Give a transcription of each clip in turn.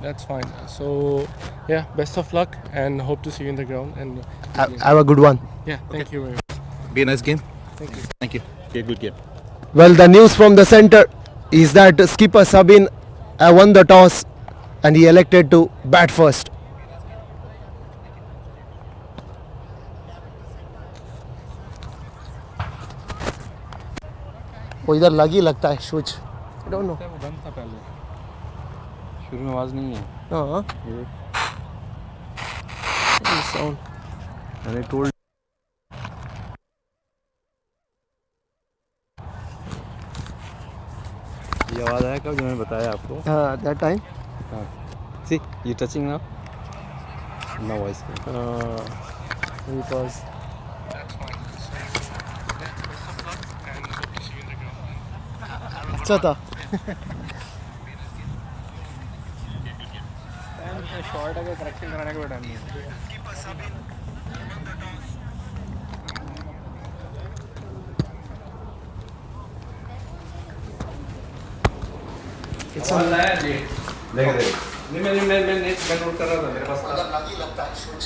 That's fine. So, yeah, best of luck and hope to see you in the ground. And Have a good one. yeah, thank you very much. Be a nice game. Thank you. Thank you. Be a good game. Well, the news from the center is that skipper Sabin won the toss and he elected to bat first. वो इधर लग ही लगता है switch I don't know वो बंद था पहले शुरू में आवाज़ नहीं है हाँ ये साउंड मैंने टोल्ड ये आवाज़ आया कब जो मैंने बताया आपको हाँ दैट टाइम हाँ सी ये टचिंग ना नो वॉइस बिकॉज अच्छा था शॉर्ट अगर करेक्शन कराने का टाइम नहीं है. इट्स ऑन देख मैं नोट कर रहा था मेरे पास लग ही लगता है switch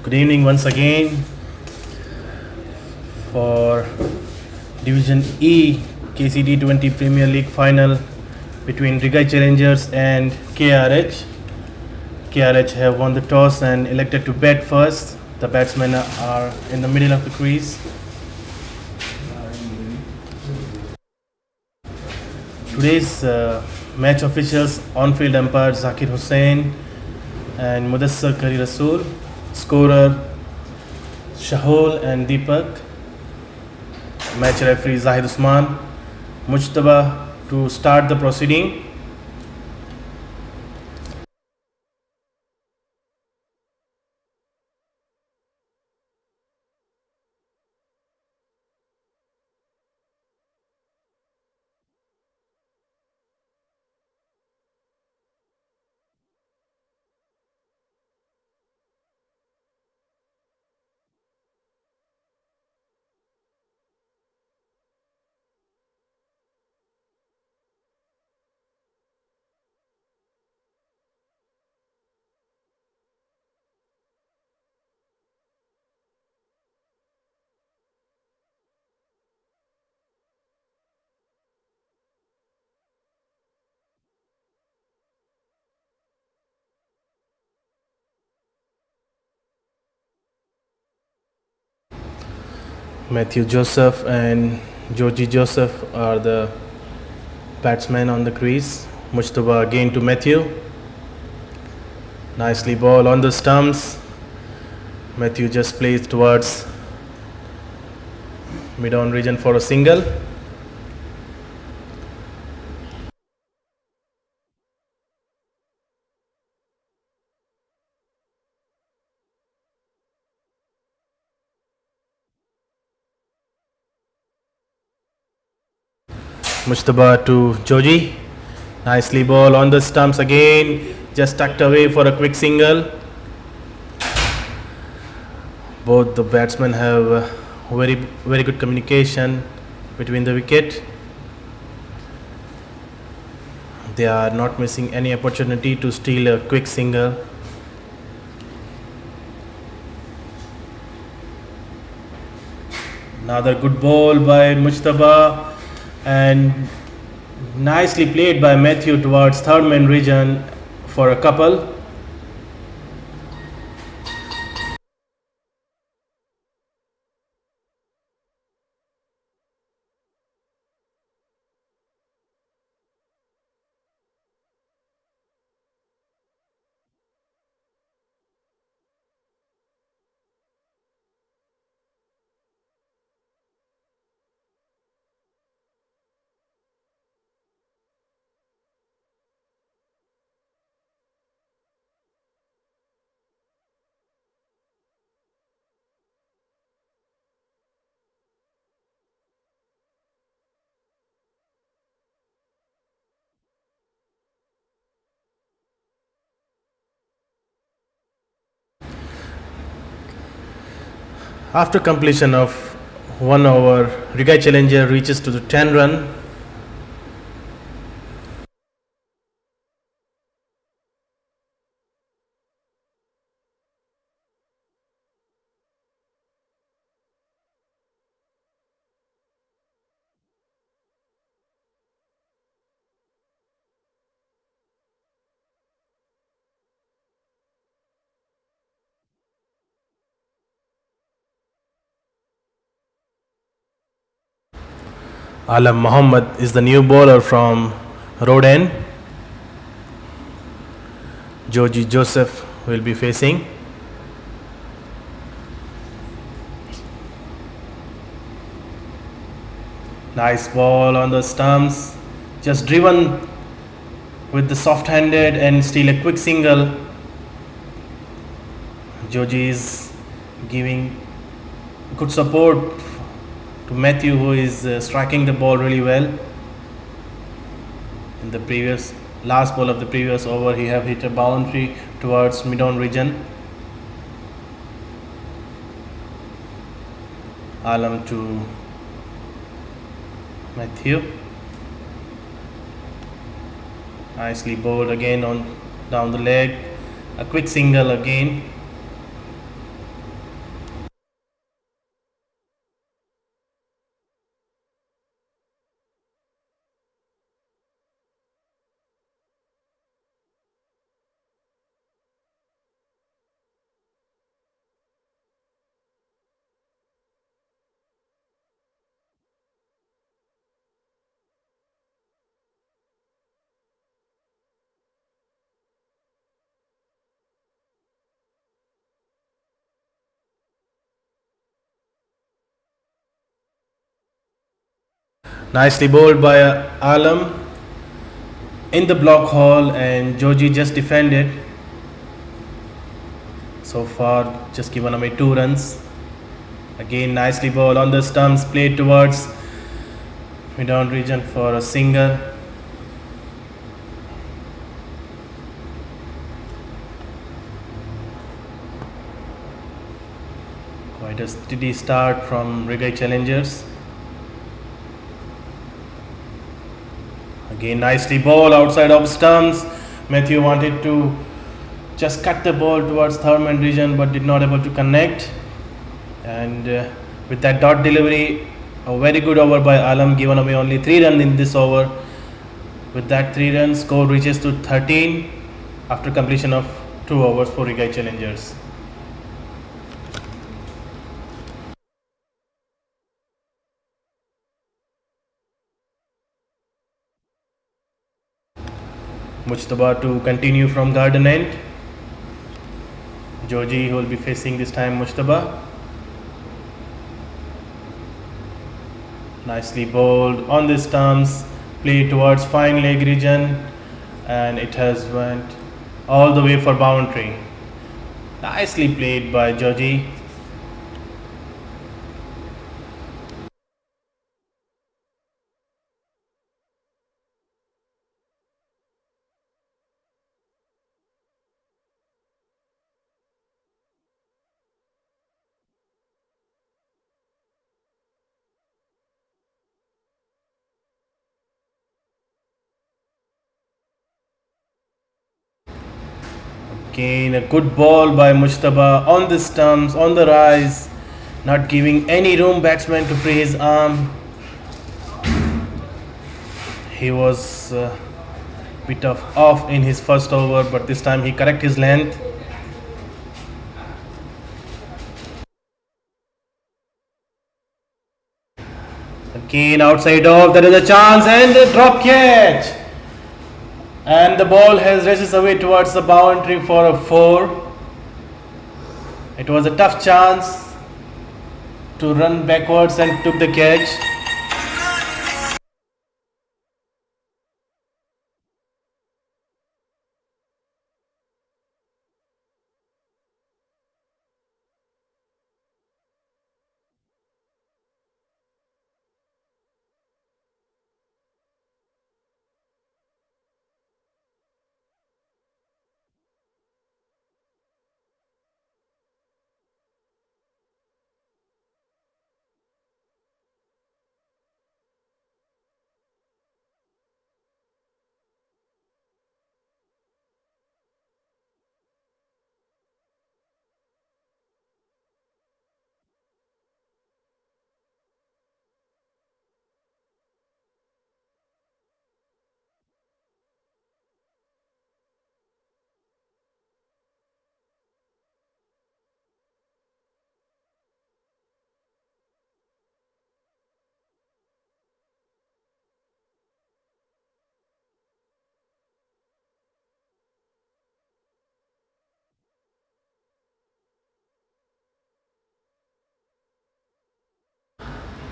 Good evening once again for Division E T20 Premier League final between Riggae Challengers and KRH. KRH have won the toss and elected to bat first. The batsmen are in the middle of the crease. Today's match officials: on-field umpire Zakir Hussain and Mudassar Kari Rasool, scorer Shahul and Deepak, match referee Zahid Usman. Mujtaba to start the proceeding. Matthew Joseph and Georgie Joseph are the batsmen on the crease. Mujtaba again to Matthew. Nicely ball on the stumps. Matthew just plays towards mid-on region for a single. Mujtaba to Joji. Nicely ball on the stumps again. Just tucked away for a quick single. Both the batsmen have very good communication between the wicket. They are not missing any opportunity to steal a quick single. Another good ball by Mujtaba and nicely played by Matthew towards third man region for a couple. After completion of 1 over, Riggae Challenger reaches to the 10 run. Alam Muhammad is the new bowler from Road End. Georgie Joseph will be facing. Nice ball on the stumps. Just driven with the soft-handed and steal a quick single. Georgie is giving good support to Matthew, who is striking the ball really well. In the last ball of the previous over, he have hit a boundary towards mid-on region. Alam to Matthew. Nicely bowled again on down the leg. A quick single again. Nicely bowled by Alam in the block hole, and Joji just defended. So far, just given away 2 runs. Again, nicely bowled on the stumps, played towards mid-on region for a single. Quite a steady start from Riggae Challengers. Again, nicely bowled outside of stumps. Matthew wanted to just cut the ball towards third man region but did not able to connect. And with that dot delivery, a very good over by Alam, given away only 3 runs in this over. With that 3 runs, score reaches to 13 after completion of 2 overs for Riggae Challengers. Mujtaba to continue from garden end. Joji will be facing this time Mujtaba. Nicely bowled on the stumps, played towards fine leg region, and it has went all the way for boundary. Nicely played by Joji. Again, a good ball by Mujtaba on the stumps, on the rise, not giving any room batsman to free his arm. He was bit of off in his first over, but this time he correct his length. Again, outside off, there is a chance and a drop catch. And the ball has races away towards the boundary for a 4. It was a tough chance to run backwards and took the catch.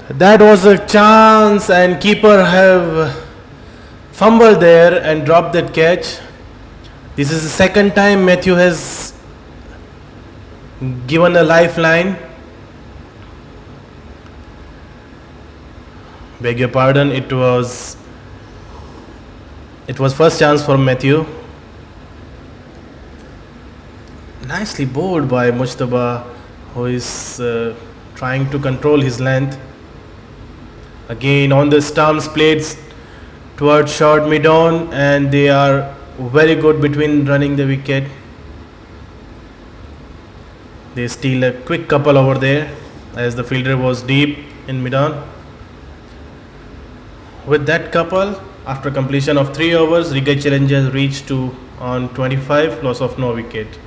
That was a chance, and keeper have fumbled there and dropped that catch. This is the second time Matthew has given a lifeline. Beg your pardon, it was first chance for Matthew. Nicely bowled by Mujtaba, who is trying to control his length. Again on the stumps, played towards short mid-on, and they are very good between running the wicket. They steal a quick couple over there as the fielder was deep in mid-on. With that couple, after completion of 3 overs, Riggae Challengers reached to on 25, loss of no wicket.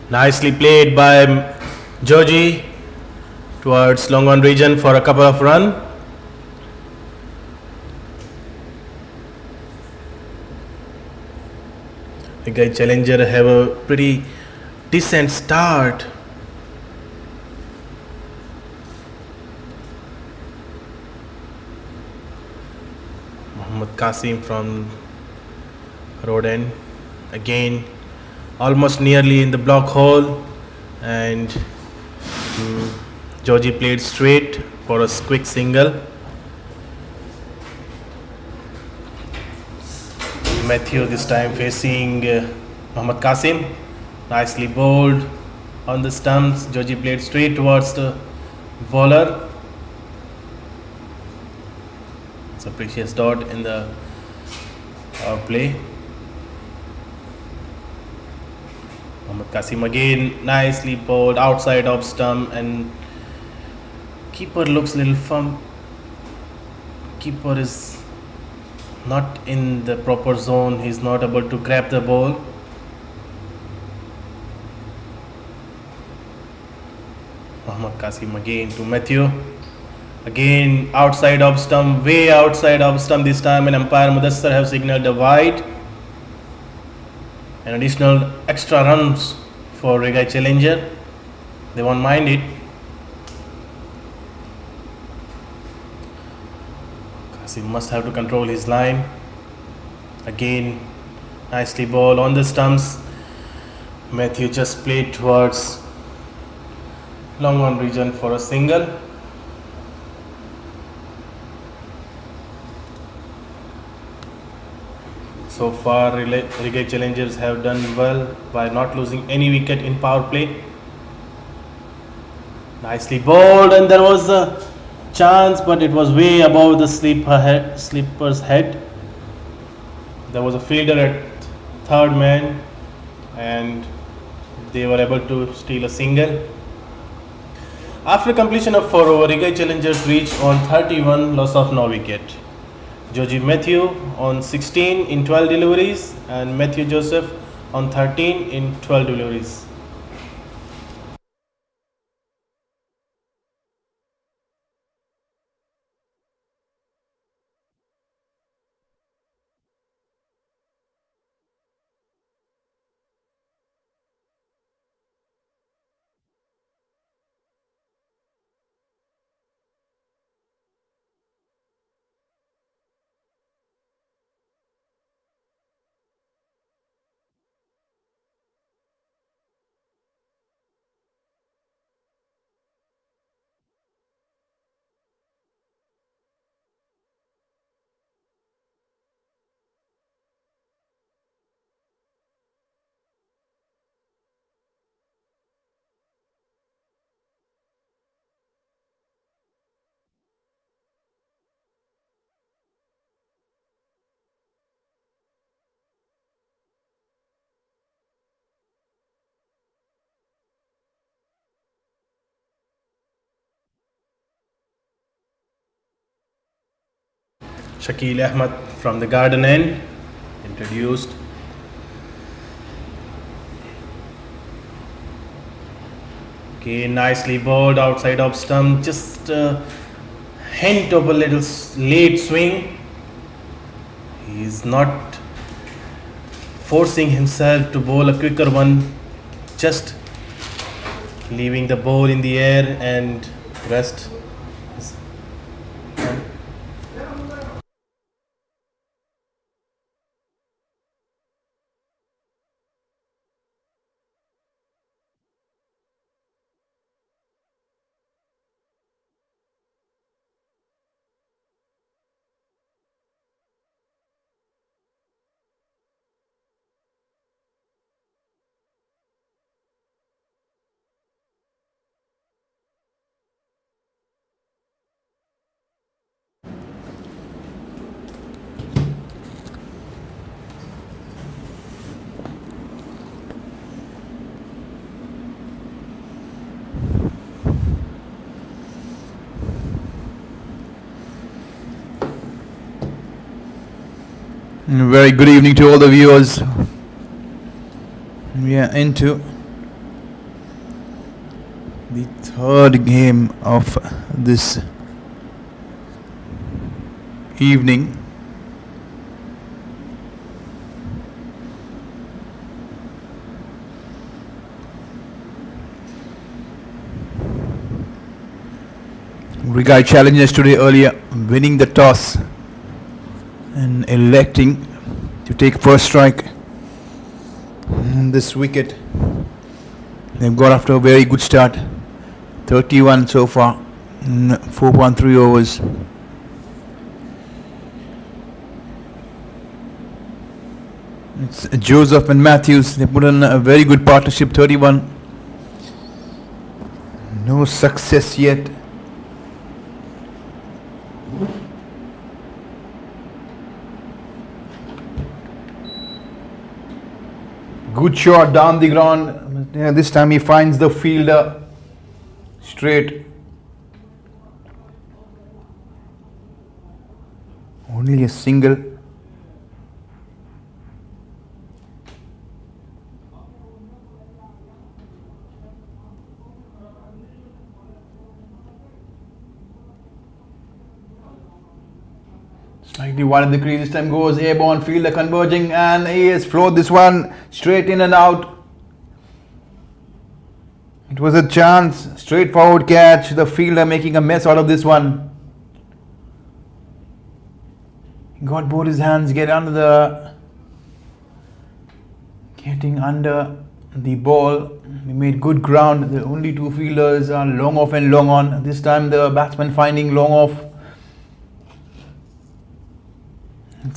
Nicely played by Georgie towards long on region for a couple of runs. Riggae Challenger have a pretty decent start. Mohammad Qasim from road end again, almost nearly in the block hole, and Georgie played straight for a quick single. Matthew this time facing Mohammad Qasim, nicely bowled on the stumps. Georgie played straight towards the bowler. It's a precious dot in the play. Mohammad Qasim again nicely bowled outside of stump, and keeper looks a little firm. Keeper is not in the proper zone. He's not able to grab the ball. Mohammad Qasim again to Matthew. Again outside of stump, way outside of stump this time, and umpire Mudassar have signaled a wide. An additional extra runs for Riggae Challenger. They won't mind it. Qasim must have to control his line. Again, nicely ball on the stumps. Matthew just played towards long on region for a single. So far, Riggae Challengers have done well by not losing any wicket in power play. Nicely bowled, and there was a chance, but it was way above the sleeper's head. There was a fielder at third man, and they were able to steal a single. After completion of 4 over, Riggae Challengers reached on 31, loss of no wicket. Georgie Matthew on 16 in 12 deliveries, and Matthew Joseph on 13 in 12 deliveries. Shakil Ahmed from the garden end introduced. Okay, nicely bowled outside of stump, just a hint of a little late swing. He is not forcing himself to bowl a quicker one, just leaving the ball in the air and rest. Very good evening to all the viewers. We are into The third game of this evening. Riggae Challengers today earlier winning the toss and electing to take first strike on this wicket. They've got after a very good start, 31 so far in 4.3 overs. It's Joseph and Matthews. They put on a very good partnership, 31. No success yet. Good shot down the ground. Yeah, this time he finds the fielder straight. Only a single. Slightly wide of the crease, this time goes airborne, fielder converging, and he has flowed this one straight in and out. It was a chance, straightforward catch, the fielder making a mess out of this one. He got both his hands, getting under the ball. He made good ground. The only two fielders are long off and long on. This time the batsman finding long off.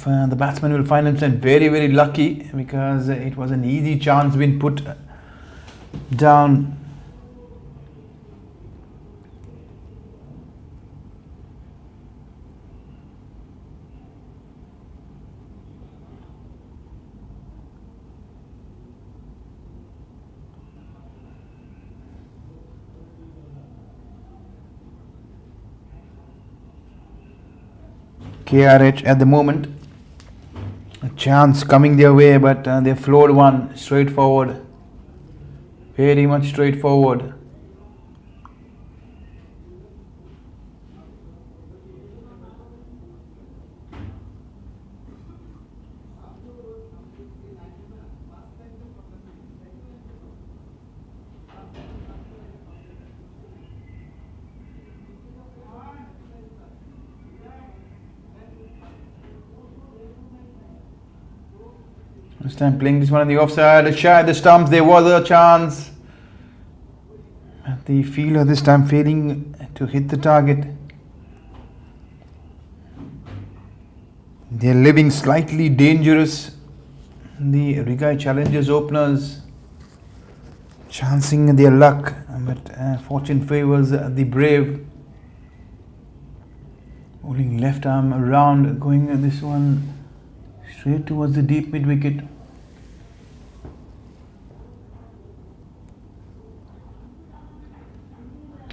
The batsman will find himself very, very lucky because it was an easy chance being put down. KRH at the moment, a chance coming their way, but they flowed one straightforward, very much straightforward. This time playing this one on the offside, shy the stumps, there was a chance. But the fielder this time failing to hit the target. They're living slightly dangerous. The Riggae Challengers openers chancing their luck, but fortune favours the brave. Holding left arm around, going at this one straight towards the deep mid wicket.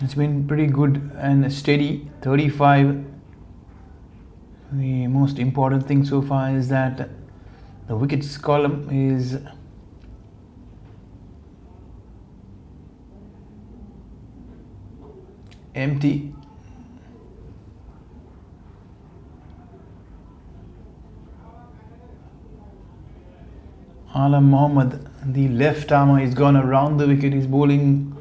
It's been pretty good and steady, 35. The most important thing so far is that the wickets column is empty. Alam Mohammad, the left armer, is gone around the wicket. He's bowling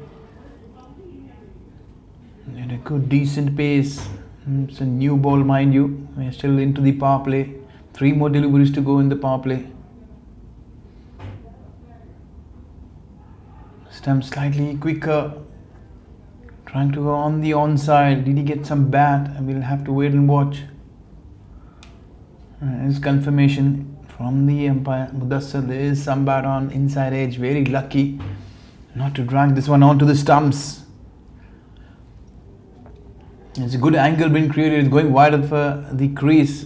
at a good decent pace. It's a new ball, mind you. We're still into the power play. 3 more deliveries to go in the power play. This time slightly quicker, trying to go on the onside. Did he get some bat? We'll have to wait and watch. His confirmation from the umpire Mudassar, there is some bat on inside edge. Very lucky not to drag this one onto the stumps. It's a good angle being created. It's going wide of the crease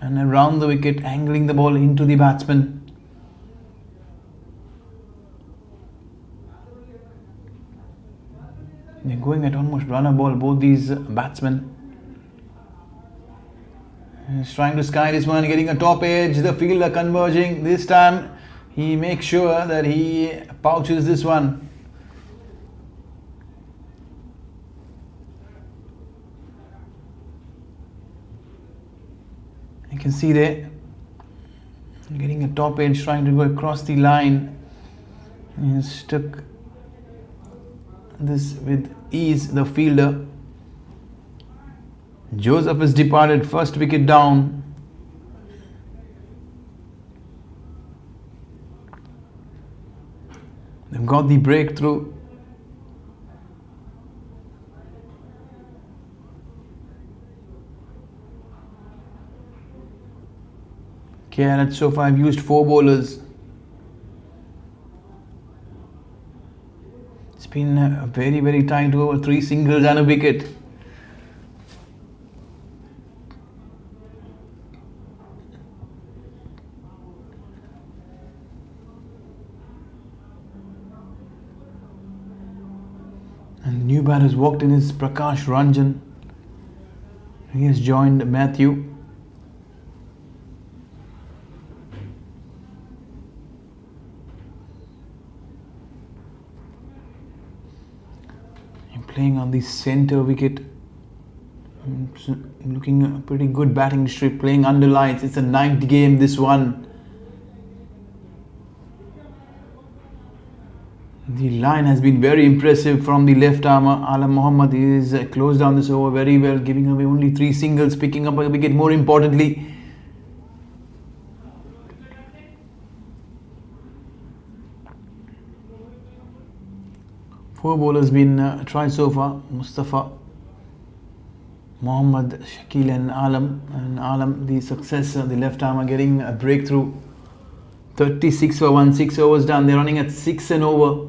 and around the wicket, angling the ball into the batsman. They're going at almost runner ball, both these batsmen. He's trying to sky this one, getting a top edge. The fielder converging. This time he makes sure that he pouches this one. can see there, getting a top edge, trying to go across the line. He stuck this with ease, the fielder. Joseph has departed, first wicket down. They've got the breakthrough. KRH so far have used 4 bowlers. It's been a very, very tight over, 3 singles and a wicket. And the new batter has walked in is Prakash Ranjan. He has joined Matthew. Playing on the center wicket, looking a pretty good batting strip, playing under lights. It's a night game, this one. The line has been very impressive from the left armer. Alam Mohammad is closed down this over very well, giving away only 3 singles, picking up a wicket more importantly. Four bowlers been tried so far: Mustafa, Mohammad, Shakil and Alam. And Alam, the successor, the left armer, getting a breakthrough. 36 for 1, 6 overs done. They're running at 6 and over.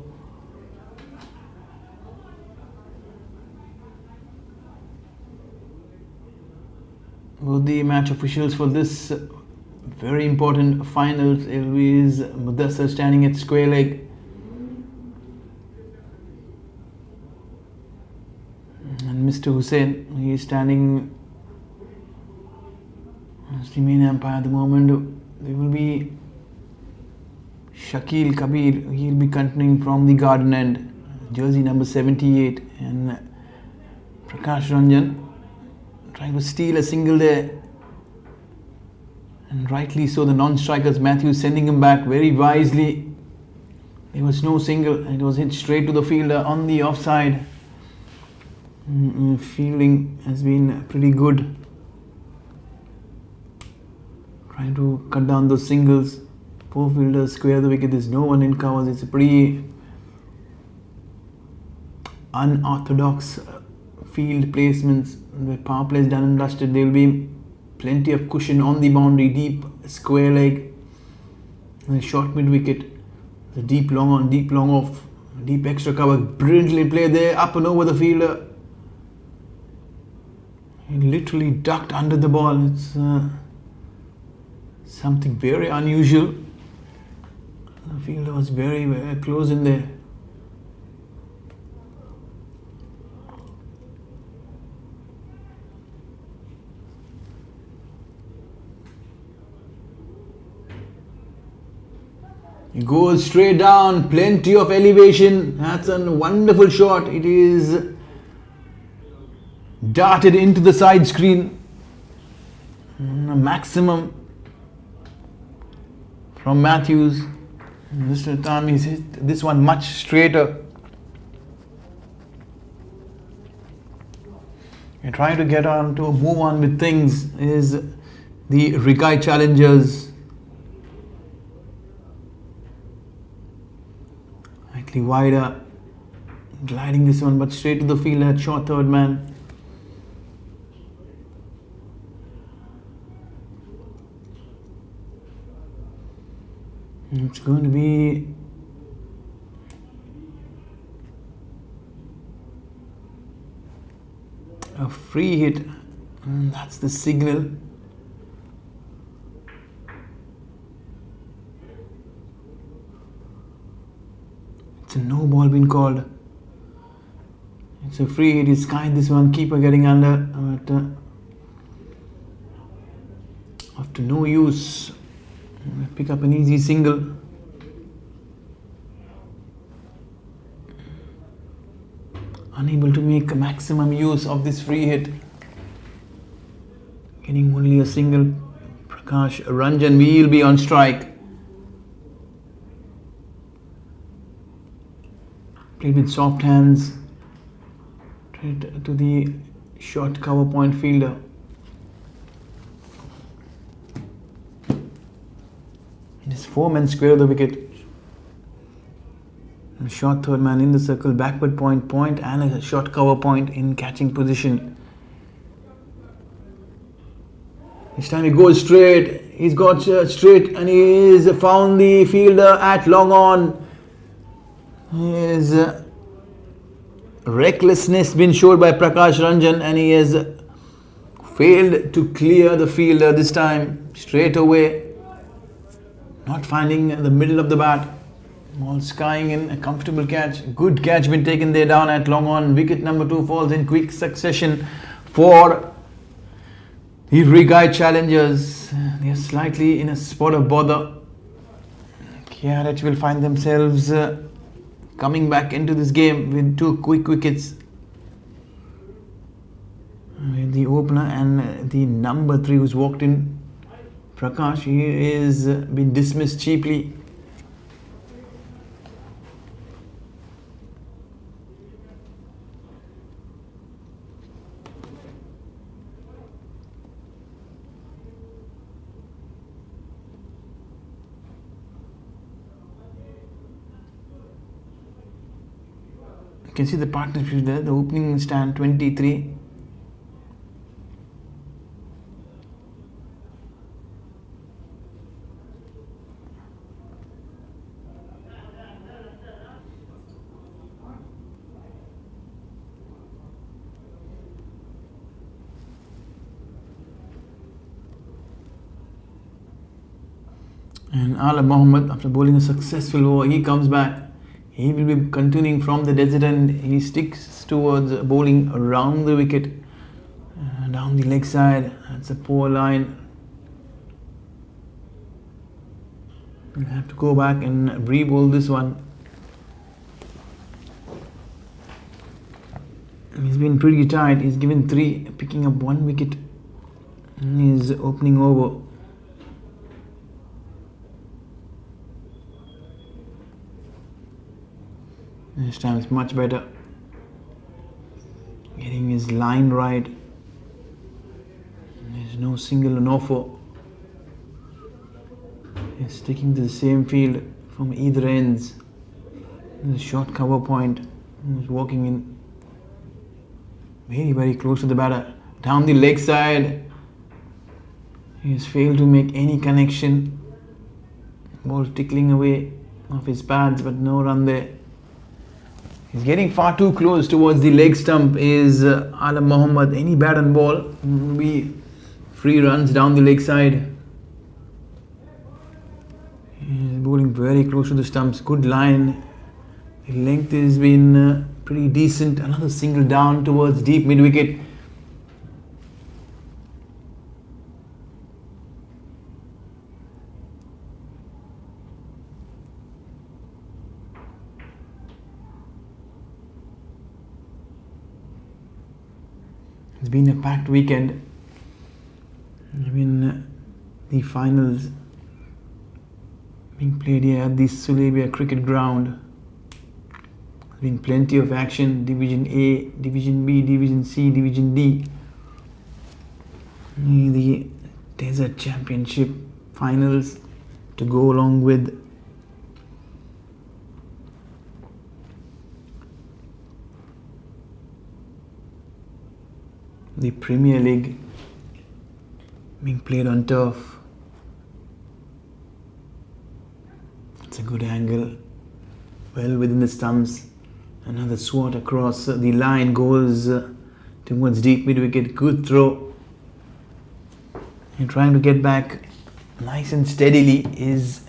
Both the match officials for this very important final is Mudassar standing at square leg. And Mr. Hussain, he is standing as the main umpire at the moment. There will be Shakil Kabir, he'll be continuing from the garden end, jersey number 78, and Prakash Ranjan trying to steal a single there, and rightly so. The non-strikers, Matthews sending him back very wisely. There was no single, and it was hit straight to the fielder on the offside. Fielding has been pretty good, trying to cut down those singles. 4 fielders square the wicket, there's no one in covers. It's a pretty unorthodox field placements. The power play is done and dusted. There will be plenty of cushion on the boundary, deep square leg, and a short mid wicket, the deep long on, deep long off, deep extra cover, brilliantly played there, up and over the fielder. He literally ducked under the ball. It's something very unusual. The fielder was very, very close in there. He goes straight down, plenty of elevation. That's a wonderful shot. It is darted into the side screen. A maximum from Matthews. Mr. Tam has hit this one much straighter. And trying to get on to move on with things is the Riggae Challengers. Slightly wider, gliding this one, but straight to the field at short third man. It's going to be a free hit, and that's the signal. It's a no ball been called. It's a free hit. He's skied this one, keeper getting under, but after no use, pick up an easy single. Unable to make a maximum use of this free hit. Getting only a single, Prakash Ranjan will be on strike. Played with soft hands. Straight to the short cover point fielder. It is 4 men square of the wicket. A short third man in the circle, backward point and a short cover point in catching position. This time he goes straight. He's got straight and he is found the fielder at long on. His recklessness been showed by Prakash Ranjan and he has failed to clear the fielder this time straight away. Not finding the middle of the bat. Ball skying in, a comfortable catch. Good catch been taken there down at long on. Wicket number 2 falls in quick succession for the Riggae Challengers. They are slightly in a spot of bother. KRH will find themselves coming back into this game with 2 quick wickets. With the opener and the number 3 who's walked in, Prakash, he is been dismissed cheaply. You can see the partnership there, the opening stand 23. And Ala Mohammed, after bowling a successful over, he comes back. He will be continuing from the desert and he sticks towards bowling around the wicket, down the leg side. That's a poor line. You have to go back and re-bowl this one. He's been pretty tight. He's given 3, picking up 1 wicket in his opening over. This time is much better. Getting his line right. There's no single or no four. He's sticking to the same field from either ends. There's a short cover point. He's walking in very close to the batter. Down the leg side. He has failed to make any connection. Ball tickling away off his pads, but no run there. He's getting far too close towards the leg stump is Alam Mohammed. Any bat and ball will be free runs down the leg side. He's bowling very close to the stumps. Good line. The length has been pretty decent. Another single down towards deep mid wicket. It's been a packed weekend. The finals being played here at the Sulaibiya cricket ground. There's been plenty of action. Division A, Division B, Division C, Division D. The Desert Championship finals to go along with the Premier League being played on turf. It's a good angle, well within the stumps. Another swat across the line goes towards deep mid wicket. Good throw. And trying to get back nice and steadily is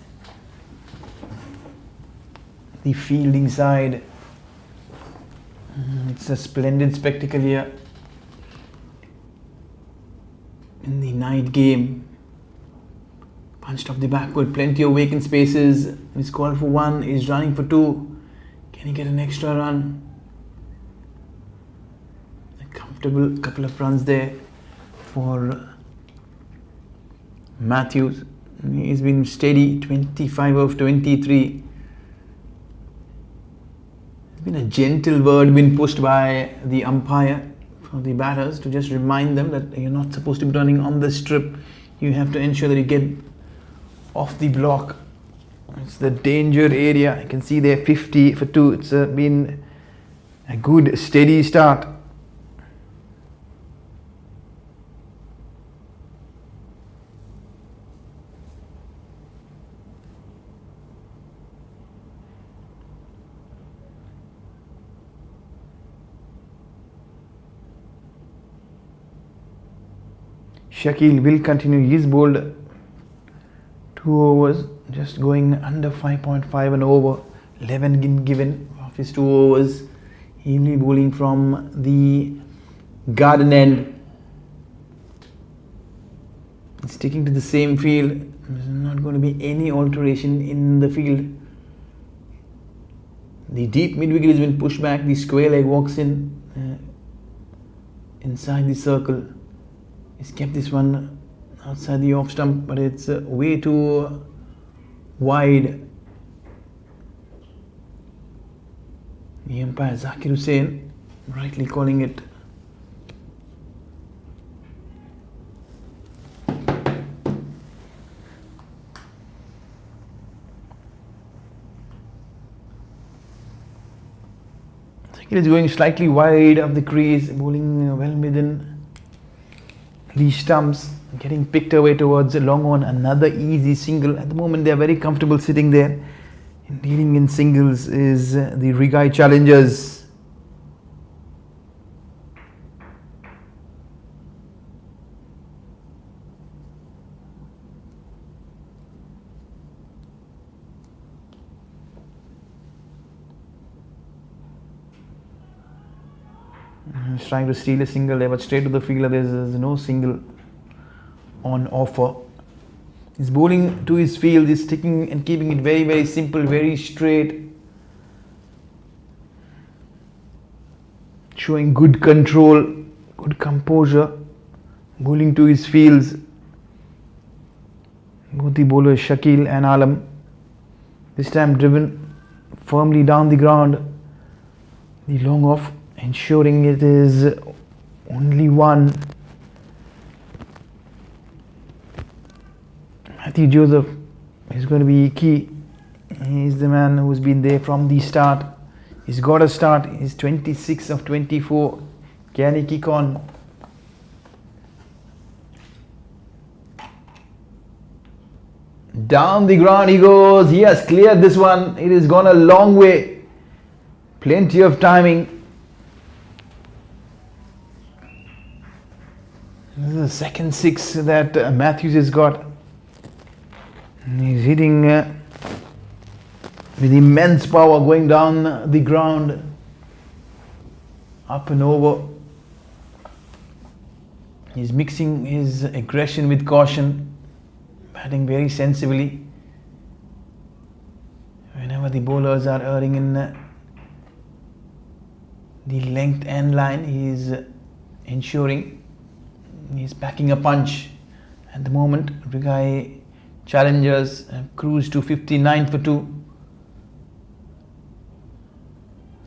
the fielding side. It's a splendid spectacle here in the night game. Punched up the backward, plenty of vacant spaces. He's called for 1, he's running for 2. Can he get an extra run? A comfortable couple of runs there for Matthews. He's been steady, 25 of 23. It's been a gentle word been pushed by the umpire for the batters to just remind them that you're not supposed to be running on the strip. You have to ensure that you get off the block. It's the danger area. You can see there 50 for 2. It's been a good steady start. Shakil will continue. He's bowled 2 overs, just going under 5.5 and over. 11 given of his 2 overs. He'll be bowling from the garden end. Sticking to the same field. There's not going to be any alteration in the field. The deep mid wicket has been pushed back. The square leg walks in inside the circle. He's kept this one outside the off stump, but it's way too wide. The umpire Zakir Hussain rightly calling it. Zakir is going slightly wide of the crease, bowling well within the stumps, getting picked away towards the long on. Another easy single. At the moment they are very comfortable sitting there. Dealing in singles is the Riggae Challengers. He's trying to steal a single there, but straight to the fielder. There's no single on offer. He's bowling to his field. He's sticking and keeping it very, very simple, very straight. Showing good control, good composure. Bowling to his fields. Both the bowlers Shakil and Alam. This time driven firmly down the ground. The long off, ensuring it is only one. Matthew Joseph is going to be key. He's the man who's been there from the start. He's got a start. He's 26 of 24. Can he kick on? Down the ground he goes. He has cleared this one. It has gone a long way. Plenty of timing. This is the second 6 that Matthews has got. He's hitting with immense power, going down the ground, up and over. He's mixing his aggression with caution, batting very sensibly. Whenever the bowlers are erring in the length end line, he's ensuring he's packing a punch. At the moment, Riggae Challengers have cruised to 59 for 2.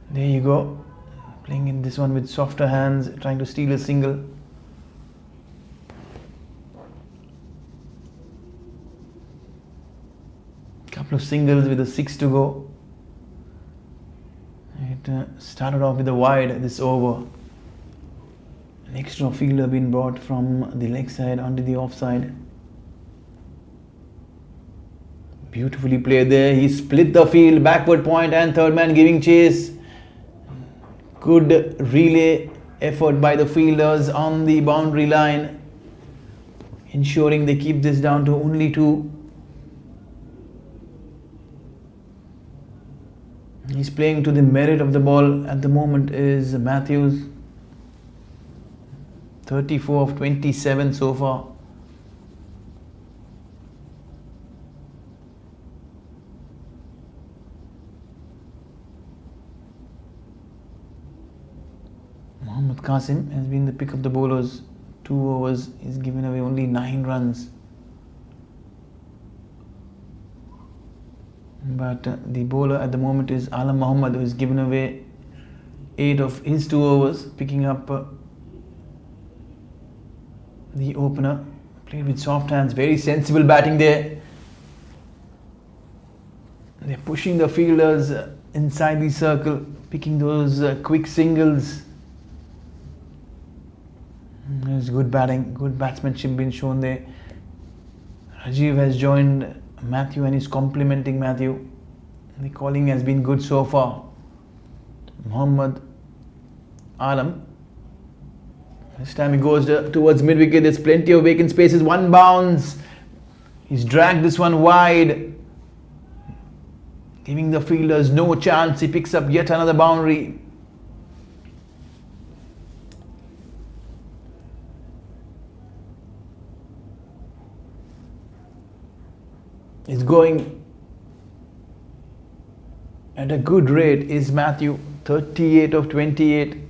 There you go. Playing in this one with softer hands, trying to steal a single. Couple of singles with a 6 to go. It started off with a wide this over. An extra fielder being brought from the leg side onto the offside. Beautifully played there. He split the field, backward point, and third man giving chase. Good relay effort by the fielders on the boundary line, ensuring they keep this down to only 2. He's playing to the merit of the ball at the moment is Matthews. 34 of 27 so far. Mohammad Qasim has been the pick of the bowlers. 2 overs, he's given away only 9 runs. But the bowler at the moment is Alam Mohammad, who has given away 8 of his 2 overs, picking up the opener. Played with soft hands, very sensible batting there. They're pushing the fielders inside the circle, picking those quick singles. There's good batting, good batsmanship being shown there. Rajiv has joined Matthew and is complimenting Matthew. The calling has been good so far. Muhammad Alam. This time he goes towards mid-wicket. There's plenty of vacant spaces. 1 bounce. He's dragged this one wide, giving the fielders no chance. He picks up yet another boundary. He's going at a good rate is Matthew, 38 of 28.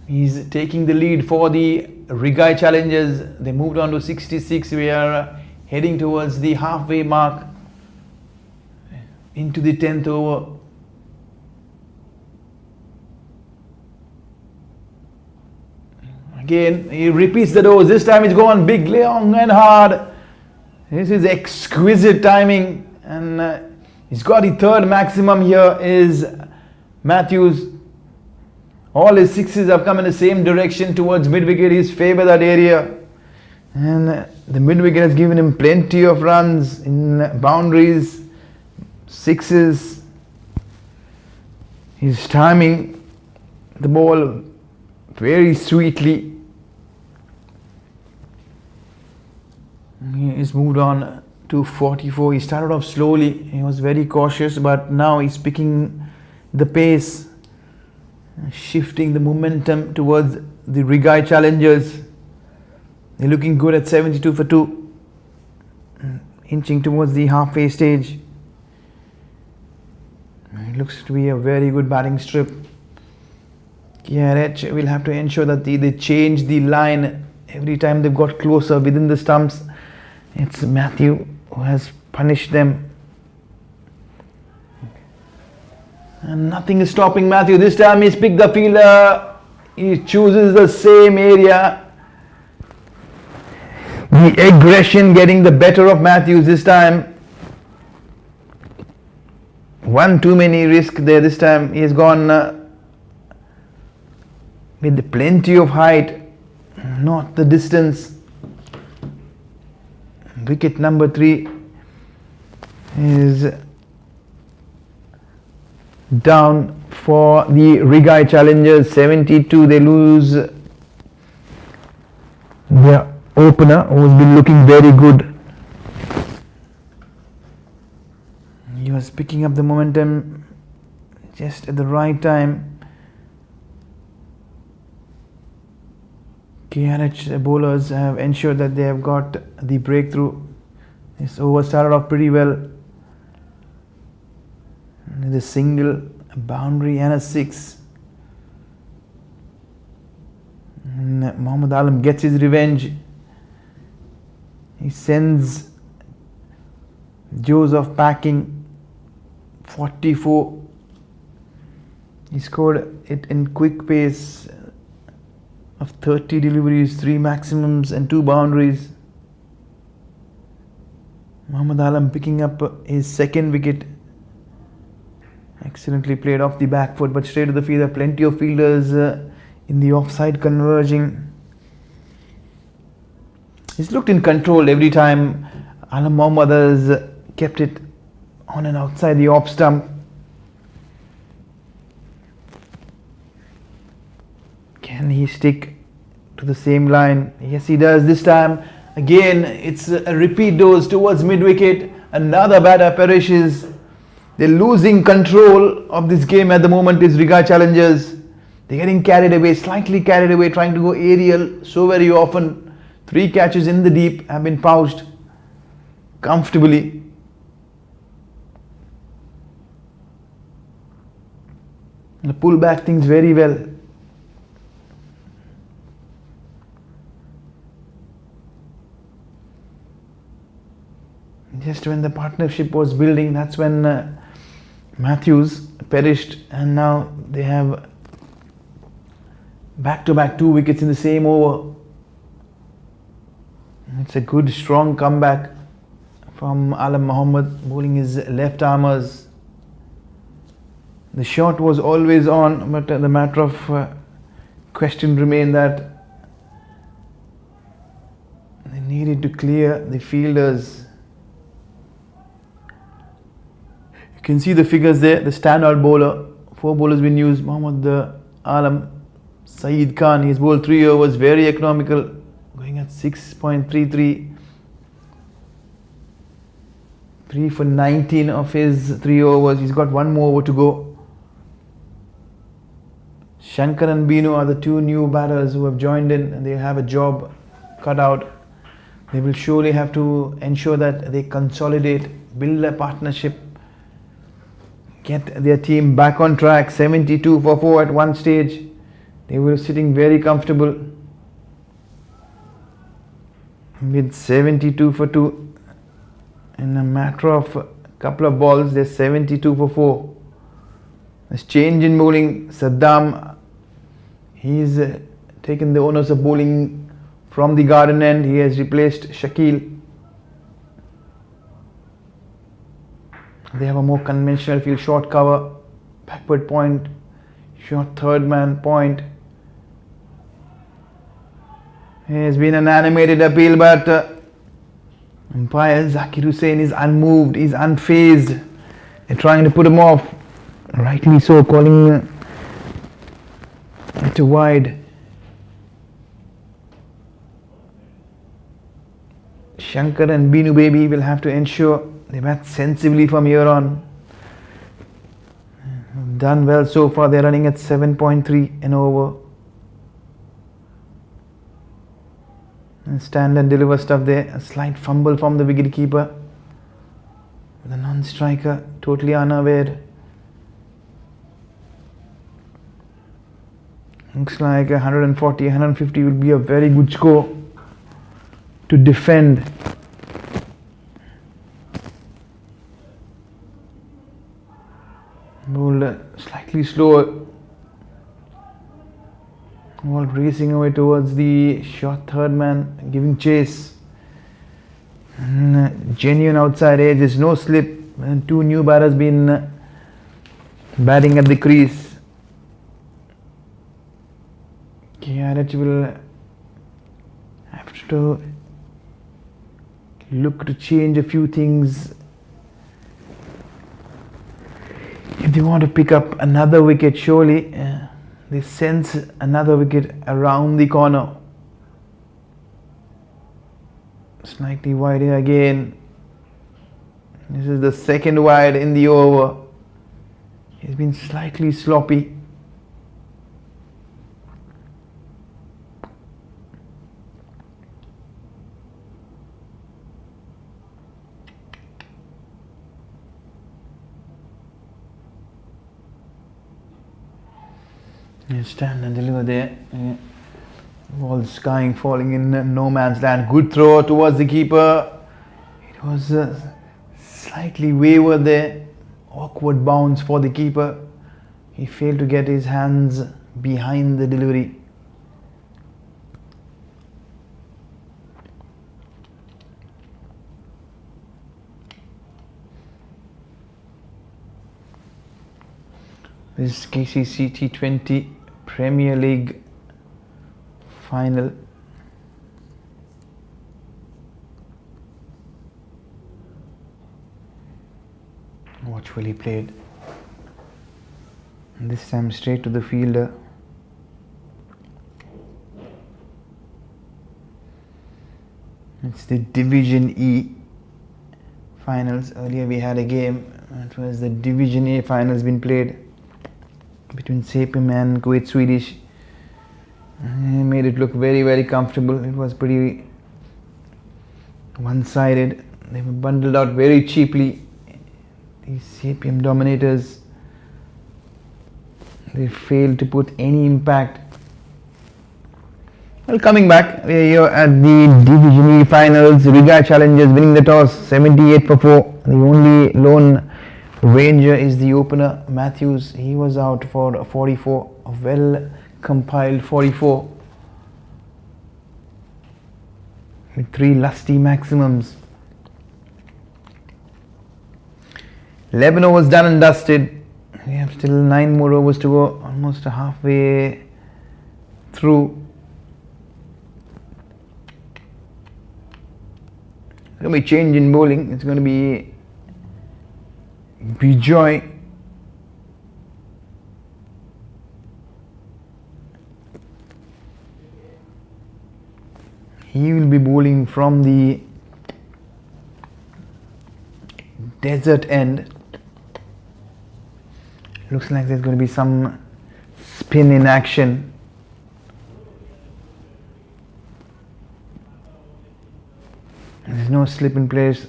He's taking the lead for the Riggae Challengers. They moved on to 66. We are heading towards the halfway mark into the 10th over. Again, he repeats the dose. This time he's gone big, long and hard. This is exquisite timing, and he's got the 3rd maximum here is Matthews. All his 6s have come in the same direction towards mid-wicket. He's favoured that area, and the mid-wicket has given him plenty of runs in boundaries, 6s. He's timing the ball very sweetly. He's moved on to 44. He started off slowly. He was very cautious, but now he's picking the pace, shifting the momentum towards the Riggae Challengers. They're looking good at 72 for 2, inching towards the halfway stage. It looks to be a very good batting strip. KRH will have to ensure that they change the line every time they've got closer within the stumps. It's Matthew who has punished them. And nothing is stopping Matthew. This time he's picked the fielder. He chooses the same area. The aggression getting the better of Matthews this time. One too many risk there this time. He has gone with plenty of height, not the distance. Wicket number 3 is down for the Riggae Challengers, 72. They lose their opener, who's been looking very good. He was picking up the momentum just at the right time. KRH bowlers have ensured that they have got the breakthrough. This over started off pretty well. The single, a boundary and a 6. And Muhammad Alam gets his revenge. He sends Joseph packing, 44. He scored it in quick pace of 30 deliveries, 3 maximums and 2 boundaries. Muhammad Alam picking up his 2nd wicket. Excellently played off the back foot, but straight to the fielder. Plenty of fielders in the offside converging. He's looked in control every time. Alam Mohammad has kept it on and outside the off stump. Can he stick to the same line? Yes, he does this time. Again, it's a repeat dose towards mid-wicket. Another batter perishes. They're losing control of this game at the moment. Is Riggae Challengers. They're getting carried away, slightly carried away, trying to go aerial so very often. 3 catches in the deep have been pouched comfortably. They pull back things very well. just when the partnership was building, that's when Matthews perished, and now they have back-to-back 2 wickets in the same over. It's a good strong comeback from Alam Mohammad bowling his left armers. The shot was always on, but the matter of question remained that they needed to clear the fielders. You can see the figures there. The standout bowler, 4 bowlers been used. Mohammad Alam, Saeed Khan, he's bowled 3 overs, very economical, going at 6.33. 3 for 19 of his 3 overs. He's got 1 more over to go. Shankar and Binu are the 2 new batters who have joined in, and they have a job cut out. They will surely have to ensure that they consolidate, build a partnership, get their team back on track. 72 for 4 at one stage. They were sitting very comfortable with 72 for 2. In a matter of a couple of balls, they're 72 for 4. There's change in bowling. Saddam, he's taken the onus of bowling from the garden end. He has replaced Shakil. They have a more conventional field, short cover, backward point, short third man point. It has been an animated appeal, but umpire Zakir Hussain is unmoved, is unfazed. They're trying to put him off, rightly so, calling it wide. Shankar and Binu Baby will have to ensure they bat sensibly from here on. Done well so far. They're running at 7.3 an over. And stand and deliver stuff there. A slight fumble from the wicket keeper. The non-striker totally unaware. Looks like 140, 150 will be a very good score to defend. Bowled slightly slower. Ball racing away towards the short third man, giving chase. Genuine outside edge, there's no slip. And 2 new batters been batting at the crease. KRH will have to look to change a few things if they want to pick up another wicket. Surely they sense another wicket around the corner. Slightly wide here again. This is the second wide in the over. He's been slightly sloppy. You stand and deliver there. Ball skying, falling in no man's land. Good throw towards the keeper. It was slightly wayward there. Awkward bounce for the keeper. He failed to get his hands behind the delivery. This is KCC T20 Premier League final. Watch well he played. And this time straight to the fielder. It's the Division E finals. Earlier we had a game. It was the Division A finals been played between Sapim and Kuwait Swedish. Made it look very, very comfortable. It was pretty one-sided. They were bundled out very cheaply. These Sapim dominators, they failed to put any impact Well, coming back, we are here at the Division E finals. Riggae Challengers winning the toss 78 for 4. The only lone ranger is the opener Matthews. He was out for a 44, a well compiled 44 with 3 lusty maximums. 11 overs done and dusted. We have still 9 more overs to go, almost halfway through. It's going to be change in bowling. It's going to be Bijoy he will be bowling from the desert end. Looks like there's going to be some spin in action. There's no slip in place.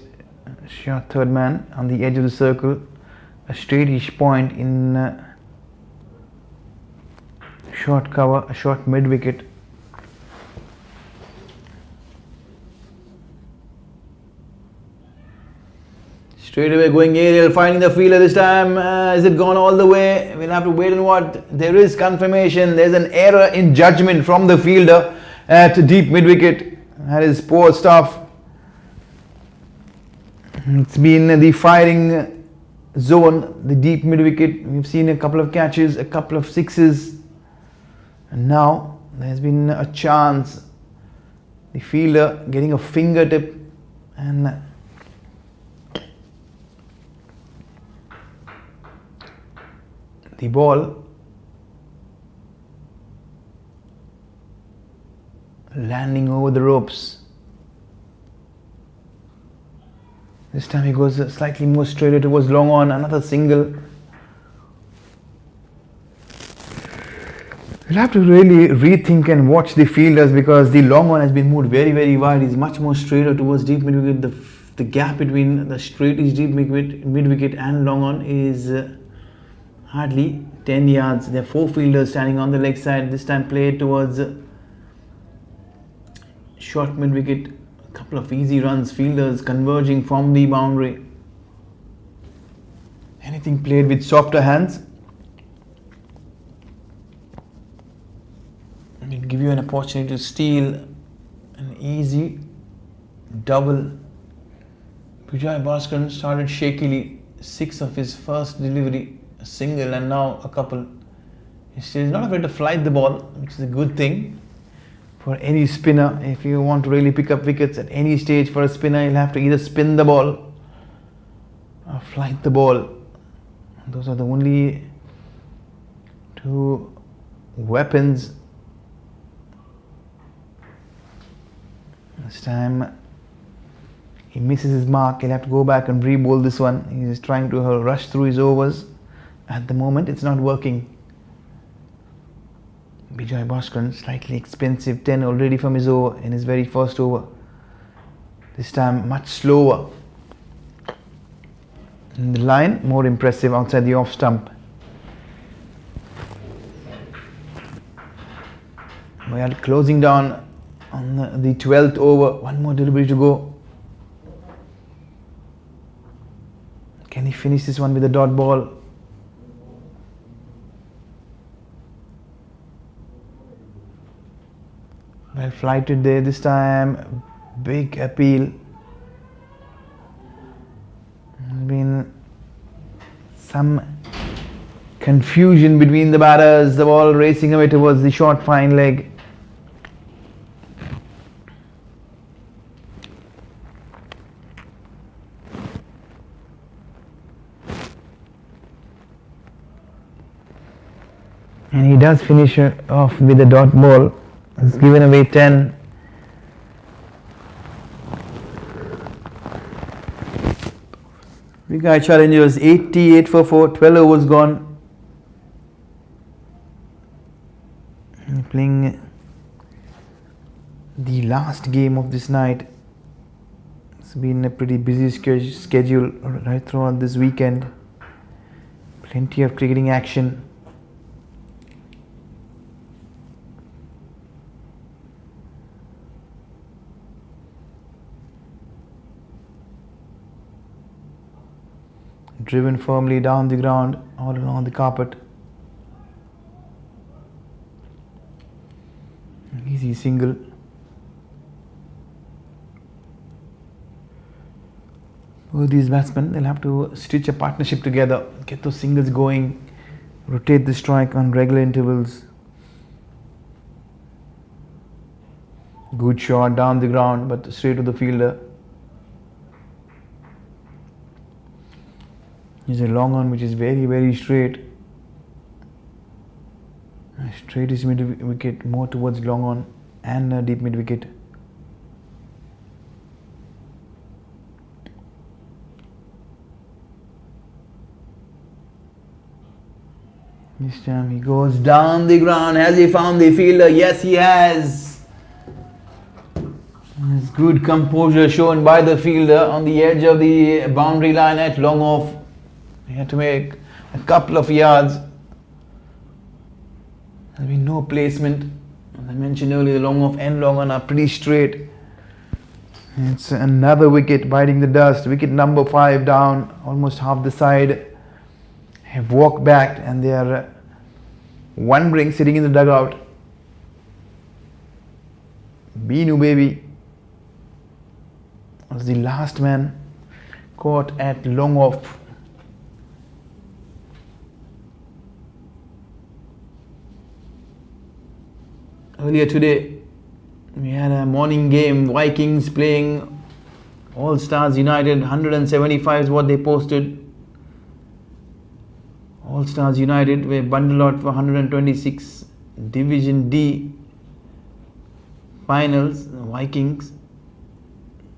Short third man on the edge of the circle. A straightish point in short cover, a short mid wicket. Straight away going aerial, finding the fielder this time. Is it gone all the way? We'll have to wait and watch. There is confirmation. There's an error in judgment from the fielder at deep mid wicket. That is poor stuff. It's been the firing zone, the deep mid wicket. We've seen a couple of catches, a couple of sixes, and now there's been a chance. The fielder getting a fingertip and the ball landing over the ropes. This time he goes slightly more straighter towards long on, another single. We'll have to really rethink and watch the fielders because the long on has been moved very, very wide. He's much more straighter towards deep mid wicket. The gap between the straightish deep mid wicket and long on is hardly 10 yards. There are 4 fielders standing on the leg side. This time played towards short mid wicket. A couple of easy runs, fielders converging from the boundary. Anything played with softer hands will give you an opportunity to steal an easy double. Vijay Bhaskaran started shakily, 6 of his first delivery, a single and now a couple. He's not afraid to flight the ball, which is a good thing for any spinner. If you want to really pick up wickets at any stage for a spinner, you'll have to either spin the ball or flight the ball. Those are the only 2 weapons. This time he misses his mark. He'll have to go back and re-bowl this one. He's trying to rush through his overs. At the moment it's not working. Vijay Bhaskaran, slightly expensive, 10 already from his over in his very first over. This time much slower. In the line, more impressive outside the off stump. We are closing down on the 12th over. One more delivery to go. Can he finish this one with a dot ball? Well flighted there this time. Big appeal. There's been some confusion between the batters. The ball racing away towards the short fine leg. And he does finish off with a dot ball. He's given away 10. Riggae Challengers 88 for 4, 12 overs gone. Playing the last game of this night. It's been a pretty busy schedule right throughout this weekend. Plenty of cricketing action. driven firmly down the ground, all along the carpet. Easy single. Both these batsmen, they'll have to stitch a partnership together, get those singles going, rotate the strike on regular intervals. Good shot down the ground, but straight to the fielder. Here's a long on which is very, very straight. Straight is mid wicket, more towards long on and deep mid wicket. This time he goes down the ground. Has he found the fielder? Yes, he has. There's good composure shown by the fielder on the edge of the boundary line at long off. He had to make a couple of yards. There's been no placement. As I mentioned earlier, the long off and long on are pretty straight. It's another wicket biting the dust. Wicket number 5 down, almost half the side have walked back and they are wondering, sitting in the dugout. Beenu Baby was the last man caught at long off. Earlier today, we had a morning game. Vikings playing All Stars United. 175 is what they posted. All Stars United were bundled out for 126. Division D finals. The Vikings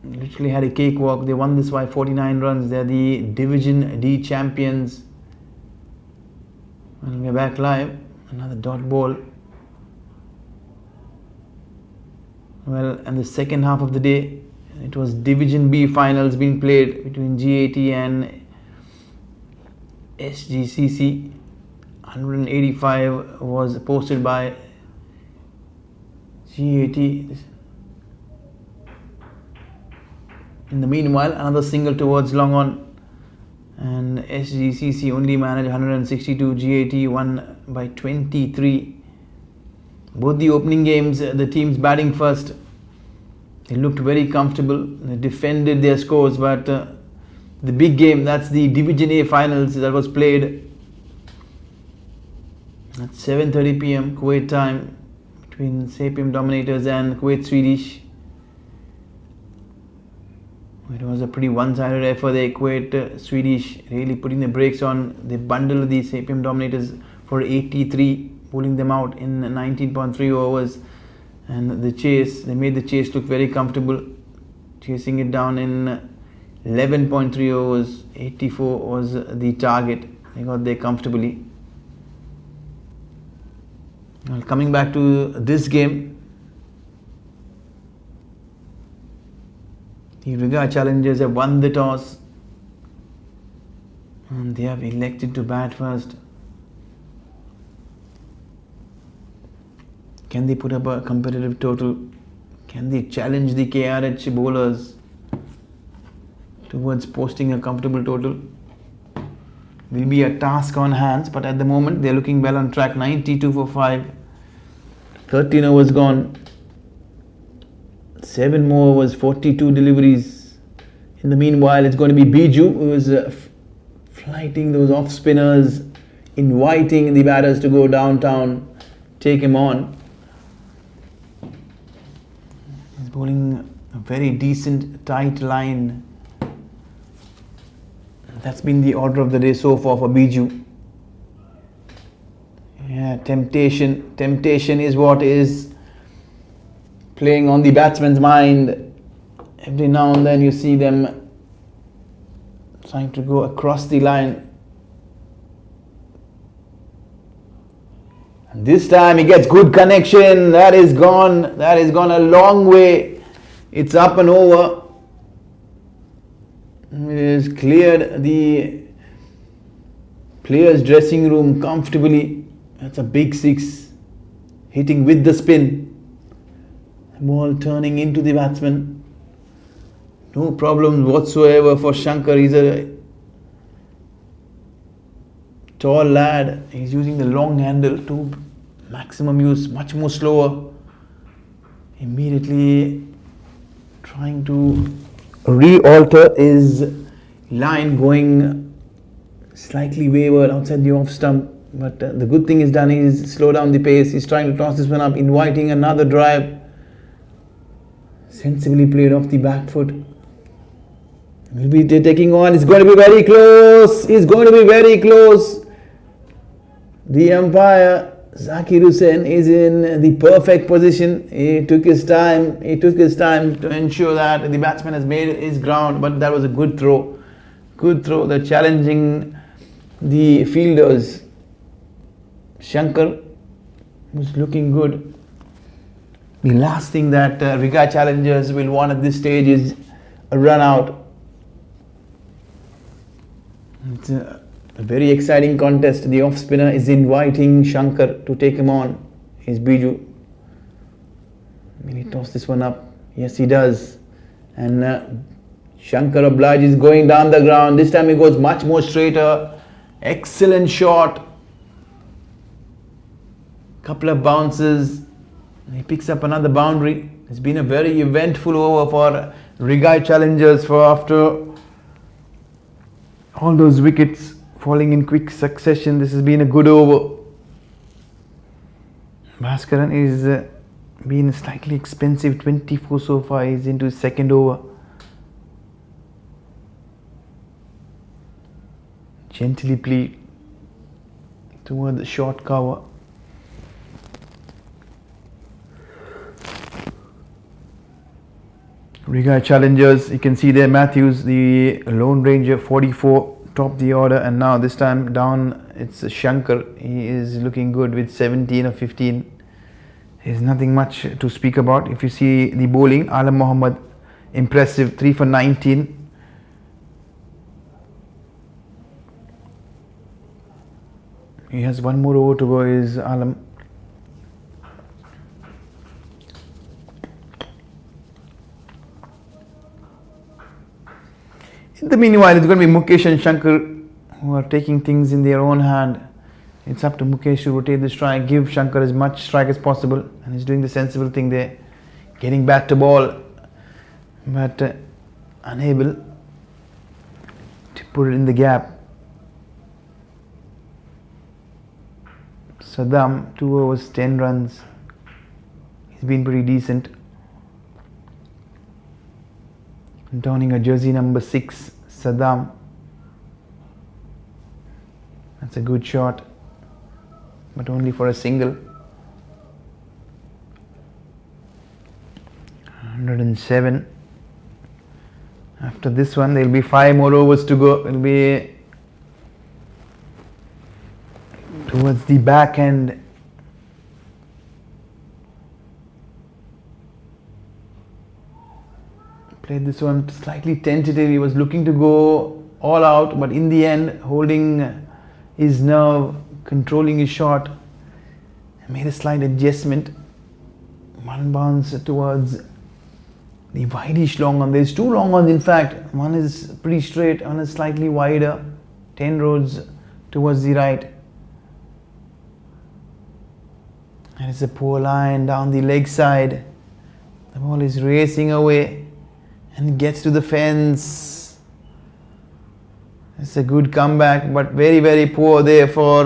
literally had a cakewalk. They won this by 49 runs. They're the Division D champions. And we're back live. Another dot ball. Well, and the second half of the day, it was Division B finals being played between GAT and SGCC. 185 was posted by GAT. In the meanwhile, another single towards long on, and SGCC only managed 162. GAT won by 23. Both the opening games, the teams batting first, they looked very comfortable. They defended their scores, but the big game, that's the Division A finals that was played at 7:30 p.m. Kuwait time between Sapium Dominators and Kuwait Swedish. It was a pretty one-sided effort there. Kuwait Swedish really putting the brakes on. They bundled the Sapium Dominators for 83. Pulling them out in 19.3 overs, and the chase, they made the chase look very comfortable, chasing it down in 11.3 overs. 84 was the target. They got there comfortably. Well, coming back to this game, the Riggae Challengers have won the toss and they have elected to bat first. Can they put up a competitive total? Can they challenge the KRH bowlers towards posting a comfortable total? Will be a task on hands, but at the moment they're looking well on track. 92 for 5. 13 overs gone. 7 more overs, 42 deliveries. In the meanwhile, it's going to be Biju who is flighting those off spinners, inviting the batters to go downtown, take him on. Bowling a very decent tight line. That's been the order of the day so far for Biju. Yeah, temptation is what is playing on the batsman's mind. Every now and then you see them trying to go across the line. This time he gets good connection. That is gone a long way. It's up and over. It has cleared the players' dressing room comfortably. That's a big 6. Hitting with the spin. The ball turning into the batsman. No problem whatsoever for Shankar. He's a tall lad. He's using the long handle to maximum use, much more slower. Immediately trying to re-alter his line, going slightly wayward outside the off stump. But the good thing is done is slow down the pace. He's trying to toss this one up, inviting another drive. Sensibly played off the back foot. Will be taking on. It's going to be very close. It's going to be very close. The umpire, Zakir Hussain, is in the perfect position. He took his time. He took his time to ensure that the batsman has made his ground. But that was a good throw. Good throw. They're challenging the fielders. Shankar was looking good. The last thing that Riggae Challengers will want at this stage is a run out. It's a very exciting contest. The off spinner is inviting Shankar to take him on. He's Biju. Will he toss this one up? Yes, he does. And Shankar obliges going down the ground. This time he goes much more straighter. Excellent shot. Couple of bounces. He picks up another boundary. It's been a very eventful over for Riggae Challengers for after all those wickets falling in quick succession. This has been a good over. Bhaskaran is been slightly expensive, 24 so far. He's into his second over. Gently played toward the short cover. Riggae Challengers, you can see there Matthews, the Lone Ranger, 44, top the order, and now this time down it's Shankar. He is looking good with 17 or 15. There's nothing much to speak about. If you see the bowling, Alam Mohammad, impressive, 3 for 19. He has one more over to go, is Alam. In the meanwhile, it's going to be Mukesh and Shankar who are taking things in their own hand. It's up to Mukesh to rotate the strike, give Shankar as much strike as possible, and he's doing the sensible thing there, getting back to ball, but unable to put it in the gap. Saddam, 2 overs, 10 runs. He's been pretty decent. Donning a jersey number 6, Saddam. That's a good shot, but only for a single. 107. After this one, there will be 5 more overs to go. It will be towards the back end. Played this one slightly tentative. He was looking to go all out, but in the end, holding his nerve, controlling his shot, made a slight adjustment. One bounce towards the wideish long on. There's 2 long ones in fact. One is pretty straight, one is slightly wider. 10 rods towards the right. And it's a poor line down the leg side. The ball is racing away and gets to the fence. It's a good comeback, but very, very poor there for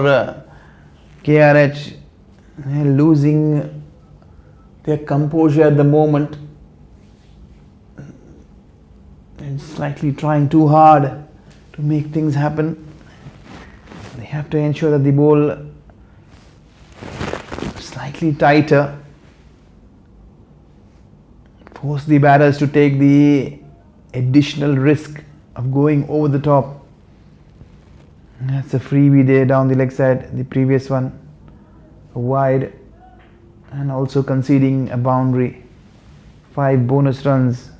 KRH. They're losing their composure at the moment. They're slightly trying too hard to make things happen. They have to ensure that the ball is slightly tighter. Force the batters to take the additional risk of going over the top. That's a freebie there down the leg side. The previous one wide, and also conceding a boundary. 5 bonus runs.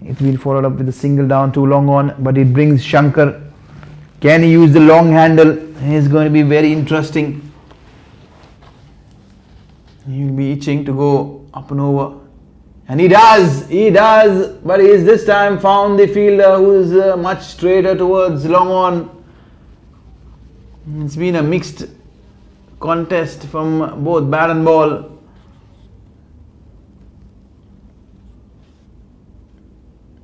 It's been followed up with a single down, 2 long on, but it brings Shankar. Can he use the long handle? It's going to be very interesting. He'll be itching to go up and over. And he does, but he's this time found the fielder who is much straighter towards long on. It's been a mixed contest from both bat and ball.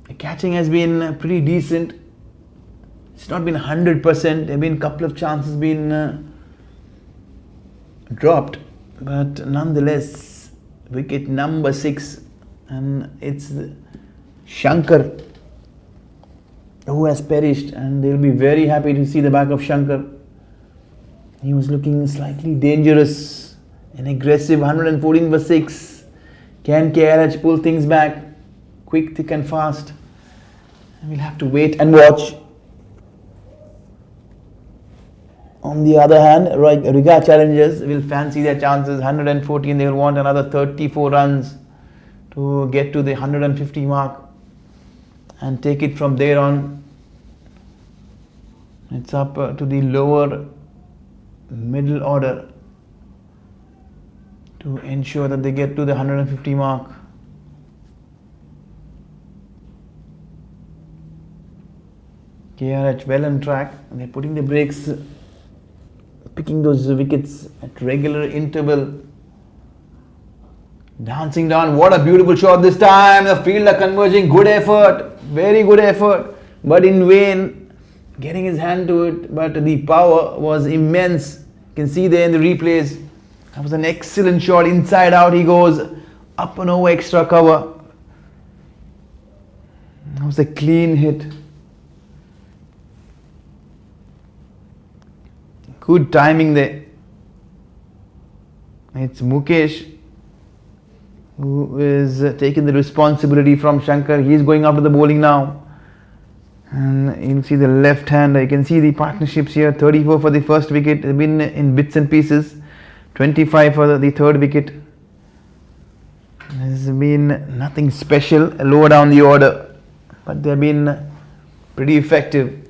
The catching has been pretty decent. It's not been 100%. There have been a couple of chances been dropped, but nonetheless, wicket number 6, and it's Shankar who has perished, and they'll be very happy to see the back of Shankar. He was looking slightly dangerous and aggressive. 114 for 6. Can KRH pull things back quick, thick and fast? We'll have to wait and watch. On the other hand, Riggae Challengers will fancy their chances. 114, they will want another 34 runs to get to the 150 mark and take it from there on. It's up to the lower middle order to ensure that they get to the 150 mark. KRH well on track. They're putting the brakes, picking those wickets at regular interval. Dancing down, what a beautiful shot this time. The fielder converging, good effort, very good effort, but in vain, getting his hand to it, but the power was immense. You can see there in the replays. That was an excellent shot, inside out he goes, up and over extra cover. That was a clean hit. Good timing there. It's Mukesh who is taking the responsibility from Shankar. He is going after the bowling now. And you'll see the left hand. You can see the partnerships here. 34 for the first wicket. They've been in bits and pieces. 25 for the third wicket. There's been nothing special lower down the order, but they've been pretty effective.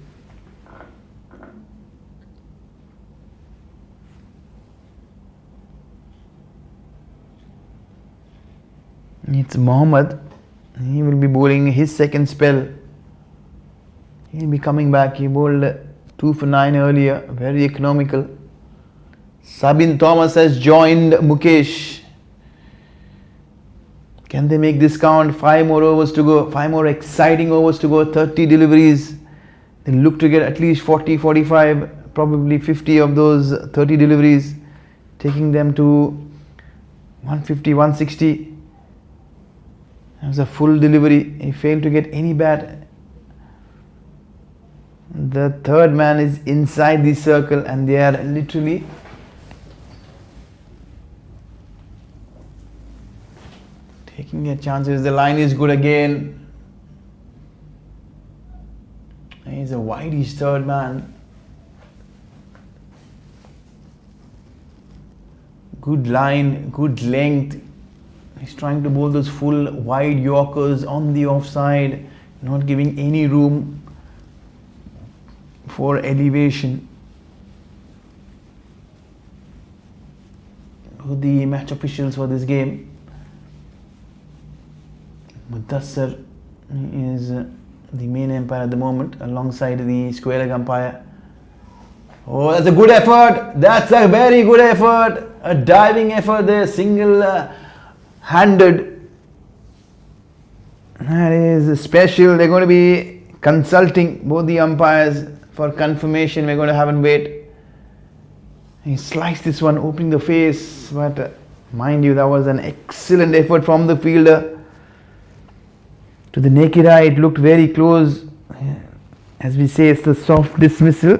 It's Mohammad. He will be bowling his second spell. He'll be coming back. He bowled 2 for 9 earlier. Very economical. Sabin Thomas has joined Mukesh. Can they make this count? 5 more overs to go. 5 more exciting overs to go. 30 deliveries. They look to get at least 40, 45, probably 50 of those 30 deliveries, taking them to 150, 160. That was a full delivery. He failed to get any bat. The third man is inside the circle and they are literally taking their chances. The line is good again. He's a wideish third man. Good line, good length. He's trying to bowl those full wide Yorkers on the offside, not giving any room for elevation. Who the match officials for this game? Mudassar is the main umpire at the moment, alongside the square leg umpire. Oh, that's a good effort. That's a very good effort. A diving effort there, single-handed. That is special. They're going to be consulting both the umpires for confirmation. We're going to have and wait. He sliced this one, opening the face, but mind you, that was an excellent effort from the fielder. To the naked eye, it looked very close. As we say, it's the soft dismissal.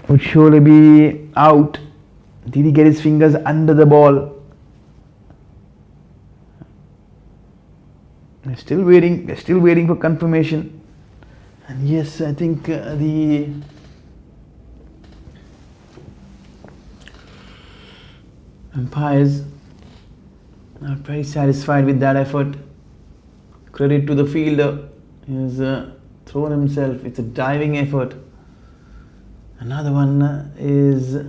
Would surely be out. Did he get his fingers under the ball? They're still waiting. They're still waiting for confirmation. And yes, I think the umpires are very satisfied with that effort. Credit to the fielder. He has thrown himself. It's a diving effort. Another one is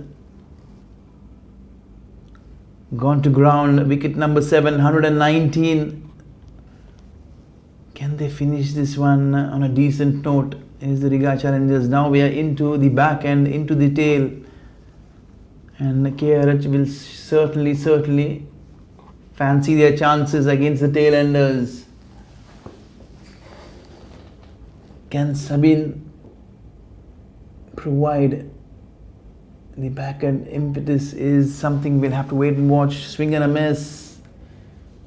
gone to ground. Wicket number 7, 119. Can they finish this one on a decent note? is the Riggae Challengers. Now we are into the back end, into the tail, and KRH will certainly fancy their chances against the tail enders. Can Sabine provide the back end impetus? Is something we'll have to wait and watch. Swing and a miss.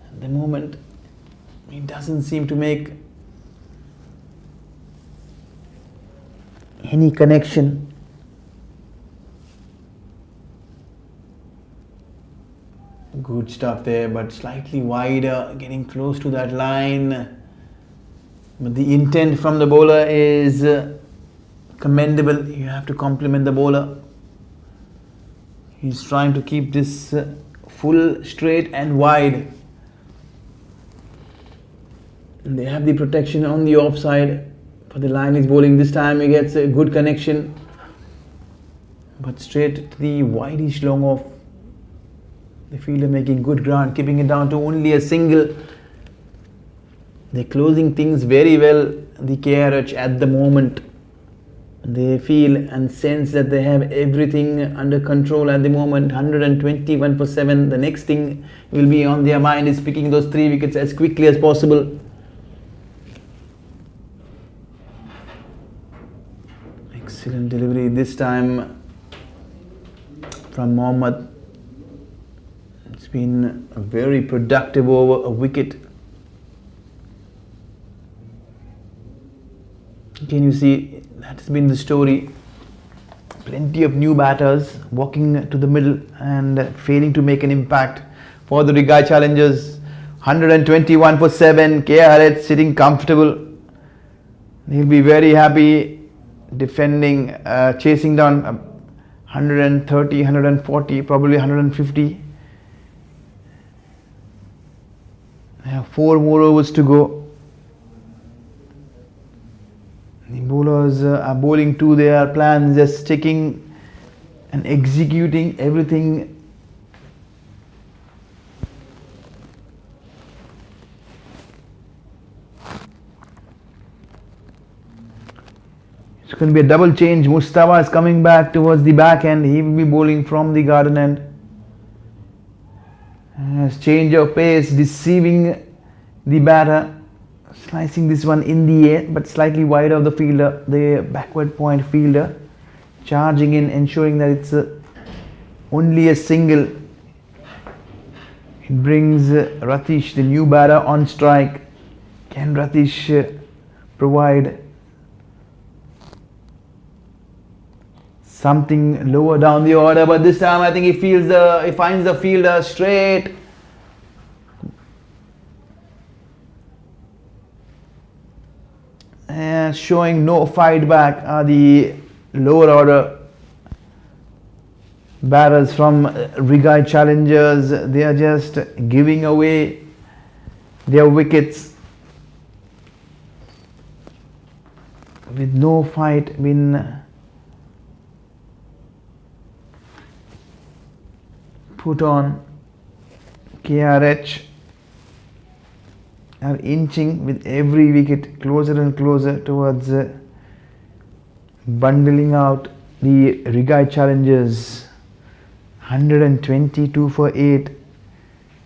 At the moment, he doesn't seem to make any connection. Good stuff there, but slightly wider, getting close to that line. But the intent from the bowler is commendable. You have to compliment the bowler. He's trying to keep this full, straight and wide. And they have the protection on the offside. For the line is bowling this time, he gets a good connection. But straight to the wideish long off. The fielder making good ground, keeping it down to only a single. They're closing things very well, the KRH at the moment. They feel and sense that they have everything under control at the moment. 121 for 7. The next thing will be on their mind is picking those 3 wickets as quickly as possible. Excellent delivery this time from Mohammad. It's been a very productive over, a wicket. Can you see, that's been the story. Plenty of new batters walking to the middle and failing to make an impact for the Riggae Challengers. 121 for 7, KRH sitting comfortable. He'll be very happy defending, chasing down 130, 140, probably 150. They have 4 more overs to go. The bowlers are bowling to their plans, just sticking and executing everything. It's going to be a double change. Mustafa is coming back towards the back end. He will be bowling from the garden end. Change of pace, deceiving the batter. Slicing this one in the air, but slightly wide of the fielder, the backward point fielder. Charging in, ensuring that it's only a single. It brings Ratish, the new batter, on strike. Can Ratish provide something lower down the order? But this time I think he finds the fielder straight. And showing no fight back are the lower order batters from Riggae Challengers. They are just giving away their wickets with no fight been put on. KRH are inching with every wicket closer and closer towards bundling out the Riggae Challengers. 122 for 8.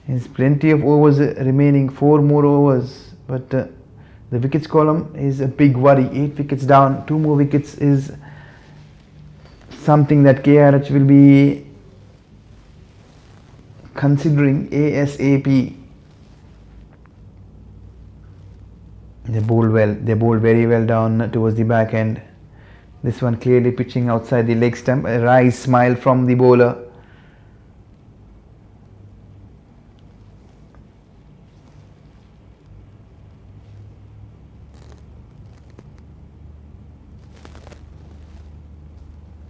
There's plenty of overs remaining, 4 more overs, but the wickets column is a big worry. 8 wickets down, 2 more wickets is something that KRH will be considering ASAP. They bowl well. They bowl very well down towards the back end. This one clearly pitching outside the leg stump. A wry smile from the bowler.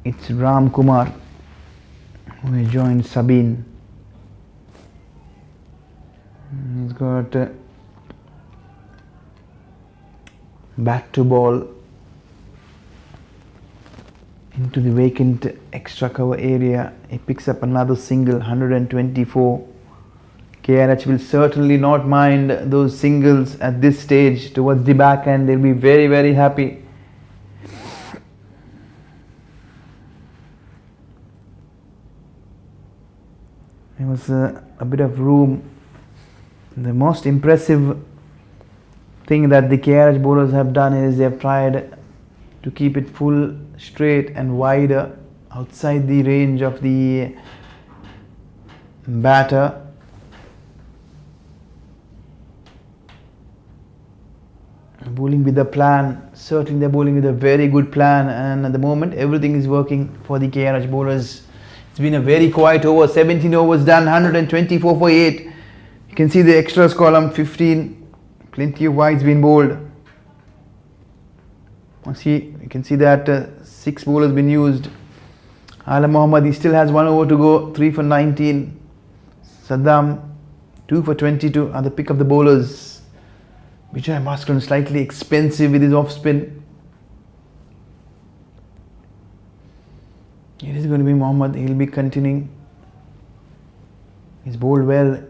It's Ram Kumar who has joined Sabine. He's got back to ball into the vacant extra cover area. He picks up another single, 124. KRH will certainly not mind those singles at this stage towards the back end. They'll be very, very happy. There was a bit of room. The most impressive thing that the KRH bowlers have done is they have tried to keep it full, straight and wider outside the range of the batter. Bowling with a plan. Certainly they're bowling with a very good plan, and at the moment everything is working for the KRH bowlers. It's been a very quiet over. 17 overs done, 124 for 8. You can see the extras column, 15. Plenty of wides been bowled. You can see that 6 bowlers been used. Alam Mohammad, he still has 1 over to go, 3 for 19. Saddam, 2 for 22 are the pick of the bowlers. Vijay Bhaskaran slightly expensive with his off spin. It is going to be Mohammad, he'll be continuing. He's bowled well.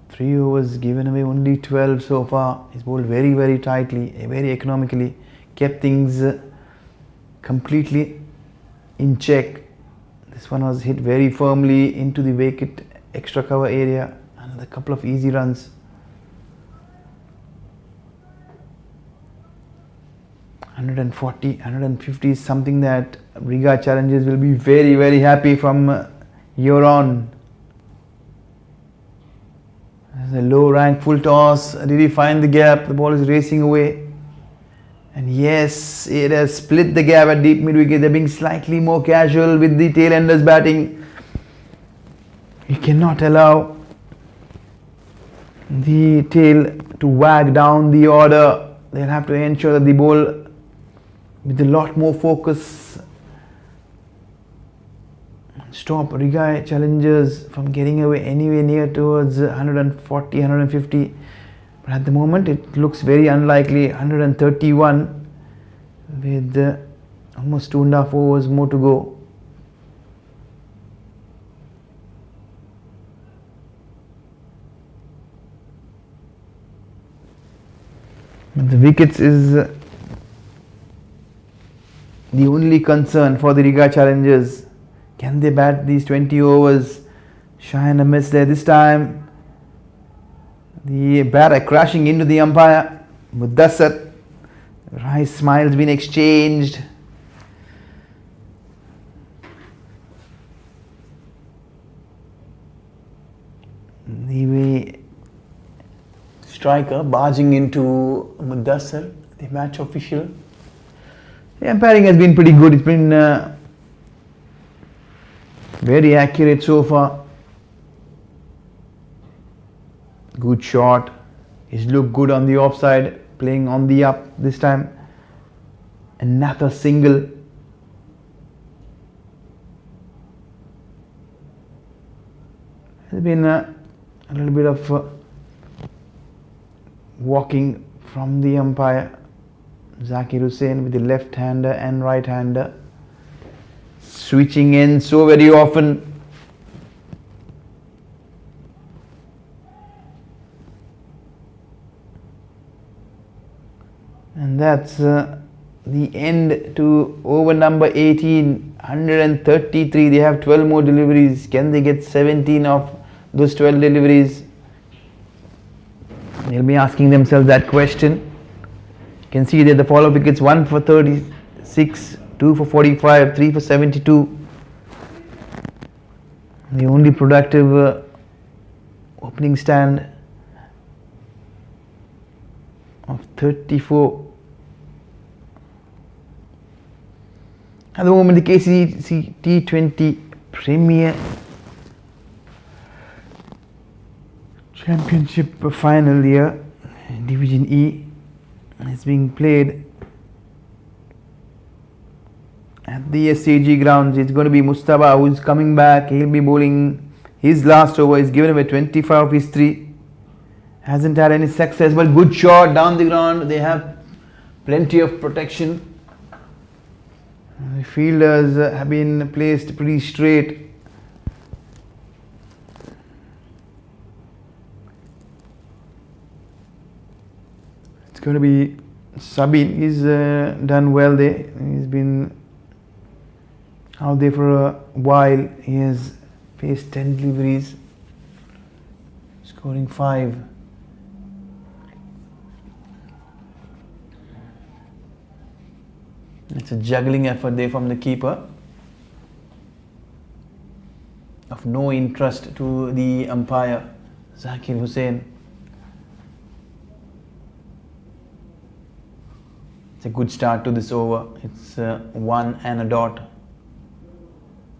3 overs, given away only 12 so far. He's bowled very, very tightly, very economically. Kept things completely in check. This one was hit very firmly into the wicket extra cover area, and a couple of easy runs. 140, 150 is something that Riggae Challengers will be very, very happy from here on. There's a low rank full toss. Did he find the gap? The ball is racing away. And yes, it has split the gap at deep mid wicket. They're being slightly more casual with the tail-enders batting. You cannot allow the tail to wag down the order. They'll have to ensure that the ball with a lot more focus stop Riggae Challengers from getting away anywhere near towards 140, 150. But at the moment it looks very unlikely. 131 with almost 2.5 overs more to go. But the wickets is the only concern for the Riggae Challengers. Can they bat these 20 overs? Shy and a miss there this time. The batter crashing into the umpire. Mudassar. Nice smiles been exchanged. The way striker barging into Mudassar, the match official. The umpiring has been pretty good. It's been very accurate so far. Good shot. He's looked good on the offside, playing on the up this time. Another single. There's been a little bit of walking from the umpire. Zakir Hussain with the left hander and right hander. Switching in so very often. And that's the end to over number 18, 133. They have 12 more deliveries. Can they get 17 of those 12 deliveries? They'll be asking themselves that question. You can see that the follow-up wickets, 1 for 36, 2 for 45, 3 for 72. The only productive opening stand of 34. At the moment, the KCC T20 Premier Championship final year, Division E, is being played at the SCG grounds. It's going to be Mustafa who is coming back. He'll be bowling his last over. He's given away 25 of his 3. Hasn't had any success, but good shot down the ground. They have plenty of protection. The fielders have been placed pretty straight. It's going to be Sabin. He's done well there. He's been out there for a while. He has faced 10 deliveries. scoring 5. It's a juggling effort there from the keeper. Of no interest to the umpire, Zakir Hussain. It's a good start to this over. It's 1 and a dot.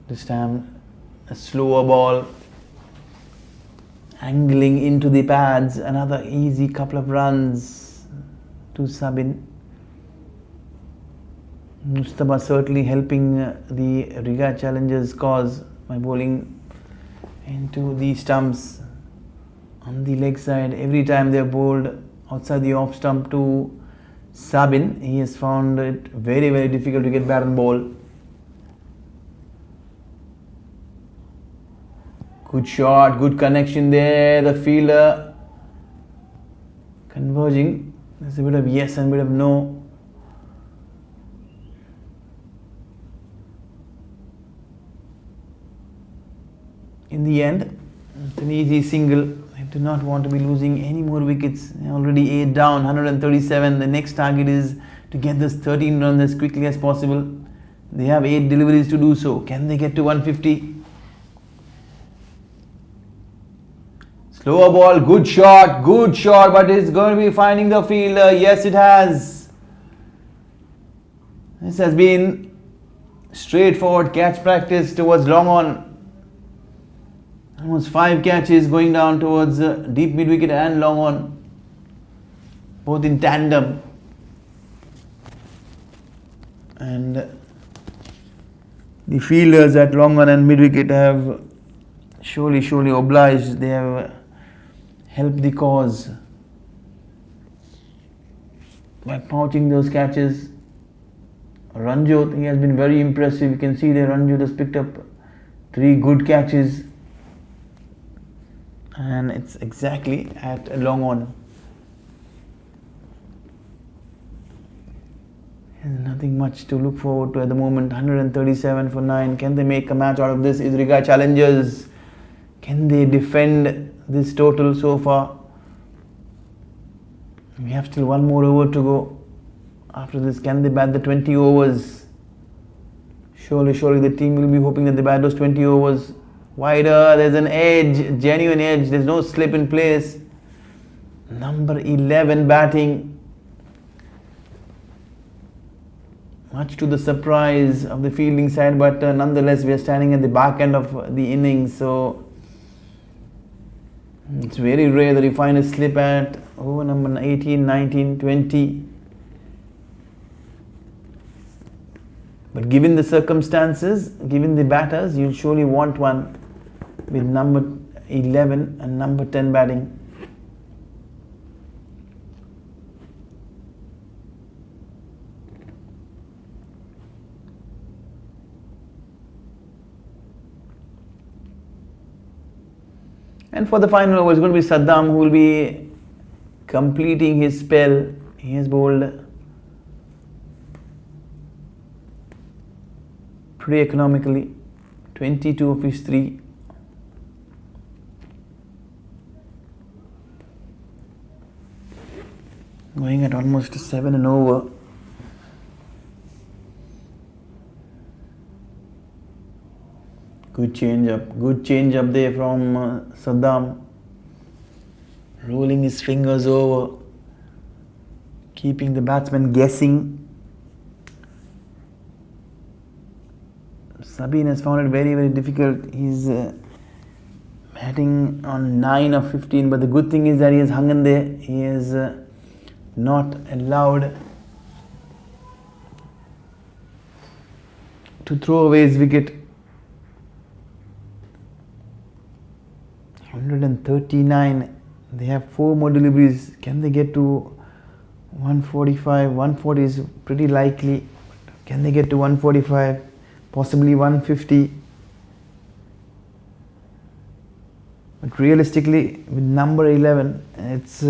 This time a slower ball, angling into the pads. Another easy couple of runs to Sabin. Mustafa certainly helping the Riggae Challengers cause by bowling into the stumps on the leg side. Every time they're bowled outside the off stump to Sabin, he has found it very, very difficult to get bat and ball. Good shot, good connection there. The fielder converging. There's a bit of yes and a bit of no. In the end, it's an easy single. They do not want to be losing any more wickets. They're already 8 down, 137. The next target is to get this 13 runs as quickly as possible. They have 8 deliveries to do so. Can they get to 150? Slower ball, good shot, but it's going to be finding the fielder. Yes, it has. This has been straightforward catch practice towards long on. Almost 5 catches going down towards deep mid wicket and long on, both in tandem. And the fielders at long on and mid wicket have surely obliged. They have helped the cause by pouching those catches. Ranjot, he has been very impressive. You can see there Ranjot has picked up 3 good catches. And it's exactly at a long on. There's nothing much to look forward to at the moment. 137 for 9. Can they make a match out of this? Is Riggae Challengers? Can they defend this total so far? We have still 1 more over to go. After this, can they bat the 20 overs? Surely the team will be hoping that they bat those 20 overs. Wider, there's an edge, genuine edge, there's no slip in place. Number 11 batting. Much to the surprise of the fielding side, but nonetheless we are standing at the back end of the innings, so it's very rare that you find a slip at over number 18, 19, 20. But given the circumstances, given the batters, you'll surely want one with number 11 and number 10 batting. And for the final over, it's going to be Saddam who will be completing his spell. He has bowled pretty economically, 22 of his 3. Going at almost 7 and over. Good change up there from Saddam. Rolling his fingers over, keeping the batsman guessing. Sabin has found it very, very difficult. He's batting on 9 of 15, but the good thing is that he has hung in there. He is not allowed to throw away his wicket. 139. They have 4 more deliveries. Can they get to 145? 140 is pretty likely. Can they get to 145? Possibly 150. But realistically, with number 11, it's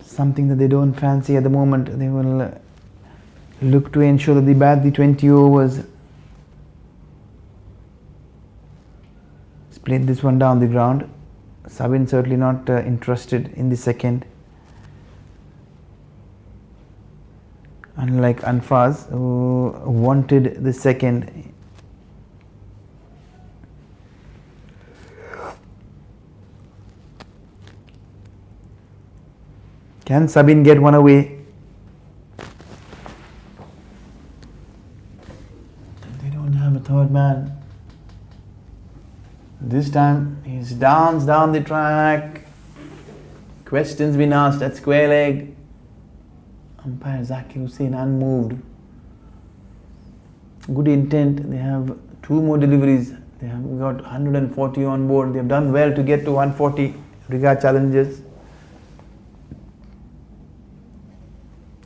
something that they don't fancy at the moment. They will look to ensure that they bat the 20 overs. played this one down the ground. Sabin certainly not interested in the second. Unlike Anfaz, who wanted the second. Can Sabin get one away? They don't have a third man. This time he's danced down the track. Questions been asked at square leg. Umpire Zakir Hussain unmoved. Good intent. They have 2 more deliveries. They have got 140 on board. They have done well to get to 140 Riggae Challengers.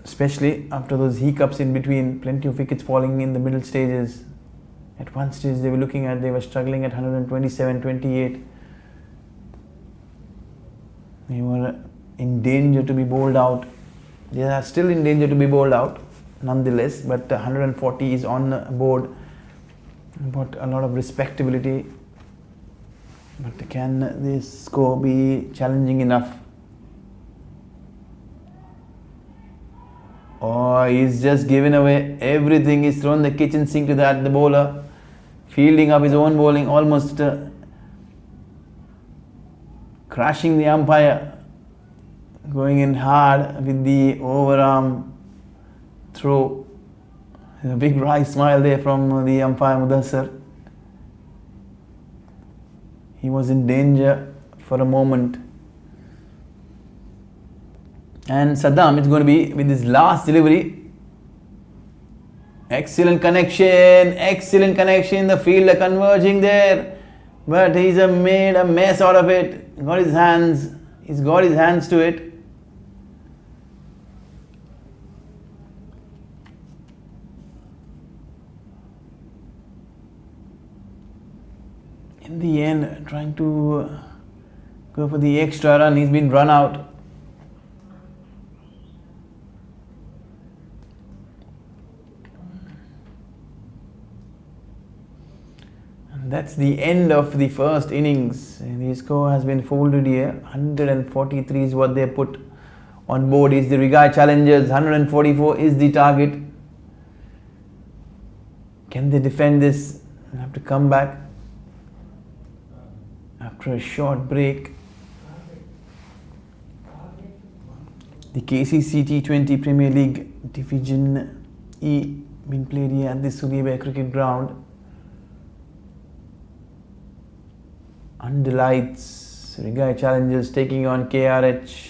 Especially after those hiccups in between, plenty of wickets falling in the middle stages. At one stage they were struggling at 127, 28. They were in danger to be bowled out. They are still in danger to be bowled out nonetheless, but 140 is on board. But a lot of respectability. But can this score be challenging enough? Oh, he's just given away everything. He's thrown the kitchen sink to the bowler. Fielding up his own bowling, almost crashing the umpire. Going in hard with the overarm throw. A big wry smile there from the umpire Mudassar. He was in danger for a moment. And Saddam is going to be with his last delivery. Excellent connection, the fielder converging there, but he's made a mess out of it. He's got his hands to it. In the end, trying to go for the extra run, he's been run out. That's the end of the first innings. The score has been folded here. 143 is what they put on board. Is the Riggae Challengers. 144 is the target. Can they defend this? They have to come back after a short break. The KCC T20 Premier League Division E being played here at the Sulaibiya cricket ground. Under lights, Riggae Challengers taking on KRH.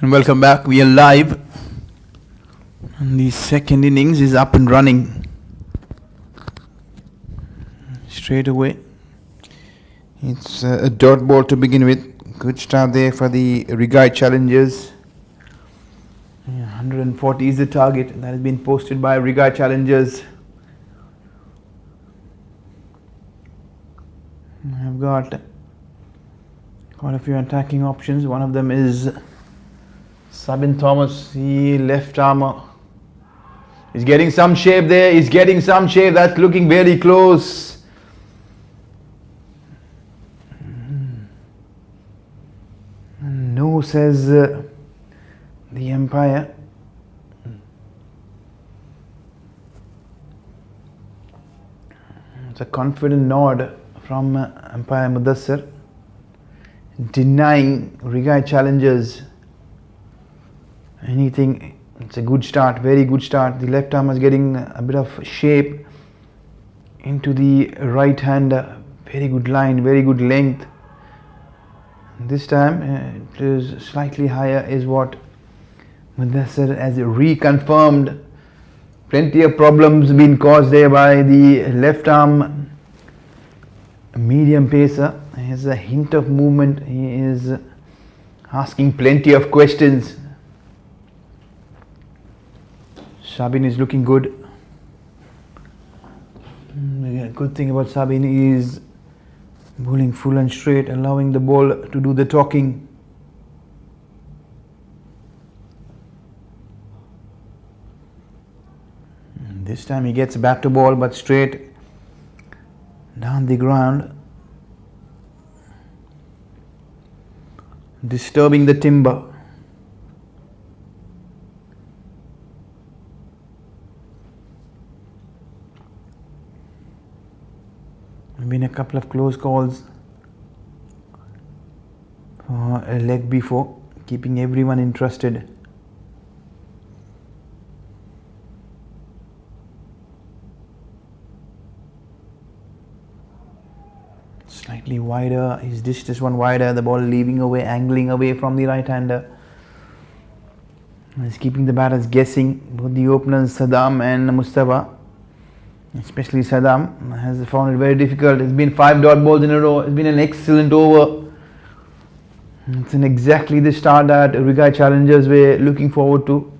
And welcome back. We are live. And the second innings is up and running. Straight away. It's a dot ball to begin with. Good start there for the Riggae Challengers. 140 is the target that has been posted by Riggae Challengers. I've got quite a few attacking options. One of them is Sabin Thomas, the left armer. He's getting some shape there. He's getting some shape. That's looking very close. No, says the umpire. It's a confident nod from umpire Mudassir, denying Riggae Challengers anything. It's a good start, very good start. The left arm is getting a bit of shape into the right hand. Very good line, very good length. This time it is slightly higher is what Mudassir has reconfirmed. Plenty of problems been caused there by the left arm medium pacer. He has a hint of movement. He is asking plenty of questions. Sabin is looking good. Good thing about Sabin is bowling full and straight, allowing the ball to do the talking. This time he gets back to ball, but straight down the ground, disturbing the timber. There have been a couple of close calls for a leg before, keeping everyone interested. Slightly wider, he's dished this one wider, the ball leaving away, angling away from the right hander. He's keeping the batters guessing. Both the openers Saddam and Mustafa, especially Saddam, has found it very difficult. It's been 5 dot balls in a row. It's been an excellent over. It's exactly the start that Riggae Challengers were looking forward to,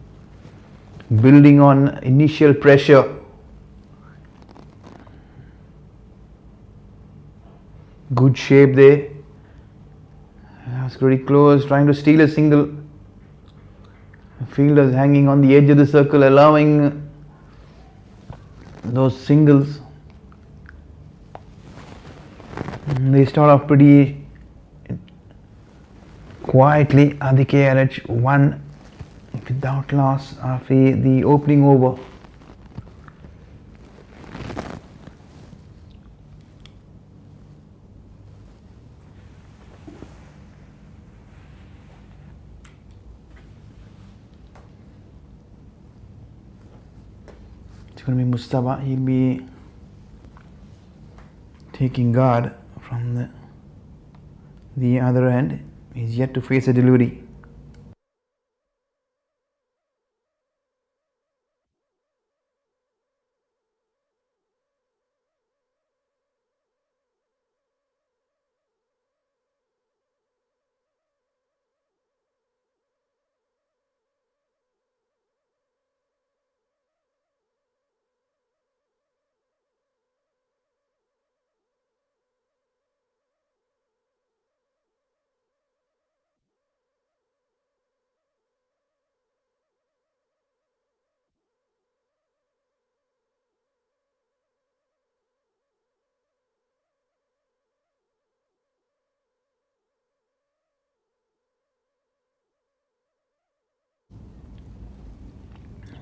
building on initial pressure. Good shape there. That's very close, trying to steal a single. The fielders hanging on the edge of the circle, allowing those singles. They start off pretty quietly at the KRH 1 without loss after the opening over. It's going to be Mustafa. He'll be taking guard from the other end. He's yet to face a delivery.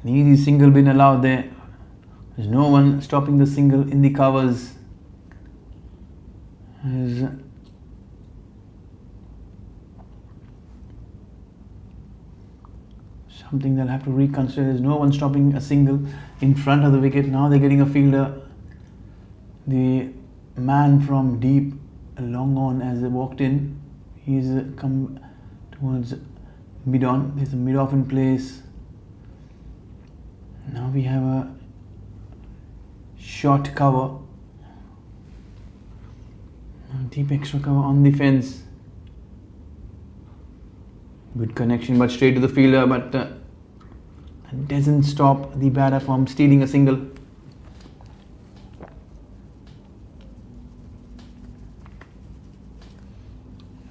An easy single been allowed there. There's no one stopping the single in the covers. There's something they'll have to reconsider. There's no one stopping a single in front of the wicket. Now they're getting a fielder. The man from deep, long on as they walked in, he's come towards mid-on. There's a mid-off in place. Now we have a short cover, deep extra cover on the fence. Good connection, but straight to the fielder, but it doesn't stop the batter from stealing a single.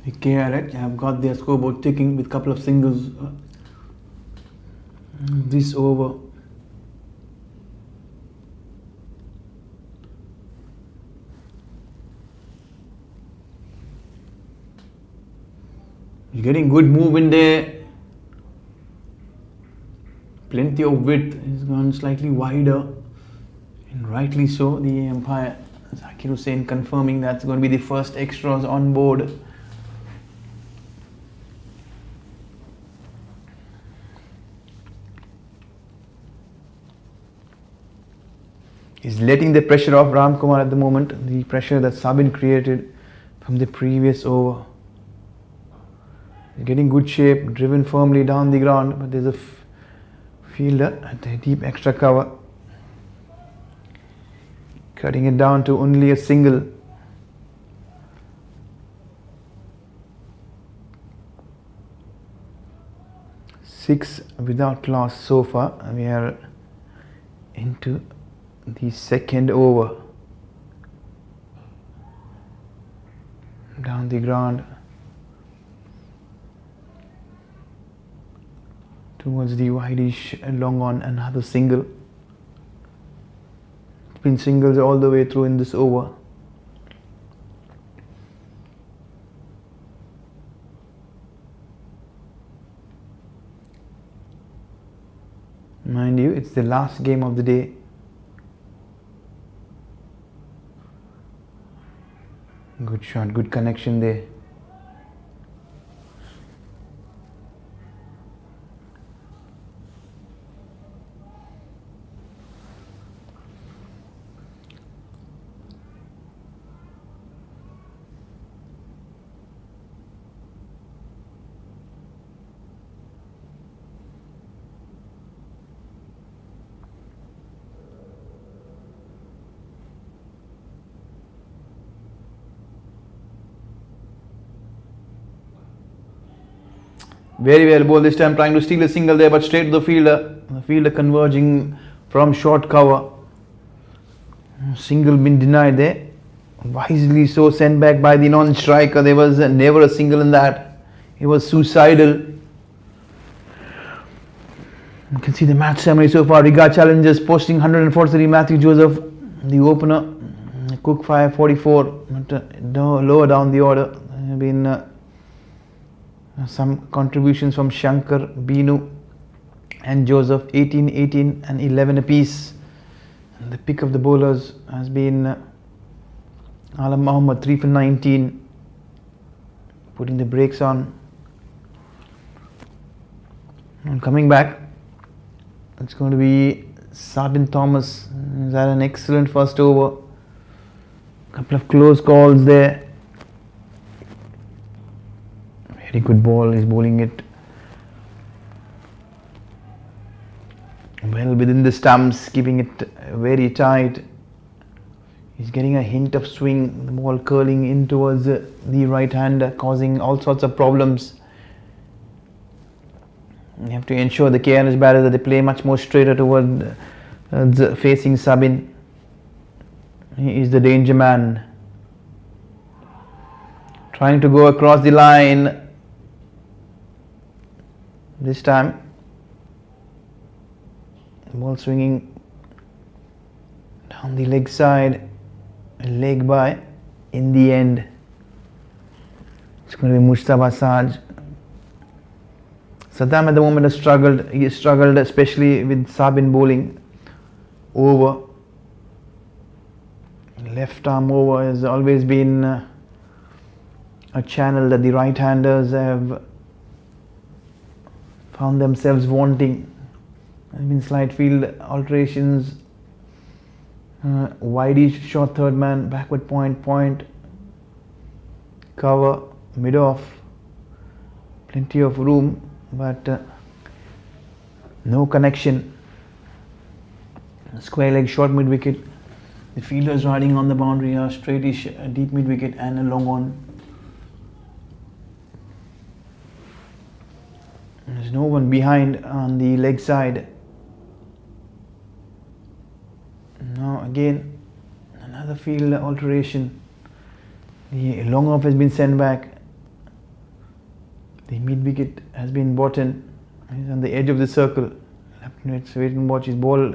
The KRH have got their scoreboard ticking with a couple of singles this over. He's getting good move in there. Plenty of width. He's gone slightly wider, and rightly so. The umpire Zakir Hussain confirming that's going to be the first extras on board. He's letting the pressure off Ram Kumar at the moment. The pressure that Sabin created from the previous over. He's getting good shape, driven firmly down the ground, but there's a fielder at a deep extra cover, cutting it down to only a single. Six without loss so far. We are into the second over. Down the ground towards the wideish long on, another single. It's been singles all the way through in this over. Mind you, it's the last game of the day. Good shot, good connection there. Very well bowled this time, trying to steal a single there, but straight to the fielder. The fielder converging from short cover. Single been denied there. Wisely so, sent back by the non-striker. There was never a single in that. It was suicidal. You can see the match summary so far. Riggae Challengers posting 143. Matthew Joseph, the opener. Cook 544. Lower down the order. There have been some contributions from Shankar, Binu and Joseph, 18, 18 and 11 apiece. And the pick of the bowlers has been Alam Mohammed, 3 for 19, putting the brakes on. And coming back, it's going to be Sabin Thomas. He's had an excellent first over. Couple of close calls there. Very good ball, he's bowling it well within the stumps, keeping it very tight. He's getting a hint of swing, the ball curling in towards the right hand, causing all sorts of problems. You have to ensure the KRH batters that they play much more straighter toward facing Sabin. He is the danger man. Trying to go across the line. This time, ball swinging down the leg side, leg by. In the end, it's going to be Mushtaba Saj. Saddam at the moment has struggled. He has struggled especially with Sabin bowling over. Left arm over has always been a channel that the right-handers have found themselves wanting. There have been slight field alterations. Wideish short third man, backward point, cover, mid off. plenty of room, but no connection. Square leg, short mid wicket. The fielders riding on the boundary are straightish, deep mid wicket and a long on. There's no one behind on the leg side. Now again, another field alteration. The long off has been sent back. The mid wicket has been bottom. He's on the edge of the circle. Let's wait and watch his ball.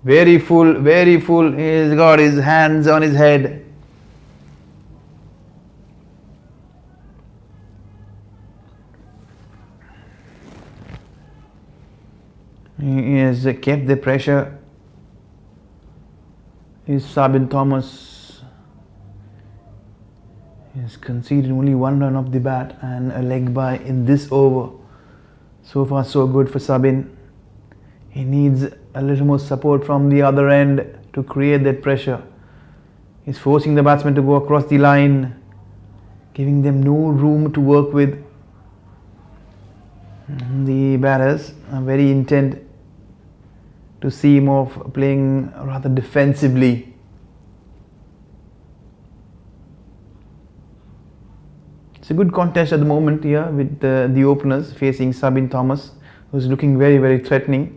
Very full, very full. He's got his hands on his head. He has kept the pressure. Is Sabin Thomas. He has conceded only one run off the bat and a leg bye in this over. So far so good for Sabin. He needs a little more support from the other end to create that pressure. He's forcing the batsmen to go across the line, giving them no room to work with. The batters are very intent to see him off, playing rather defensively. It's a good contest at the moment here with the openers facing Sabin Thomas, who's looking very, very threatening.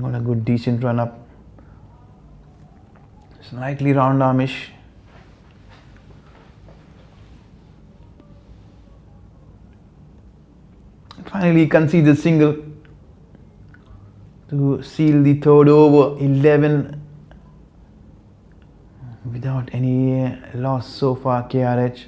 Got a good decent run up. Slightly round armish. Finally concedes a single to seal the third over. 11 without any loss so far, KRH.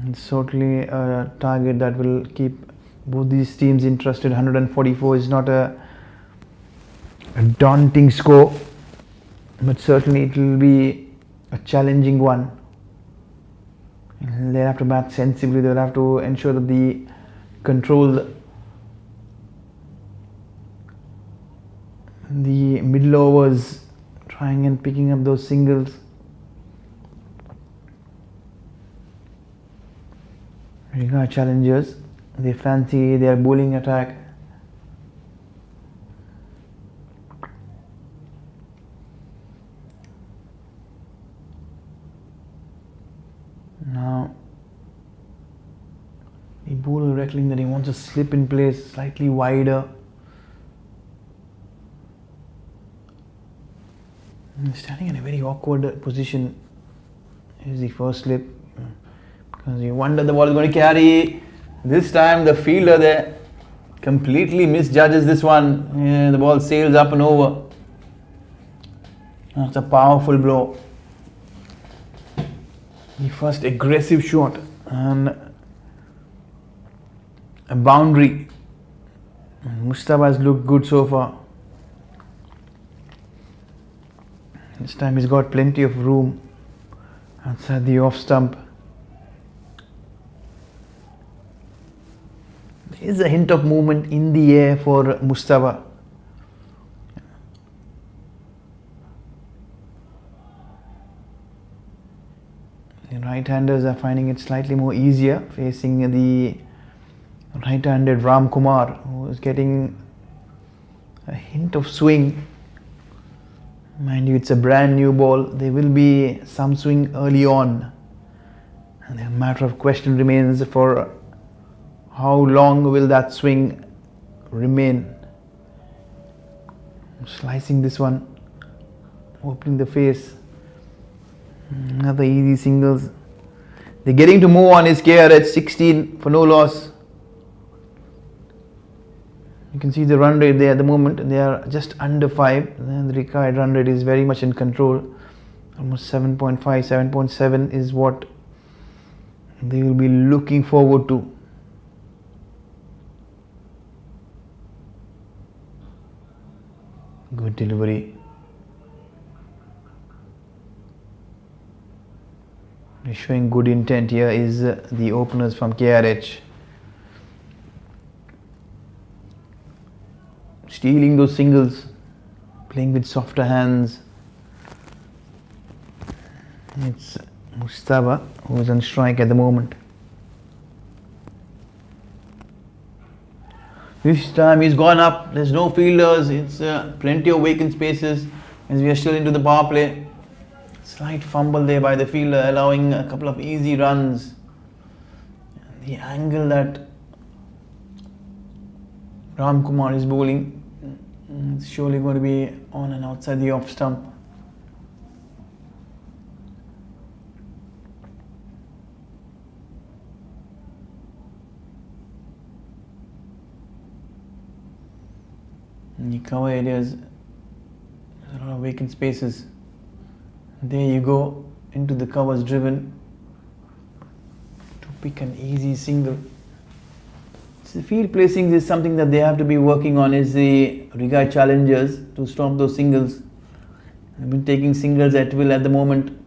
It's certainly a target that will keep both these teams interested. 144 is not a daunting score, but certainly it will be a challenging one. They'll have to bat sensibly. They'll have to ensure that they control the middle overs, trying and picking up those singles. Riggae Challengers, they fancy their bowling attack. Now the bowler reckoning that he wants to slip in place slightly wider. He's standing in a very awkward position. Here's the first slip. Because you wonder the ball is going to carry. This time the fielder there completely misjudges this one. Yeah, the ball sails up and over. That's a powerful blow. The first aggressive shot and a boundary. Mustafa has looked good so far. This time he's got plenty of room outside the off stump. There is a hint of movement in the air for Mustafa. The right-handers are finding it slightly more easier facing the right-handed Ram Kumar, who is getting a hint of swing. Mind you, it's a brand new ball. There will be some swing early on, and the matter of question remains for how long will that swing remain. Slicing this one, opening the face. Another easy singles. They're getting to move on. Is KRH 16 for no loss. You can see the run rate there at the moment. They are just under 5. And the required run rate is very much in control. Almost 7.5, 7.7 is what they will be looking forward to. Good delivery. Showing good intent here is the openers from KRH. Stealing those singles, playing with softer hands. It's Mustafa who is on strike at the moment. This time he's gone up, there's no fielders, it's plenty of vacant spaces as we are still into the power play. Slight fumble there by the fielder, allowing a couple of easy runs. The angle that Ram Kumar is bowling, it's surely going to be on and outside the off stump. In the cover areas, there's a lot of vacant spaces. There you go, into the covers driven to pick an easy single. So the field placings is something that they have to be working on, is the Riggae Challengers, to stop those singles. They've been taking singles at will at the moment.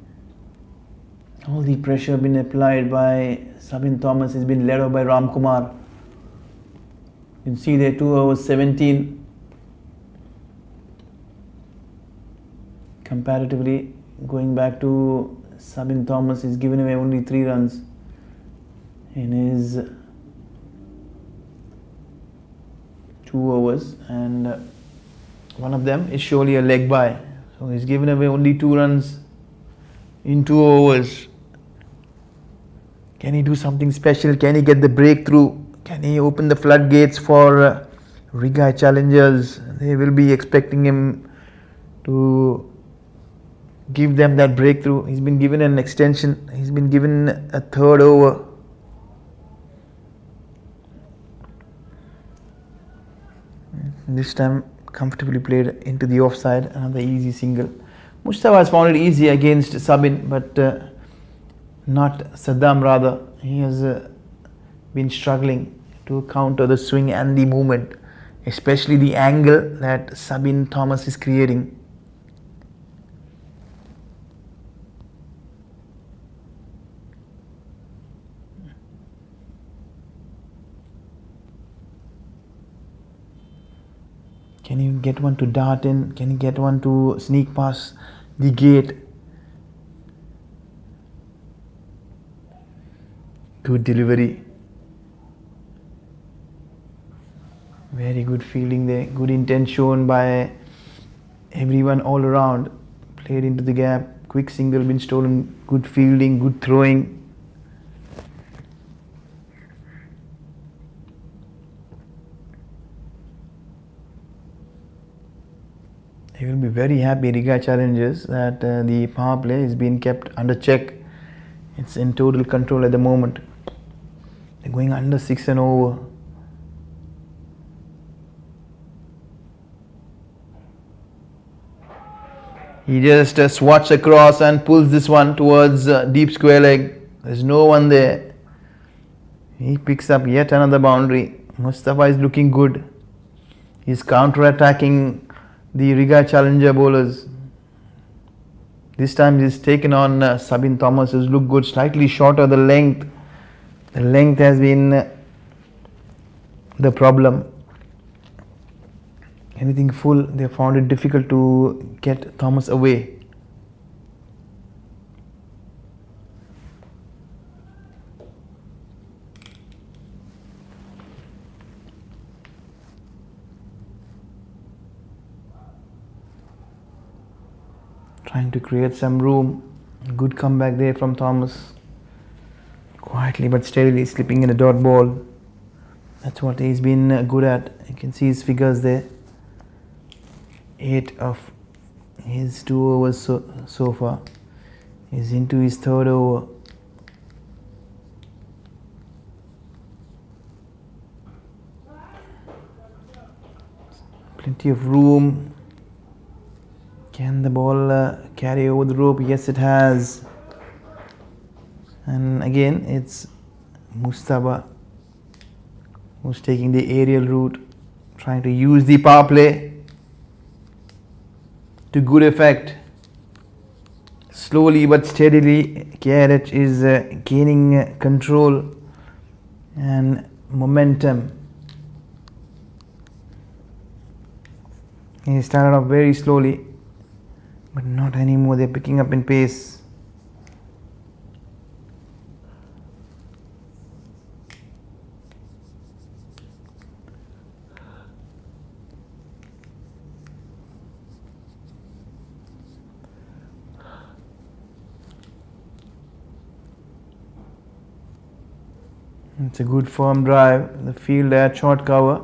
All the pressure been applied by Sabin Thomas has been led off by Ram Kumar. You can see there 2 overs 17. Comparatively, going back to Sabin Thomas, he's given away only 3 runs in his 2 overs, and one of them is surely a leg by. So he's given away only 2 runs in 2 overs. Can he do something special? Can he get the breakthrough? Can he open the floodgates for Riggae Challengers? They will be expecting him to give them that breakthrough. He's been given an extension. He's been given a 3rd over. This time comfortably played into the offside. Another easy single. Mustafa has found it easy against Sabin, but not Saddam rather. He has been struggling to counter the swing and the movement, especially the angle that Sabin Thomas is creating. Can you get one to dart in? Can you get one to sneak past the gate? Good delivery. Very good fielding there. Good intent shown by everyone all around. Played into the gap. Quick single been stolen. Good fielding. Good throwing. They will be very happy, Riggae Challengers, that the power play is being kept under check. It's in total control at the moment. They're going under 6 and over. He just swats across and pulls this one towards deep square leg. There's no one there. He picks up yet another boundary. Mustafa is looking good. He's counter-attacking the Riggae Challenger bowlers. This time he's taken on Sabin Thomas, who's looked good, slightly shorter the length. The length has been the problem. Anything full, they found it difficult to get Thomas away. Trying to create some room. Good comeback there from Thomas. Quietly but steadily slipping in a dot ball. That's what he's been good at. You can see his figures there. 8 of his 2 overs so far. He's into his 3rd over. Plenty of room. Can the ball carry over the rope? Yes, it has. And again, it's Mustafa who's taking the aerial route, trying to use the power play to good effect. Slowly but steadily, KRH is gaining control and momentum. He started off very slowly, but not anymore. They're picking up in pace. It's a good firm drive. The field at short cover.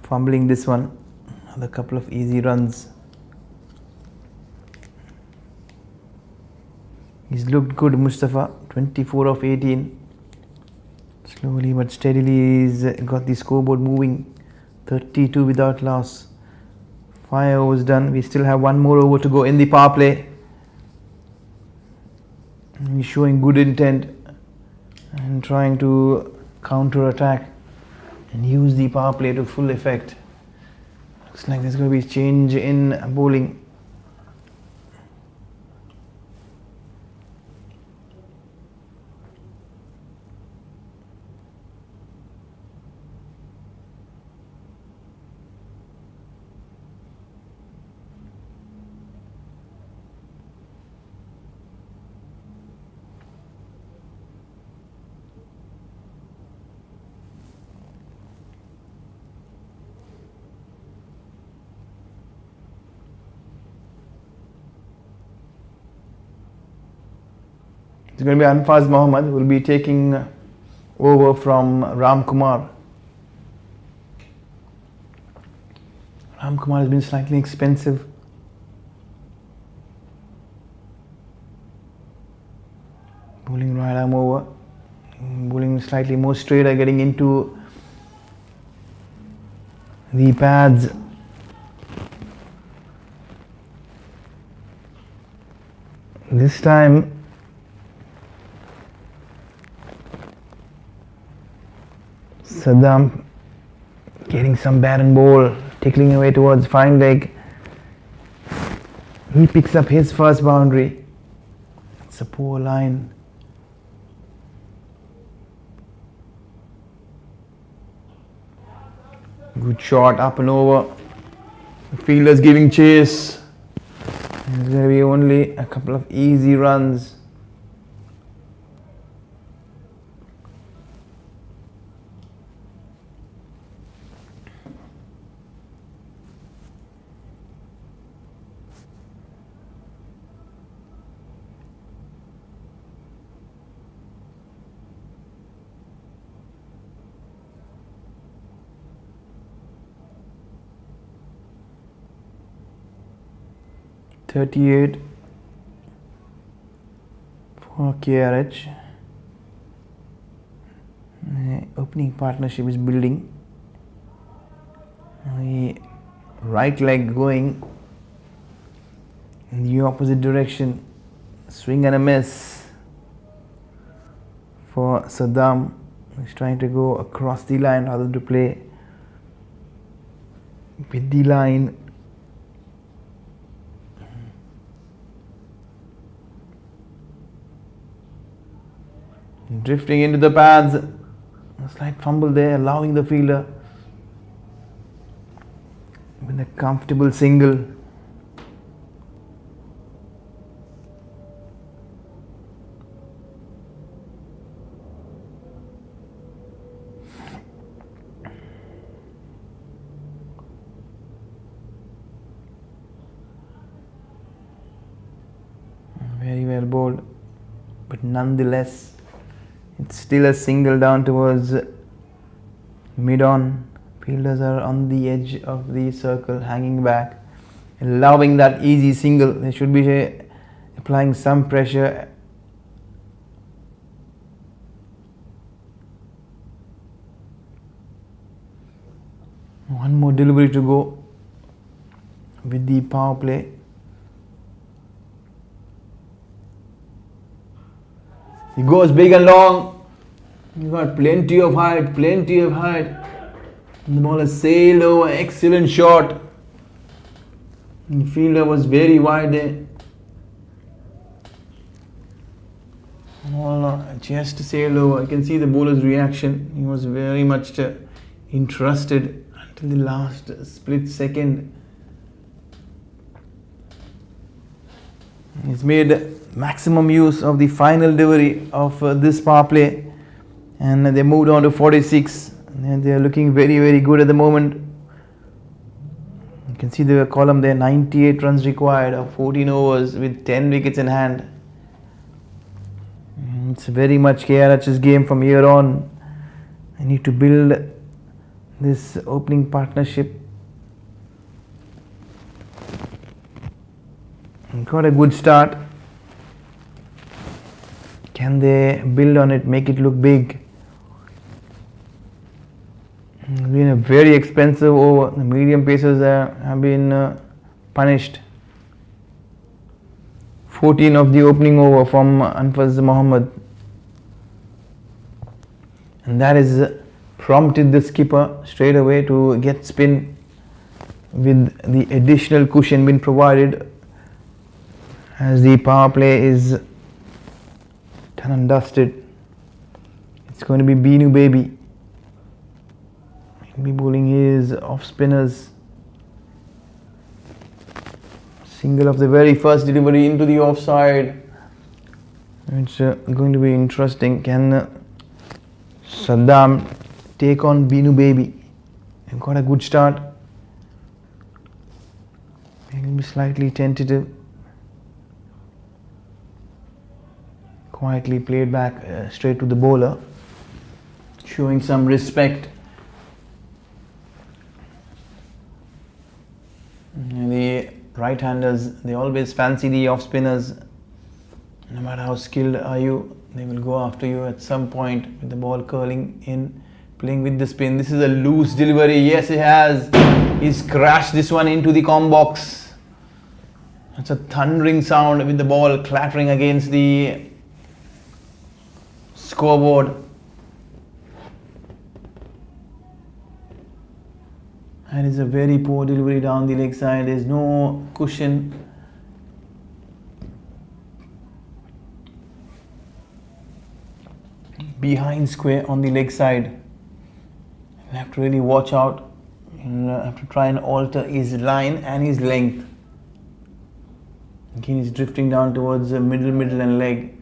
Fumbling this one. Another couple of easy runs. He's looked good, Mustafa. 24 of 18. Slowly but steadily he's got the scoreboard moving. 32 without loss. 5 overs done. We still have one more over to go in the power play. He's showing good intent and trying to counter attack and use the power play to full effect. Looks like there's going to be a change in bowling. It's going to be Anfaz Mohammed who will be taking over from Ram Kumar. Ram Kumar has been slightly expensive. Bowling right arm over. Bowling slightly more straighter, getting into the pads. This time Saddam getting some bat and ball, tickling away towards fine leg. He picks up his first boundary. It's a poor line. Good shot, up and over. The fielder's giving chase. There's going to be only a couple of easy runs. .38 for KRH. Opening partnership is building. The right leg going in the opposite direction. Swing and a miss for Saddam. He's trying to go across the line rather than to play with the line. Drifting into the pads. A slight fumble there, allowing the fielder with a comfortable single. Very well bowled, but nonetheless it's still a single down towards mid-on. Fielders are on the edge of the circle, hanging back, allowing that easy single. They should be applying some pressure. One more delivery to go with the power play. He goes big and long. He's got plenty of height, plenty of height. And the ball has sailed over. Excellent shot. The fielder was very wide there. Well, just to say hello, I can see the bowler's reaction. He was very much interested until the last split second. He's made maximum use of the final delivery of this power play, and they moved on to 46. And they are looking very, very good at the moment. You can see the column there, 98 runs required of 14 overs with 10 wickets in hand. It's very much KRH's game from here on. I need to build this opening partnership. Got a good start. Can they build on it, make it look big? It's been a very expensive over. The medium pacers have been punished. 14 of the opening over from Anfaz Mohammed. And that has prompted the skipper straight away to get spin with the additional cushion been provided, as the power play is done and dusted. It's going to be Binu Baby. He'll be bowling his off spinners. Single of the very first delivery into the offside. It's going to be interesting. Can Saddam take on Binu Baby? They've got a good start. He'll be slightly tentative. Quietly played back straight to the bowler, showing some respect. The right-handers, they always fancy the off-spinners. No matter how skilled are you, they will go after you at some point with the ball curling in, playing with the spin. This is a loose delivery. Yes, he has. He's crashed this one into the com box. It's a thundering sound with the ball clattering against the scoreboard. And it's a very poor delivery down the leg side. There's no cushion. Behind square on the leg side. You have to really watch out. You have to try and alter his line and his length. Again, he's drifting down towards the middle and leg.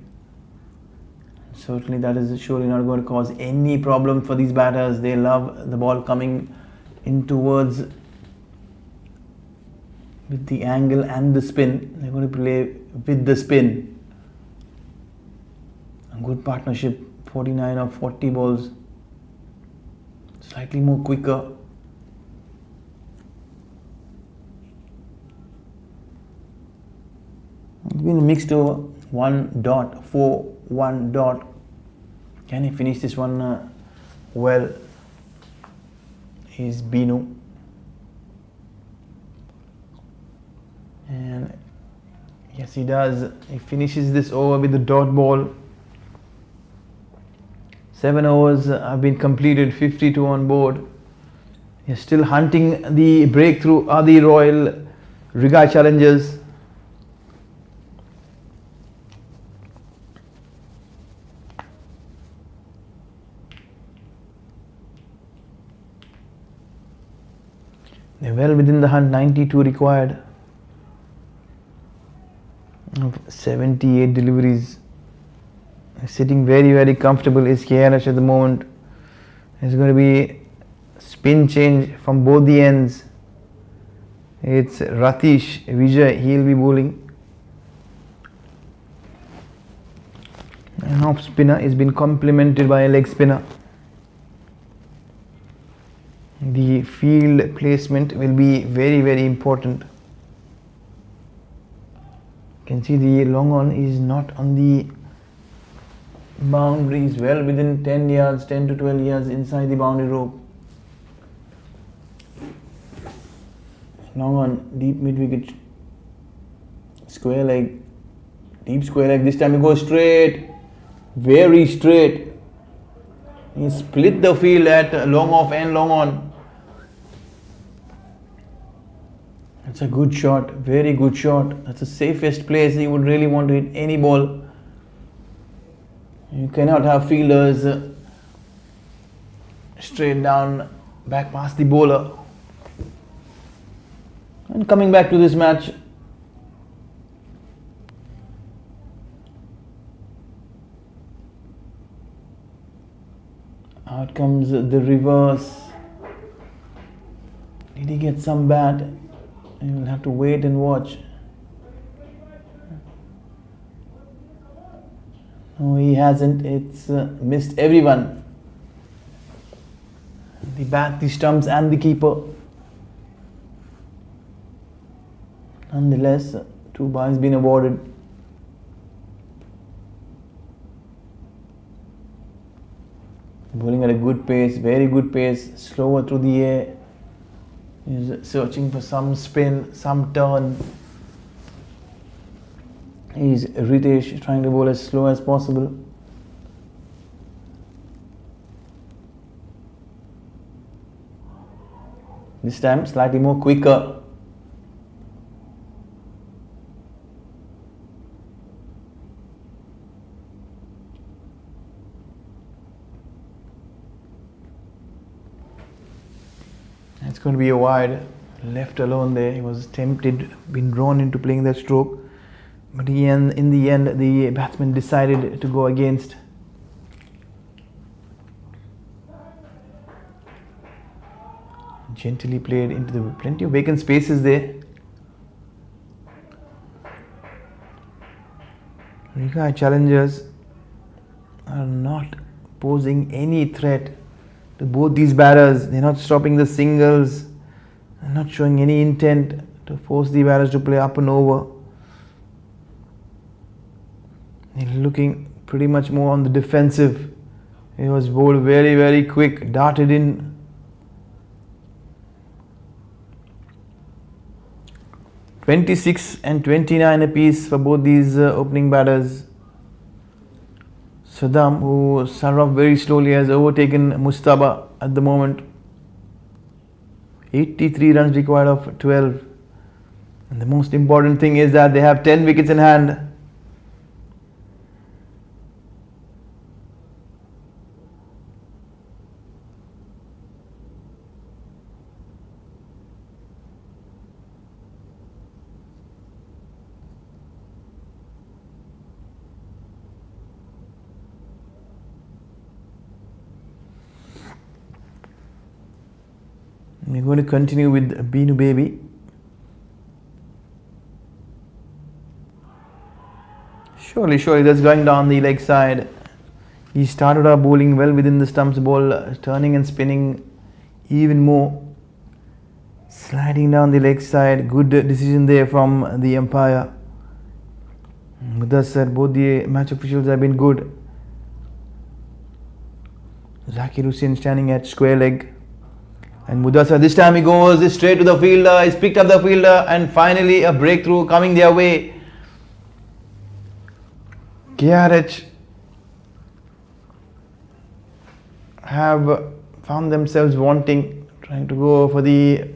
Certainly that is surely not going to cause any problem for these batters. They love the ball coming in towards with the angle and the spin. They're going to play with the spin. A good partnership, 49 of 40 balls. Slightly more quicker. It's been mixed over. 1.41. Can he finish this one well? Is Binu. And yes, he does. He finishes this over with the dot ball. 7 overs have been completed, 52 on board. He's still hunting the breakthrough are the Royal Riggae Challengers. They're well within the hunt, 92 required of 78 deliveries. Sitting very, very comfortable is KRH at the moment. There's going to be spin change from both the ends. It's Ratish Vijay, he'll be bowling. An off spinner is been complemented by a leg spinner. The field placement will be very, very important. You can see the long on is not on the boundaries, well within 10 yards, 10 to 12 yards inside the boundary rope. Long on, deep mid wicket, square leg, deep square leg. This time he goes straight, very straight. He split the field at long off and long on. That's a good shot, very good shot. That's the safest place he would really want to hit any ball. You cannot have fielders straight down back past the bowler. And coming back to this match, out comes the reverse. Did he get some bat? You will have to wait and watch. No, he hasn't. It's missed everyone. The bat, the stumps and the keeper. Nonetheless, 2 bars been awarded. Bowling at a good pace, very good pace, slower through the air. He's searching for some spin, some turn. He's Ritesh trying to bowl as slow as possible. This time slightly more quicker. It's going to be a wide, left alone there. He was tempted, been drawn into playing that stroke. But in the end, the batsman decided to go against. Gently played into the plenty of vacant spaces there. Riggae Challengers are not posing any threat to both these batters. They're not stopping the singles. They're not showing any intent to force the batters to play up and over. They're looking pretty much more on the defensive. He was bowled very, very quick, darted in. (26 and 29 apiece for both these opening batters. Saddam, who started off very slowly, has overtaken Mustaba at the moment. 83 runs required of 12. And the most important thing is that they have 10 wickets in hand. We're going to continue with Beenu Baby. Surely, that's going down the leg side. He started out bowling well within the stumps, ball turning and spinning even more. Sliding down the leg side, good decision there from the umpire. With that said, both the match officials have been good. Zakir Hussain standing at square leg. And Mudassar, this time he goes straight to the fielder. He's picked up the fielder and finally a breakthrough coming their way. KRH have found themselves wanting, trying to go for the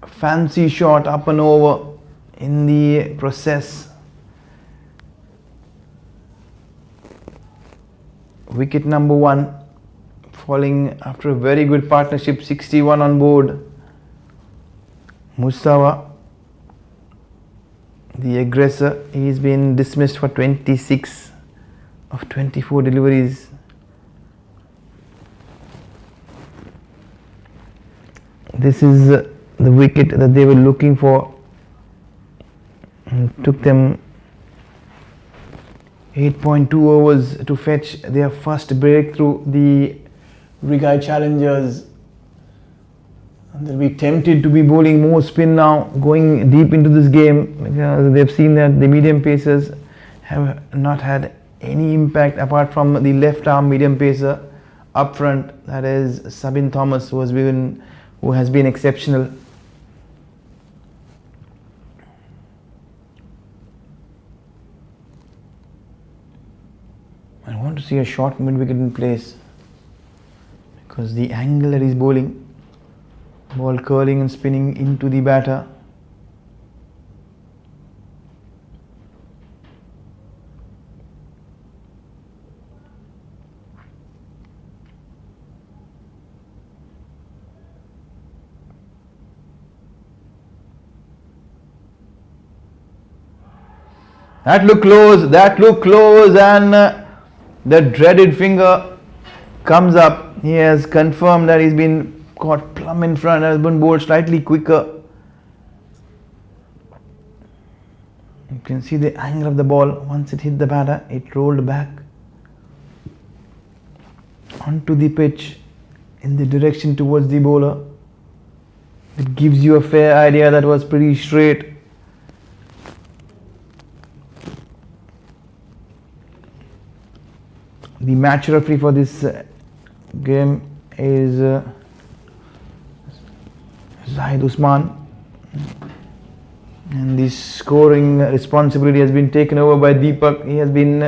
fancy shot up and over in the process. Wicket number 1. Falling after a very good partnership, 61 on board. Mustafa, the aggressor, he's been dismissed for 26 of 24 deliveries. This is the wicket that they were looking for. It took them 8.2 overs to fetch their first breakthrough. The Riggae Challengers, and they'll be tempted to be bowling more spin now, going deep into this game, because they've seen that the medium pacers have not had any impact apart from the left arm medium pacer up front, that is Sabin Thomas, who has been exceptional. I want to see a short mid wicket in place, because the angle that he's bowling, ball curling and spinning into the batter. That looked close, and the dreaded finger comes up. He has confirmed that he's been caught plumb in front, has been bowled slightly quicker. You can see the angle of the ball. Once it hit the batter, it rolled back onto the pitch in the direction towards the bowler. It gives you a fair idea that was pretty straight. The match referee for this game is Zahid Usman, and the scoring responsibility has been taken over by Deepak. He has been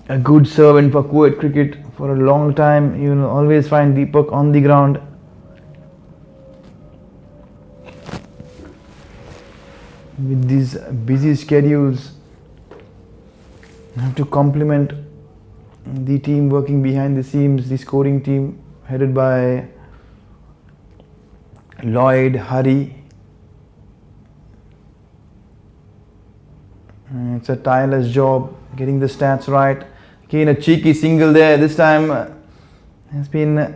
a good servant for Kuwait cricket for a long time. You will always find Deepak on the ground. With these busy schedules, I have to compliment the team working behind the scenes, the scoring team headed by Lloyd, Hari. It's a tireless job getting the stats right. Again, a cheeky single there. This time has been a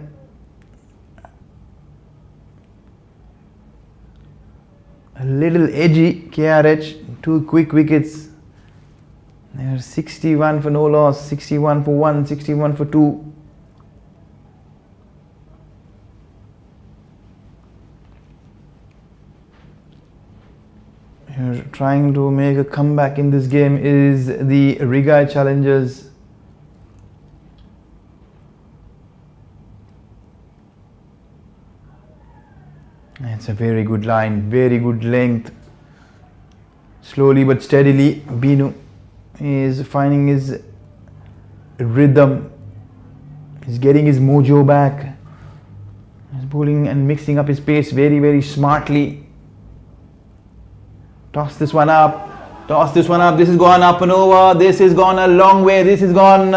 little edgy. KRH, 2 quick wickets. They are 61 for no loss, 61 for 1, 61 for 2. Here, trying to make a comeback in this game is the Riggae Challengers. It's a very good line, very good length. Slowly but steadily, Binu is finding his rhythm. He's getting his mojo back. He's bowling and mixing up his pace very, very smartly. Toss this one up. Toss this one up. This has gone up and over. This has gone a long way. This has gone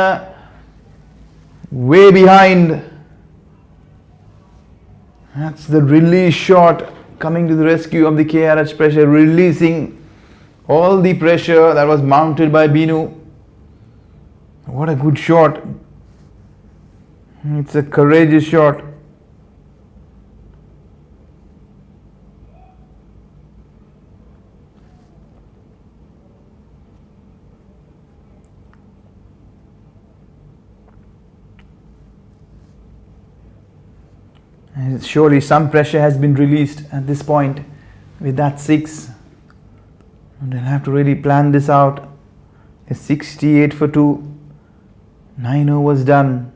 way behind. That's the release shot coming to the rescue of the KRH pressure, releasing all the pressure that was mounted by Binu. What a good shot. It's a courageous shot. And surely some pressure has been released at this point with that 6. And they'll have to really plan this out. A 68 for 2. 9 overs done.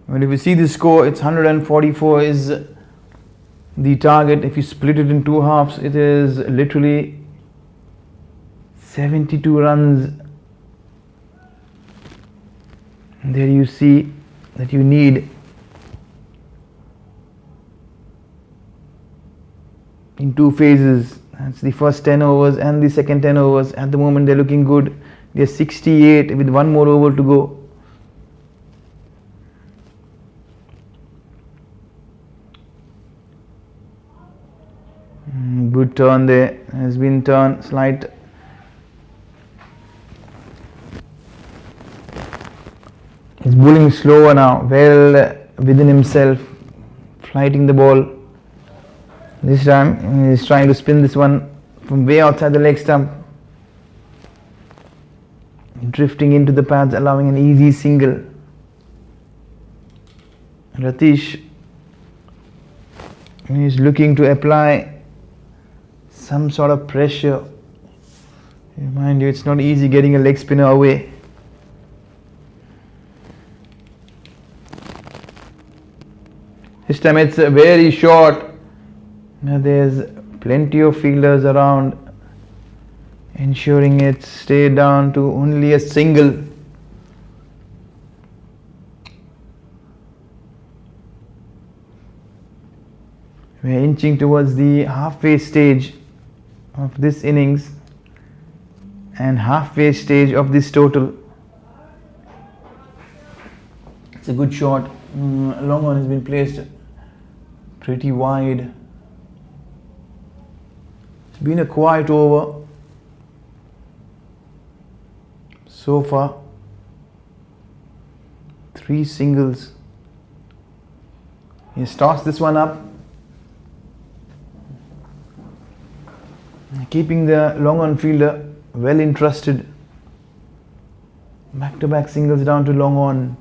Well, if you see the score, it's 144 is the target. If you split it in 2 halves, it is literally 72 runs. And there you see that you need in 2 phases. That's the first 10 overs and the second 10 overs. At the moment they're looking good. They're 68 with 1 more over to go. Good turn there. Has been turned slight. He's bowling slower now, well within himself, flighting the ball. This time he's trying to spin this one from way outside the leg stump, drifting into the pads, allowing an easy single. Ratish is looking to apply some sort of pressure. Mind you, it's not easy getting a leg spinner away. This time it's very short. Now there's plenty of fielders around, ensuring it stayed down to only a single. We're inching towards the halfway stage of this innings and halfway stage of this total. It's a good shot. Long one has been placed pretty wide. It's been a quiet over so far. 3 singles. He's tossed this one up, keeping the long on fielder well interested. Back to back singles down to long on.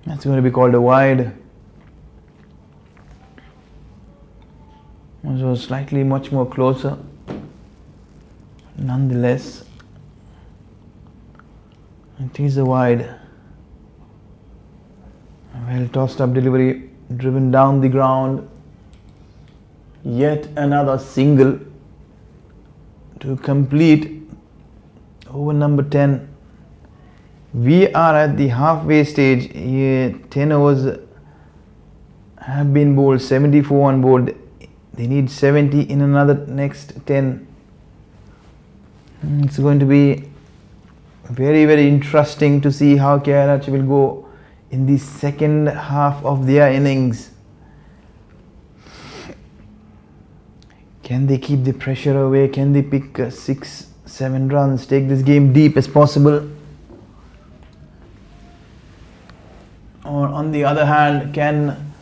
That's going to be called a wide. It was slightly much more closer. Nonetheless, it is a wide. Well tossed up delivery, driven down the ground. Yet another single to complete over number 10. We are at the halfway stage. 10 overs have been bowled, 74 on board. They need 70 in another next 10. It's going to be very, very interesting to see how KRH will go in the second half of their innings. Can they keep the pressure away? Can they pick 6-7 runs, take this game deep as possible? Or on the other hand, can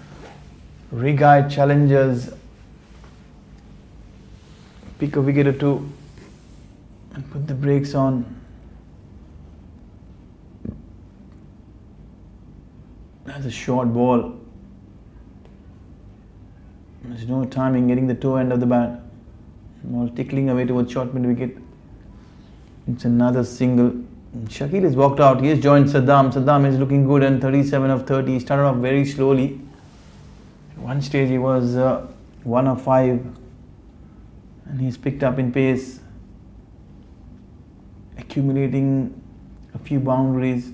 Riggae Challengers pick a wicket or two and put the brakes on? That's a short ball. There's no timing, getting the toe end of the bat. Ball tickling away towards short mid wicket. It's another single. Shakil has walked out. He has joined Saddam. Saddam is looking good and 37 of 30. He started off very slowly. At one stage he was 1 of 5. And he's picked up in pace, accumulating a few boundaries.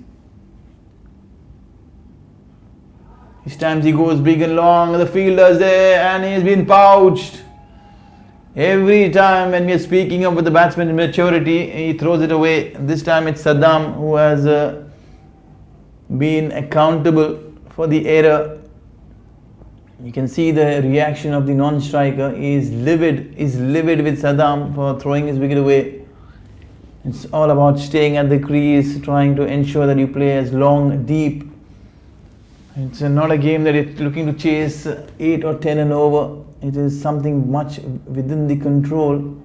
This time he goes big and long, the fielder's there and he's been pouched. Every time when we are speaking of the batsman's maturity, he throws it away. This time it's Saddam who has been accountable for the error. You can see the reaction of the non-striker. He is livid with Saddam for throwing his wicket away. It's all about staying at the crease, trying to ensure that you play as long, deep. It's not a game that it's looking to chase 8 or 10 and over. It is something much within the control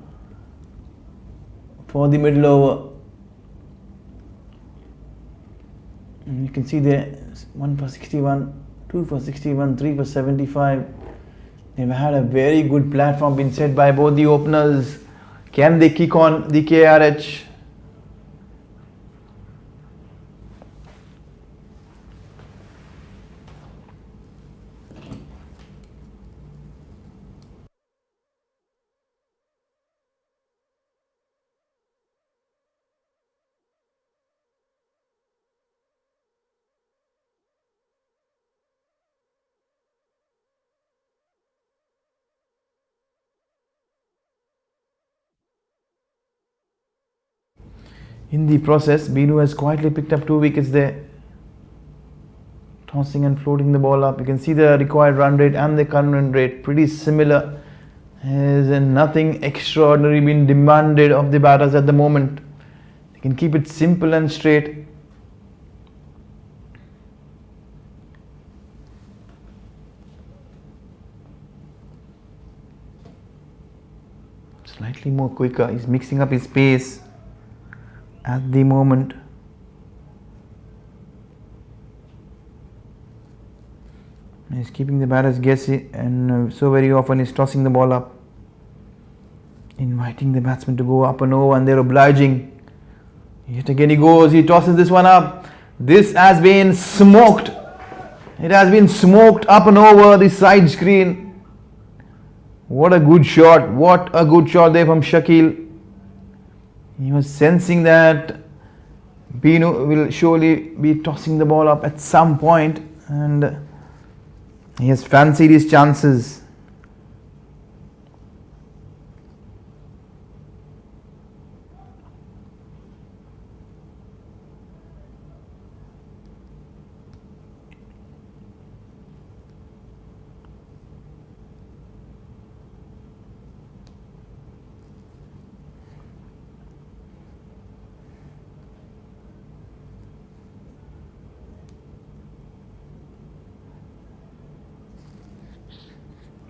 for the middle over. And you can see there 1 for 61, 2 for 61, 3 for 75. They've had a very good platform been set by both the openers. Can they kick on the KRH? In the process, Binu has quietly picked up 2 wickets there. Tossing and floating the ball up. You can see the required run rate and the current run rate pretty similar. There's nothing extraordinary being demanded of the batters at the moment. They can keep it simple and straight. Slightly more quicker. He's mixing up his pace at the moment. He's keeping the batters guessing, and so very often he's tossing the ball up, inviting the batsman to go up and over, and they're obliging. Yet again he goes, he tosses this one up. This has been smoked. It has been smoked up and over the side screen. What a good shot. What a good shot there from Shakil. He was sensing that Binu will surely be tossing the ball up at some point, and he has fancied his chances.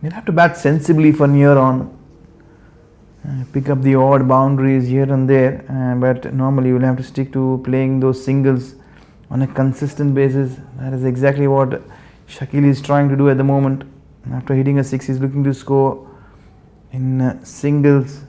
You'll have to bat sensibly from here on. Pick up the odd boundaries here and there, but normally you'll have to stick to playing those singles on a consistent basis. That is exactly what Shakil is trying to do at the moment. After hitting a 6, he's looking to score in singles.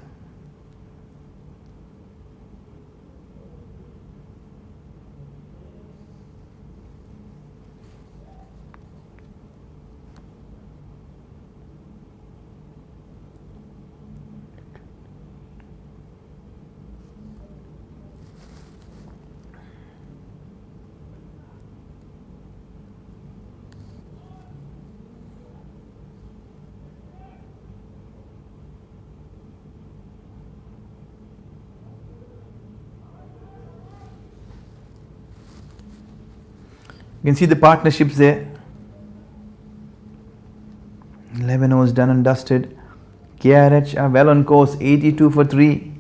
You can see the partnerships there. 11 overs done and dusted. KRH are well on course, 82 for 3.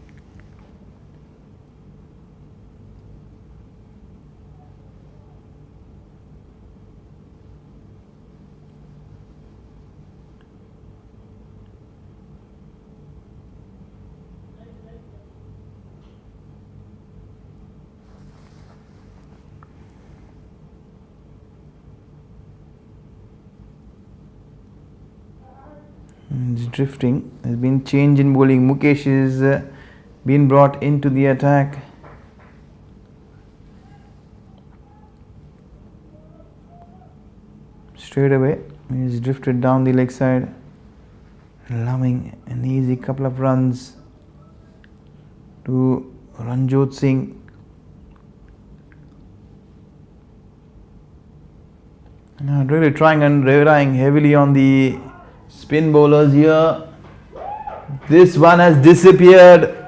It's drifting. There's been change in bowling. Mukesh is been brought into the attack. Straight away, he's drifted down the leg side, allowing an easy couple of runs to Ranjot Singh. Now really trying and relying heavily on the spin bowlers here. This one has disappeared.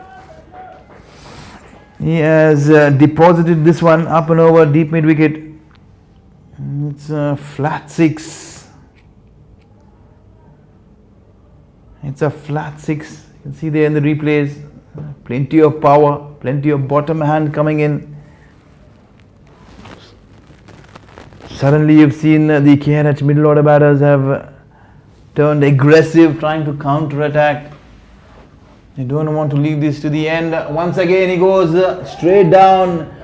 He has deposited this one up and over deep mid wicket. It's a flat 6. It's a flat 6. You can see there in the replays. Plenty of power, plenty of bottom hand coming in. Suddenly you've seen the KRH middle order batters have turned aggressive, trying to counter attack. They don't want to leave this to the end. Once again he goes straight down.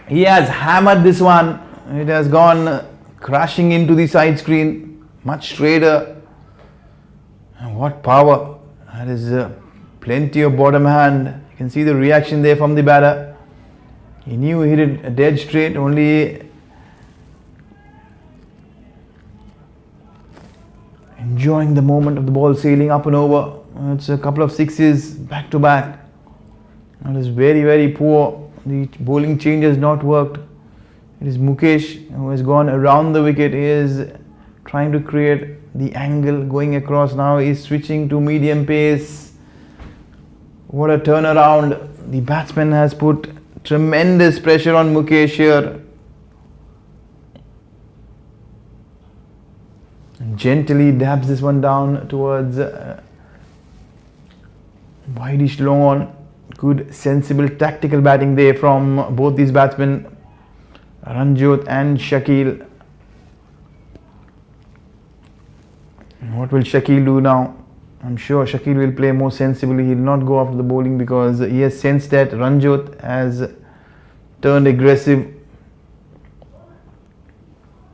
He has hammered this one. It has gone crashing into the side screen. Much straighter. And what power. That is plenty of bottom hand. You can see the reaction there from the batter. He knew he hit it dead straight, only enjoying the moment of the ball sailing up and over. It's a couple of 6s back to back. That is very, very poor. The bowling change has not worked. It is Mukesh who has gone around the wicket. He is trying to create the angle going across. Now he is switching to medium pace. What a turnaround. The batsman has put tremendous pressure on Mukesh here. Gently dabs this one down towards wideish long on. Good sensible tactical batting there from both these batsmen, Ranjot and Shakil. What will Shakil do now? I'm sure Shakil will play more sensibly. He will not go after the bowling because he has sensed that Ranjot has turned aggressive.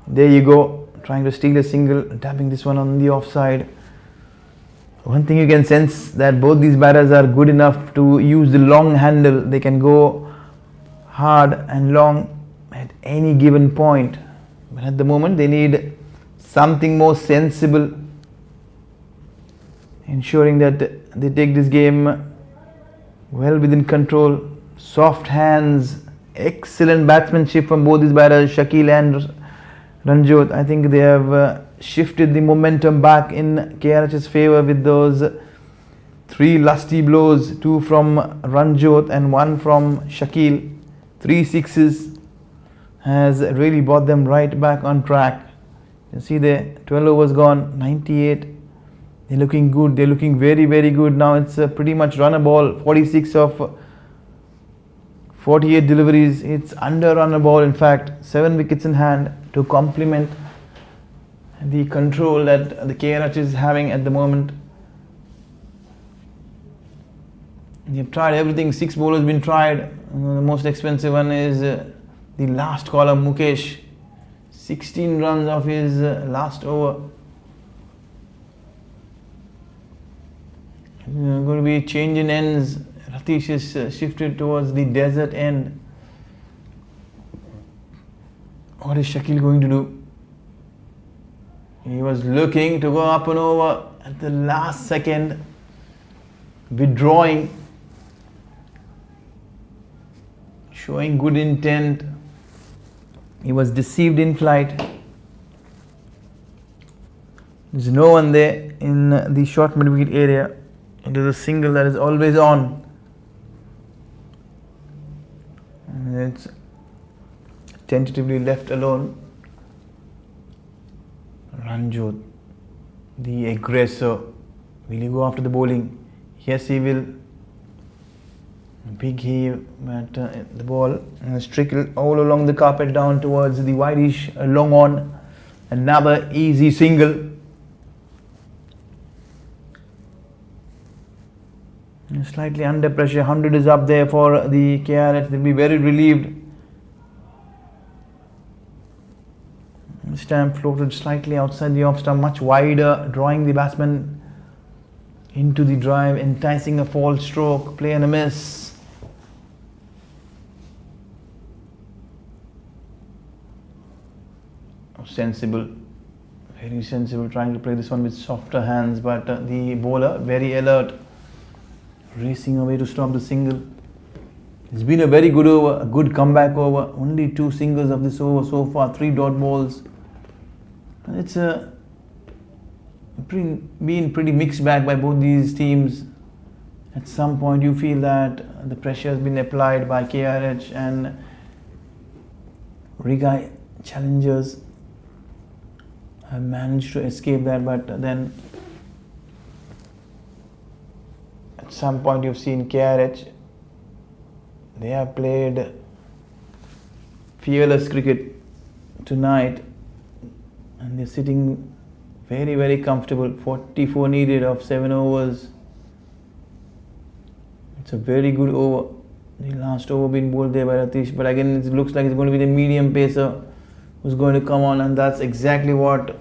There you go, trying to steal a single, tapping this one on the offside. One thing you can sense that both these batters are good enough to use the long handle. They can go hard and long at any given point. But at the moment they need something more sensible, ensuring that they take this game well within control. Soft hands, excellent batsmanship from both these batters, Shakil and Ranjot. I think they have shifted the momentum back in KRH's favour with those 3 lusty blows, 2 from Ranjot and 1 from Shakil. 3 6s has really brought them right back on track. You see there, 12 overs gone, 98. They're looking good. They're looking very, very good. Now it's pretty much run a ball. 46 of 48 deliveries. It's under run a ball. In fact, 7 wickets in hand to complement the control that the KRH is having at the moment. They've tried everything. 6 bowlers been tried. The most expensive one is the last caller, Mukesh. 16 runs of his last over. Going to be change in ends. Ratish is shifted towards the desert end. What is Shakil going to do? He was looking to go up and over at the last second, withdrawing, showing good intent. He was deceived in flight. There's no one there in the short mid-wicket area. It is a single that is always on. And it's tentatively left alone. Ranjot, the aggressor, will he go after the bowling? Yes, he will. Big heave at the ball, and trickle all along the carpet down towards the wideish long on. Another easy single. Slightly under pressure. 100 is up there for the KRH. They'll be very relieved. Stamp floated slightly outside the off stump, much wider, drawing the batsman into the drive, enticing a false stroke, play and a miss. Sensible, very sensible, trying to play this one with softer hands, but the bowler very alert, racing away to stop the single. It's been a very good over, a good comeback over. Only 2 singles of this over so far, 3 dot balls. It's been pretty mixed bag by both these teams. At some point you feel that the pressure has been applied by KRH and Riggae Challengers have managed to escape that, but then at some point you've seen KRH, they have played fearless cricket tonight and they're sitting very, very comfortable. 44 needed of 7 overs. It's a very good over. The last over being bowled there by Ratish, but again it looks like it's going to be the medium pacer who's going to come on, and that's exactly what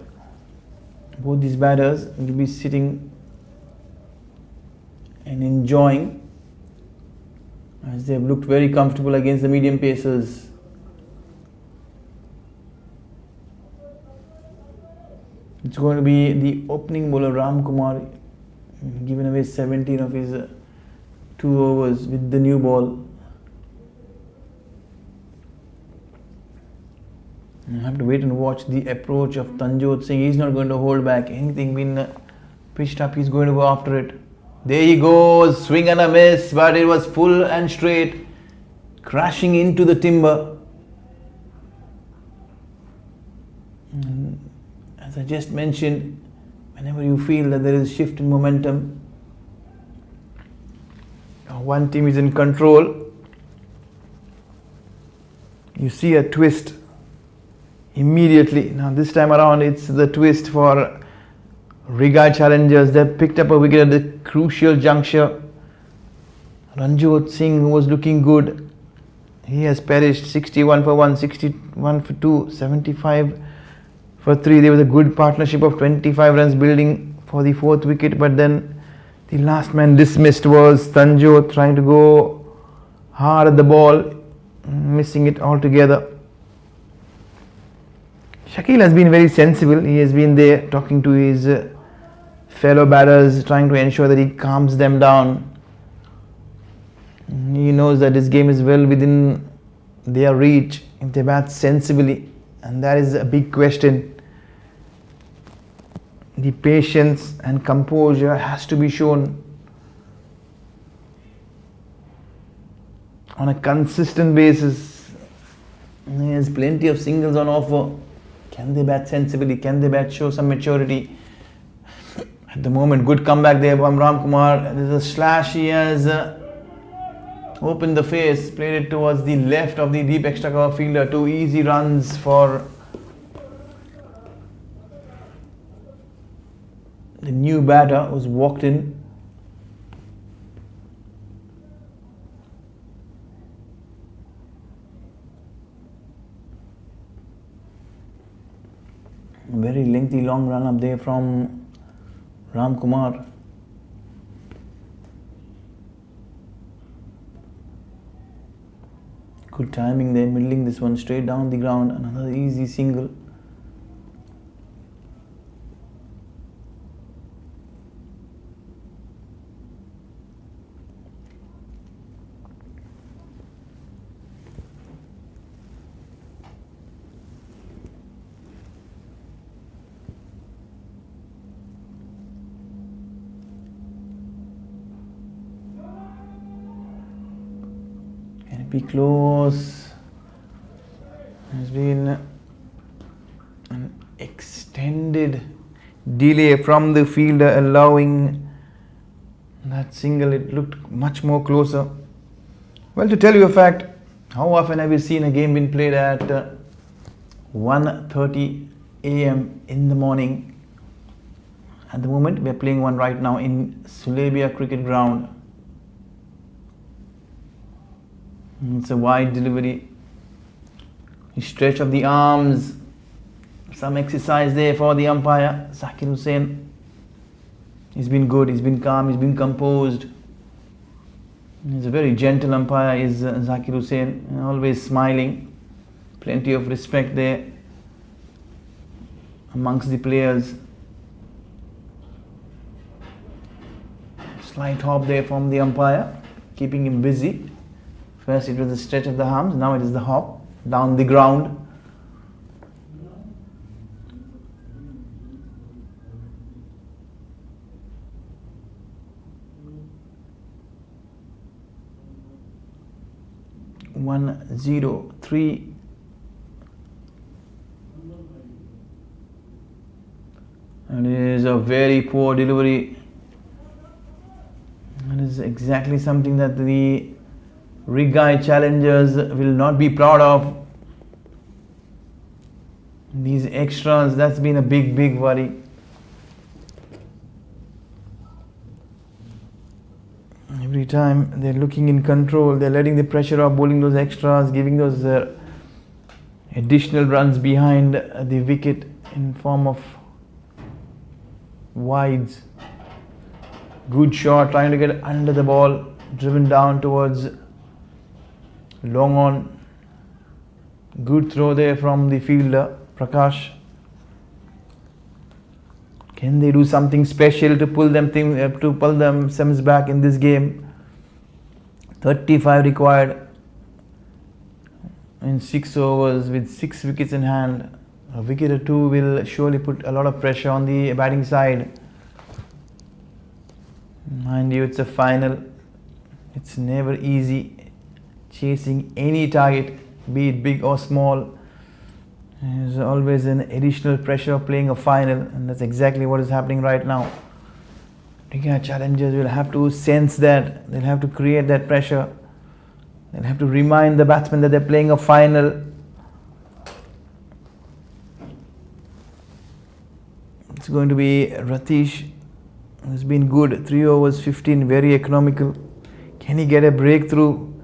both these batters will be sitting and enjoying, as they've looked very comfortable against the medium pacers. It's going to be the opening bowler Ram Kumar, giving away 17 of his 2 overs with the new ball. You have to wait and watch the approach of Tanjot Singh. He's not going to hold back. Anything been pitched up, he's going to go after it. There he goes, swing and a miss, but it was full and straight, crashing into the timber. And as I just mentioned, whenever you feel that there is a shift in momentum, one team is in control, you see a twist immediately. Now this time around it's the twist for Riggae Challengers. They picked up a wicket at the crucial juncture. Ranjot Singh, who was looking good, he has perished. 61 for 1, 61 for 2, 75 for 3. There was a good partnership of 25 runs building for the 4th wicket, but then the last man dismissed was Tanjot, trying to go hard at the ball, missing it altogether. Shakil has been very sensible. He has been there talking to his fellow batters, trying to ensure that he calms them down. He knows that this game is well within their reach if they bat sensibly, and that is a big question. The patience and composure has to be shown on a consistent basis. There's plenty of singles on offer. Can they bat sensibly? Can they show some maturity? At the moment, good comeback there from Ram Kumar. There's a slash. He has opened the face, played it towards the left of the deep extra cover fielder. 2 easy runs for the new batter who's walked in. Very lengthy long run up there from Ram Kumar. Good timing there, middling this one straight down the ground. Another easy single. Can it be close? There's been an extended delay from the fielder allowing that single. It looked much more closer. Well, to tell you a fact, how often have you seen a game being played at 1:30 a.m. in the morning? At the moment, we are playing one right now in Sulaibiya cricket ground. It's a wide delivery. Stretch of the arms. Some exercise there for the umpire, Zakir Hussain. He's been good, he's been calm, he's been composed. He's a very gentle umpire, is Zakir Hussain. Always smiling. Plenty of respect there amongst the players. Slight hop there from the umpire, keeping him busy. First it was the stretch of the arms, now it is the hop down the ground. One, 0, 3. And it is a very poor delivery. That is exactly something that the Riggae Challengers will not be proud of. These extras, that's been a big worry. Every time they're looking in control, they're letting the pressure off, bowling those extras, giving those additional runs behind the wicket in form of wides. Good shot, trying to get under the ball, driven down towards long on. Good throw there from the fielder, Prakash. Can they do something special to pull themselves back in this game? 35 required in 6 overs with 6 wickets in hand. A wicket or two will surely put a lot of pressure on the batting side. Mind you, it's a final. It's never easy chasing any target, be it big or small. There's always an additional pressure of playing a final, and that's exactly what is happening right now. Riggae Challengers will have to sense that. They'll have to create that pressure. They'll have to remind the batsmen that they're playing a final. It's going to be Ratish, who's been good. 3 overs, 15, very economical. Can he get a breakthrough?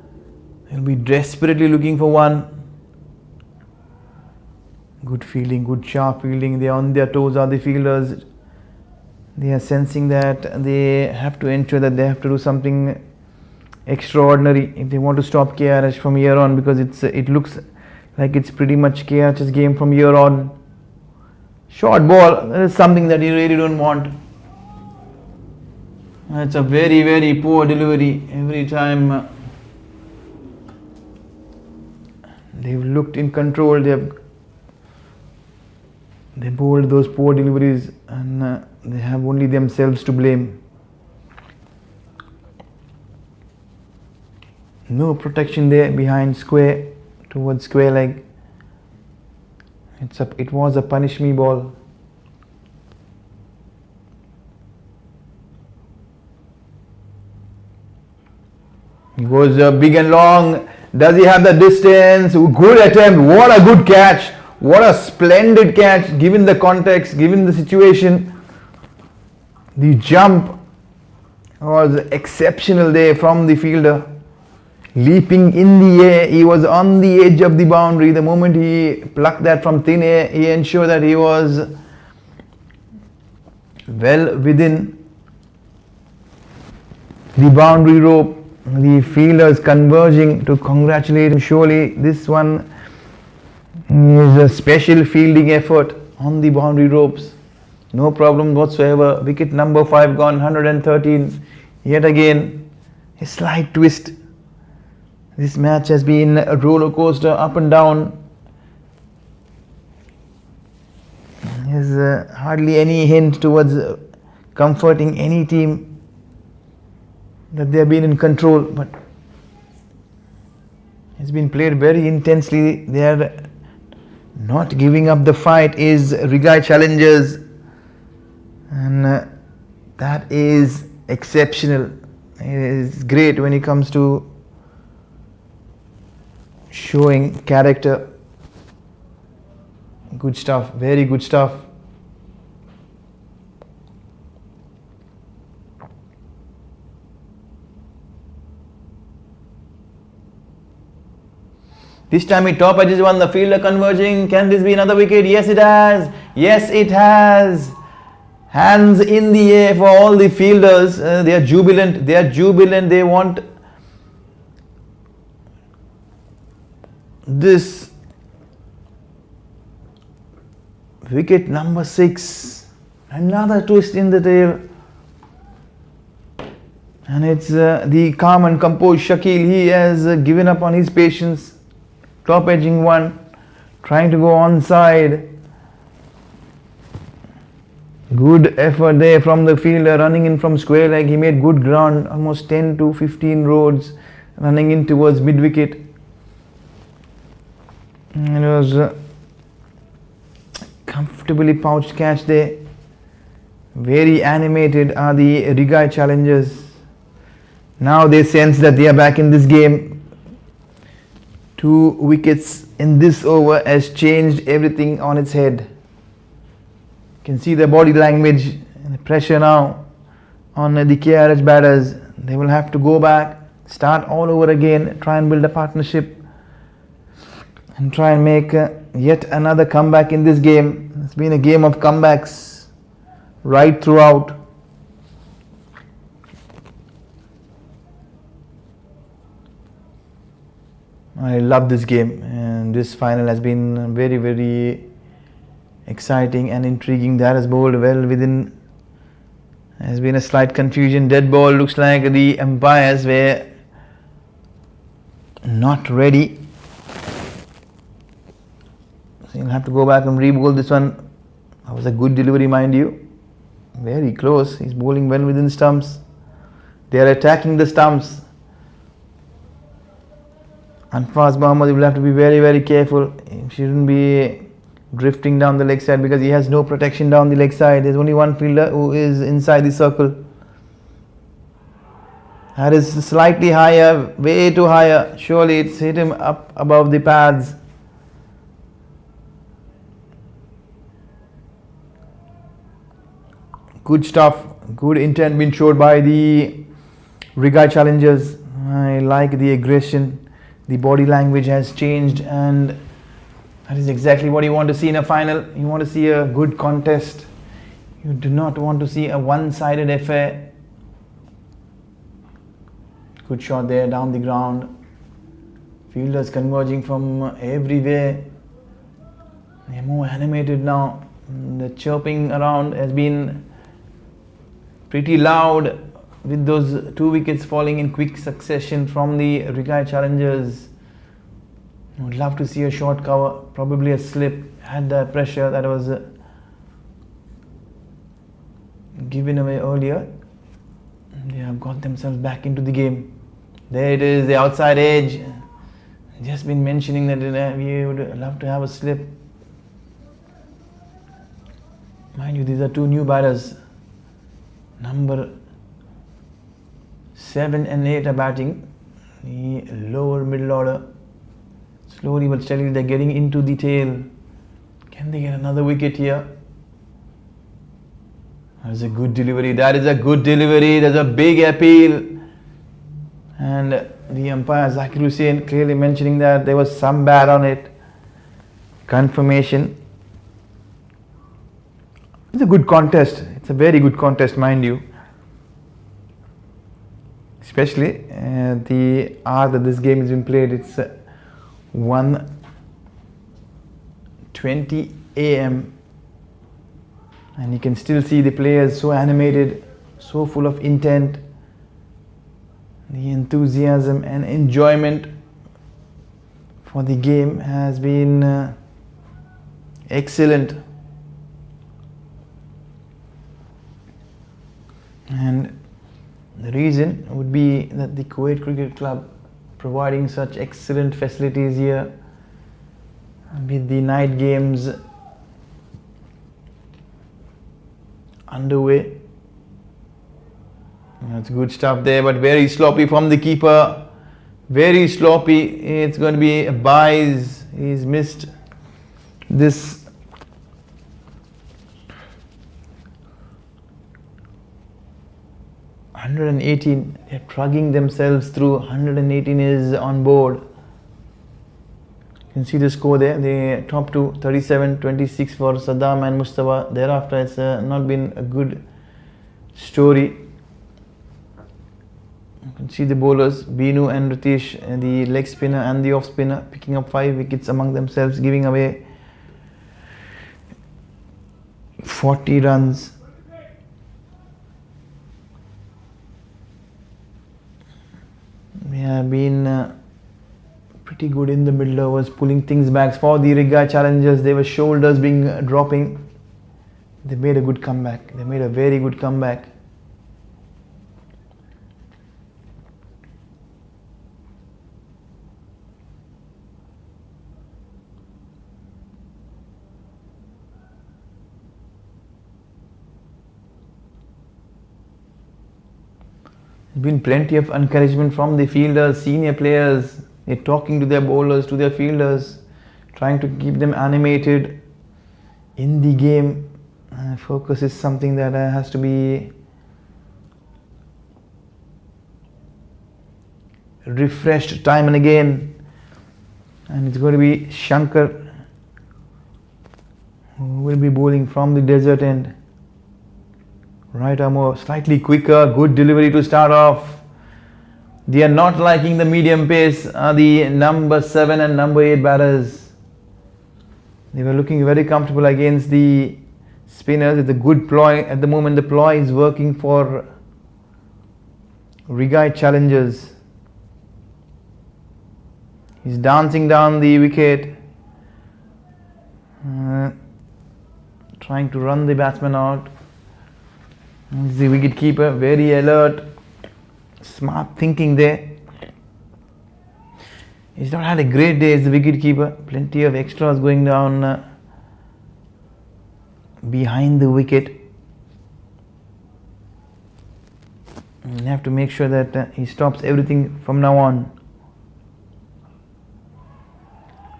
He'll be desperately looking for one. Good fielding, good sharp fielding. They're on their toes, are the fielders. They are sensing that they have to ensure that they have to do something extraordinary if they want to stop KRH from here on, because it looks like it's pretty much KRH's game from here on. Short ball, that is something that you really don't want. It's a very poor delivery. Every time they've looked in control, they bowled those poor deliveries, and they have only themselves to blame. No protection there behind square, towards square leg. It was a punish me ball. He goes big and long. Does he have the distance? Good attempt. What a good catch. What a splendid catch, given the context, given the situation. The jump was exceptional there from the fielder. Leaping in the air, he was on the edge of the boundary. The moment he plucked that from thin air, he ensured that he was well within the boundary rope. The fielders converging to congratulate him. Surely this one is a special fielding effort on the boundary ropes. No problem whatsoever. Wicket number 5 gone, 113. Yet again, a slight twist. This match has been a roller coaster, up and down. There's hardly any hint towards comforting any team that they have been in control, but it's been played very intensely. They are not giving up the fight is Riggae Challengers, and that is exceptional. It is great when it comes to showing character. Good stuff, very good stuff. This time it top edges one, the fielder converging. Can this be another wicket? Yes, it has. Yes, it has. Hands in the air for all the fielders. They are jubilant. They are jubilant. They want this wicket number 6. Another twist in the tail. And it's the calm and composed Shakil. He has given up on his patience. Top edging one, trying to go onside. Good effort there from the fielder, running in from square leg. He made good ground, almost 10 to 15 rods, running in towards mid wicket. It was a comfortably pouched catch there. Very animated are the Riggae Challengers. Now they sense that they are back in this game. 2 wickets in this over has changed everything on its head. You can see the body language and the pressure now on the KRH batters. They will have to go back, start all over again, try and build a partnership and try and make yet another comeback in this game. It's been a game of comebacks right throughout. I love this game, and this final has been very, very exciting and intriguing. That has bowled well within. Has been a slight confusion. Dead ball. Looks like the umpires were not ready. So you'll have to go back and re-bowl this one. That was a good delivery, mind you. Very close. He's bowling well within stumps. They are attacking the stumps. Anfaz Mohammed will have to be very, very careful. He shouldn't be drifting down the leg side because he has no protection down the leg side. There's only one fielder who is inside the circle. That is slightly higher, way too higher. Surely it's hit him up above the pads. Good stuff. Good intent been showed by the Riggae Challengers. I like the aggression. The body language has changed, and that is exactly what you want to see in a final. You want to see a good contest. You do not want to see a one-sided affair. Good shot there down the ground. Fielders converging from everywhere. They are more animated now. The chirping around has been pretty loud, with those 2 wickets falling in quick succession from the Riggae Challengers. I would love to see a short cover, probably a slip, had the pressure that was given away earlier. They have got themselves back into the game. There it is, the outside edge. Just been mentioning that we would love to have a slip. Mind you, these are 2 new batters. Number 7 and 8 are batting, the lower middle order. Slowly but steadily they're getting into the tail. Can they get another wicket here? That is a good delivery. That is a good delivery. There's a big appeal. And the umpire Zakir Hussain clearly mentioning that there was some bat on it. Confirmation. It's a good contest. It's a very good contest, mind you. Especially the hour that this game has been played. It's 1:20 a.m. and you can still see the players so animated, so full of intent. The enthusiasm and enjoyment for the game has been excellent. And the reason would be that the Kuwait Cricket Club providing such excellent facilities here with the night games underway. That's good stuff there, but very sloppy from the keeper. Very sloppy. It's going to be a byes. He's missed this. (118). They're trugging themselves through. 118 is on board. You can see the score there. The top two, 37-26 for Saddam and Mustafa. Thereafter, it's not been a good story. You can see the bowlers, Binu and Ritesh, the leg spinner and the off spinner, picking up 5 wickets among themselves, giving away 40 runs. They have been pretty good in the middle overs, pulling things back for the Riggae Challengers. They were shoulders being dropping. They made a good comeback. They made a very good comeback. There's been plenty of encouragement from the fielders, senior players. They're talking to their bowlers, to their fielders, trying to keep them animated in the game. Focus is something that has to be refreshed time and again. And it's going to be Shankar who will be bowling from the desert end. Right arm slightly quicker, good delivery to start off. They are not liking the medium pace, the number 7 and number 8 batters. They were looking very comfortable against the spinners. It's a good ploy. At the moment the ploy is working for Riggae Challengers. He's dancing down the wicket, trying to run the batsman out. The wicket keeper, very alert, smart thinking there. He's not had a great day as the wicket keeper. Plenty of extras going down behind the wicket. You have to make sure that he stops everything from now on.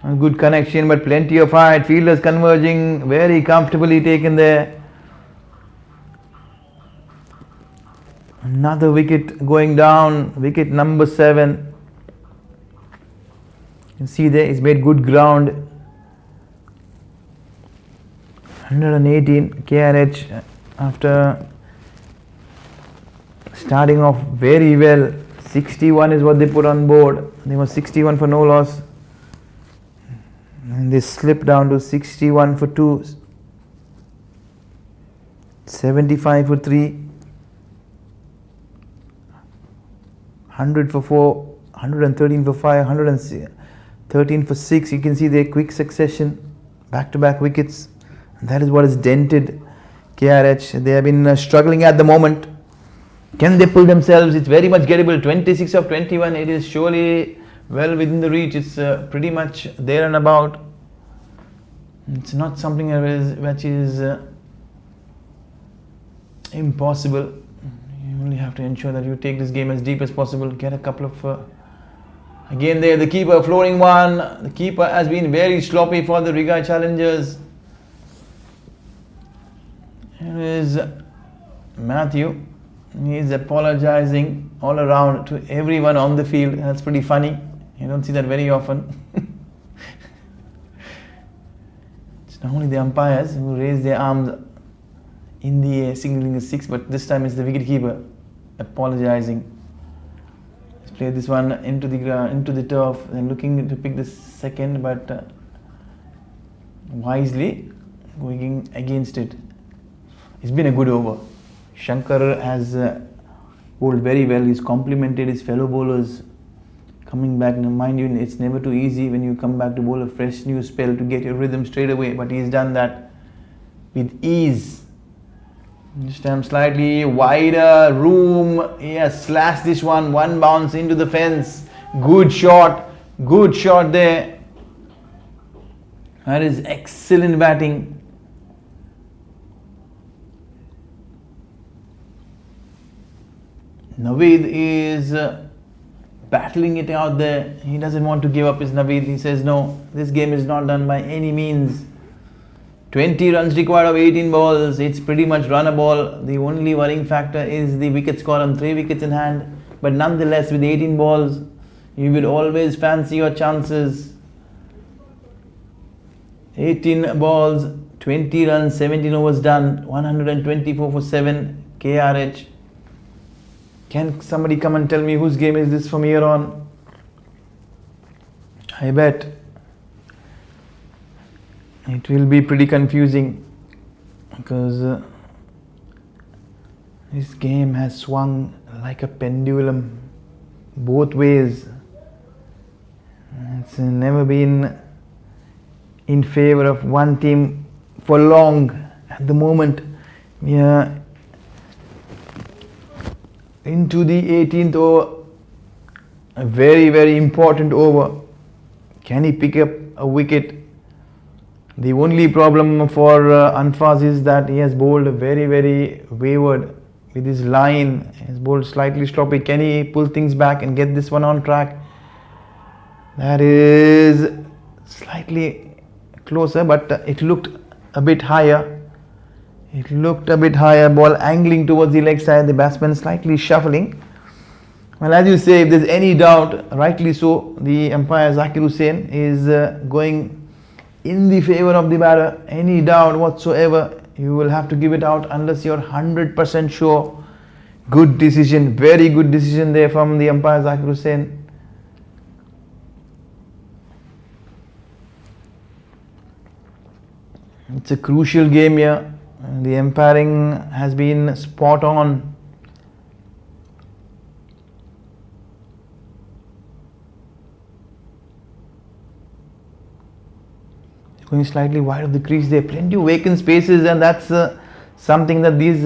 A good connection, but plenty of height. Fielders converging, very comfortably taken there. Another wicket going down, wicket number 7. You can see there he's made good ground. 118 KRH after starting off very well. 61 is what they put on board. They were 61 for no loss. And they slipped down to 61 for 2. 75 for 3. 100 for 4, 113 for 5, 113 for 6. You can see their quick succession, back-to-back wickets. And that is what has dented KRH. They have been struggling at the moment. Can they pull themselves? It's very much gettable. 26 of 21. It is surely well within the reach. It's pretty much there and about. It's not something which is impossible. You only have to ensure that you take this game as deep as possible. Get a couple of again there the keeper flooring one. The keeper has been very sloppy for the Riggae Challengers. Here is Matthew, he's apologizing all around to everyone on the field. That's pretty funny. You don't see that very often. It's not only the umpires who raise their arms in the air signaling a 6, but this time it's the wicketkeeper apologizing. He's played this one into the ground, into the turf, and looking to pick the second, but wisely going against it. It's been a good over. Shankar has bowled very well. He's complimented his fellow bowlers coming back. Now, mind you, it's never too easy when you come back to bowl a fresh new spell to get your rhythm straight away, but he's done that with ease. This time slightly wider room. He has slashed this one bounce into the fence. Good shot there. That is excellent batting. Naveed is battling it out there. He doesn't want to give up his Naveed. He says no, this game is not done by any means. 20 runs required of 18 balls. It's pretty much runnable. The only worrying factor is the wickets column. 3 wickets in hand, but nonetheless with 18 balls you will always fancy your chances. 18 balls, 20 runs, 17 overs done, 124 for 7 KRH. Can somebody come and tell me whose game is this from here on? I bet it will be pretty confusing, because this game has swung like a pendulum both ways. It's never been in favor of one team for long. At the moment we are into the 18th over, a very, very important over. Can he pick up a wicket? The only problem for Anfaz is that he has bowled very, very wayward with his line. He has bowled slightly sloppy. Can he pull things back and get this one on track? That is slightly closer, but it looked a bit higher. Ball angling towards the leg side, the batsman slightly shuffling. Well, as you say, if there's any doubt, rightly so, the umpire Zakir Hussain is going in the favor of the batter. Any doubt whatsoever, you will have to give it out unless you're 100% sure. Good decision, very good decision there from the umpire Zakir Hussain. It's a crucial game here. The umpiring has been spot on. Going slightly wide of the crease there, plenty of vacant spaces, and that's something that these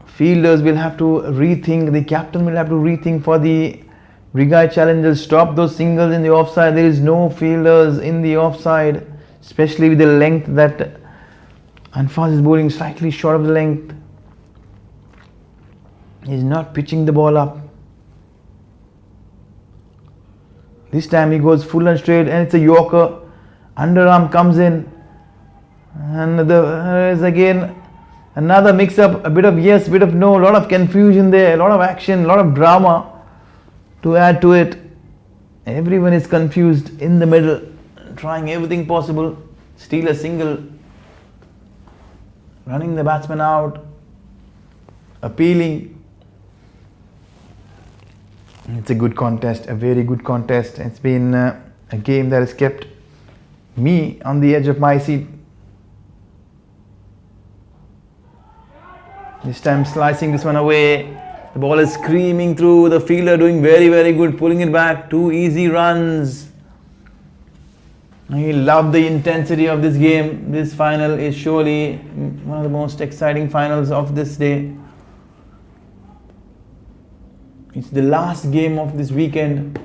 fielders will have to rethink. The captain will have to rethink for the Riggae Challengers. Stop those singles in the offside. There is no fielders in the offside, especially with the length that Anfaz is bowling slightly short of the length. He's not pitching the ball up. This time he goes full and straight, and it's a Yorker. Underarm comes in, and there is again another mix up, a bit of yes, bit of no, a lot of confusion there, a lot of action, a lot of drama to add to it. Everyone is confused in the middle, trying everything possible. Steal a single, running the batsman out, appealing. It's a good contest, a very good contest. It's been a game that has kept me on the edge of my seat. This time slicing this one away. The ball is screaming through. The fielder doing very, very good, pulling it back. 2 easy runs. I love the intensity of this game. This final is surely one of the most exciting finals of this day. It's the last game of this weekend.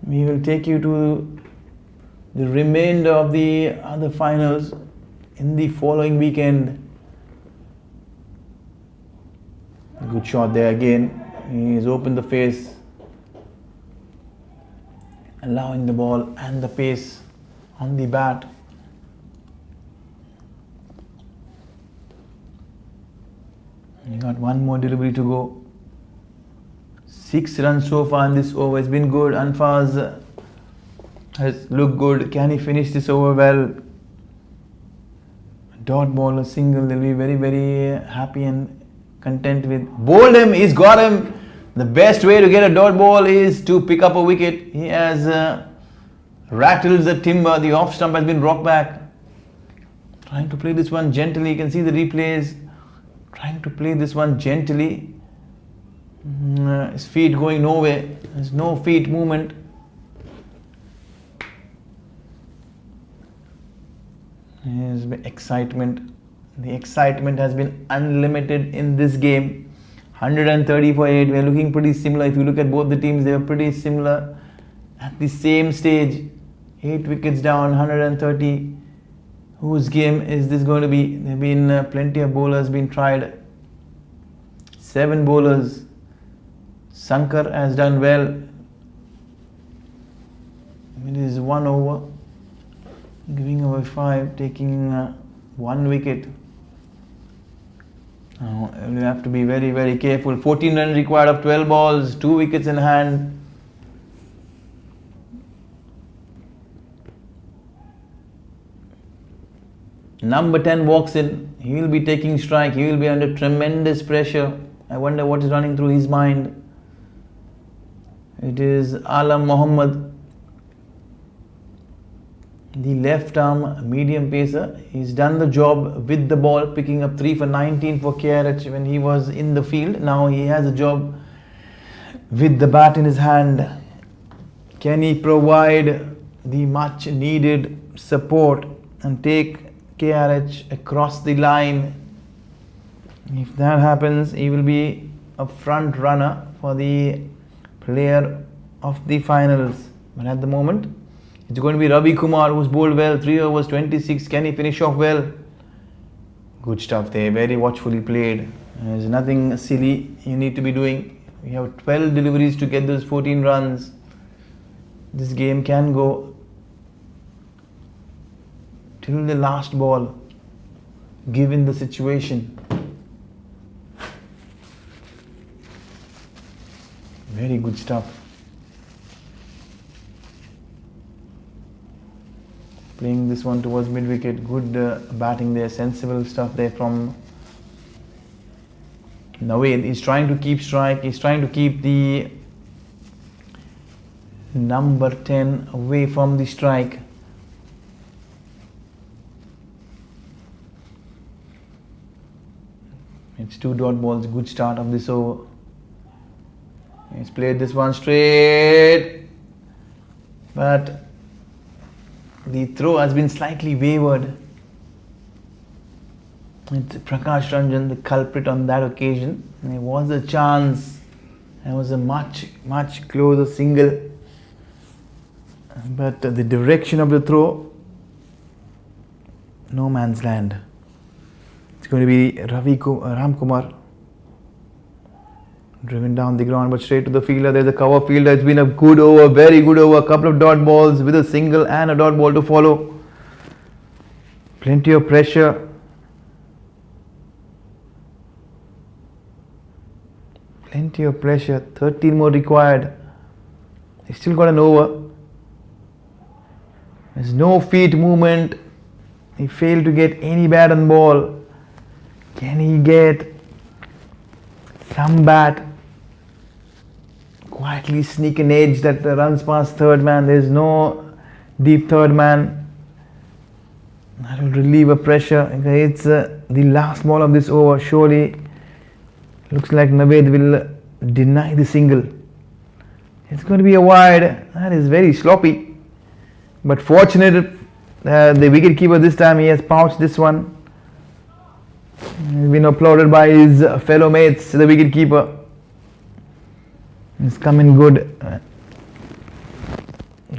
We will take you to the remainder of the other finals in the following weekend. Good shot there again. He's opened the face, allowing the ball and the pace on the bat. We got one more delivery to go. 6 runs so far in this over. It's been good. Anfaz has looked good. Can he finish this over well? Dot ball, a single. They'll be very, very happy and content with. Bowled him. He's got him. The best way to get a dot ball is to pick up a wicket. He has rattled the timber. The off stump has been rocked back. Trying to play this one gently. You can see the replays. Trying to play this one gently. His feet going nowhere. There's no feet movement. There's excitement. The excitement has been unlimited in this game. 130 for 8. We're looking pretty similar. If you look at both the teams, they are pretty similar at the same stage. 8 wickets down, 130. Whose game is this going to be? There have been plenty of bowlers being tried. 7 bowlers. Sankar has done well. It is 1 over. Giving away 5, taking 1 wicket. Now you have to be very, very careful. 14 runs required of 12 balls, 2 wickets in hand. Number 10 walks in. He will be taking strike. He will be under tremendous pressure. I wonder what is running through his mind. It is Alam Mohammed, the left arm medium pacer. He's done the job with the ball, picking up 3 for 19 for KRH when he was in the field. Now he has a job with the bat in his hand. Can he provide the much needed support and take KRH across the line? If that happens, he will be a front runner for the player of the finals. But at the moment, it's going to be Ravi Kumar, who's bowled well. 3 overs, 26. Can he finish off well? Good stuff there. Very watchfully played. There's nothing silly you need to be doing. We have 12 deliveries to get those 14 runs. This game can go till the last ball, given the situation. Very good stuff. Playing this one towards mid-wicket. Good batting there. Sensible stuff there from Nawed. He's trying to keep strike. He's trying to keep the number 10 away from the strike. It's 2 dot balls. Good start of this over. He's played this one straight, but the throw has been slightly wavered. It's Prakash Ranjan, the culprit on that occasion. There was a chance. There was a much closer single, but the direction of the throw, no man's land. It's going to be Ramkumar. Driven down the ground, but straight to the fielder. There's a cover fielder. It's been a good over, very good over. A couple of dot balls with a single and a dot ball to follow. Plenty of pressure. Plenty of pressure. 13 more required. They still got an over. There's no feet movement. He failed to get any bat on ball. Can he get some bat? Quietly sneak an edge that runs past third man. There's no deep third man. That will relieve a pressure. It's the last ball of this over. Surely looks like Naved will deny the single. It's going to be a wide. That is very sloppy, but fortunate. The wicket keeper this time, he has pouched this one. He's been applauded by his fellow mates. The wicket keeper is coming good,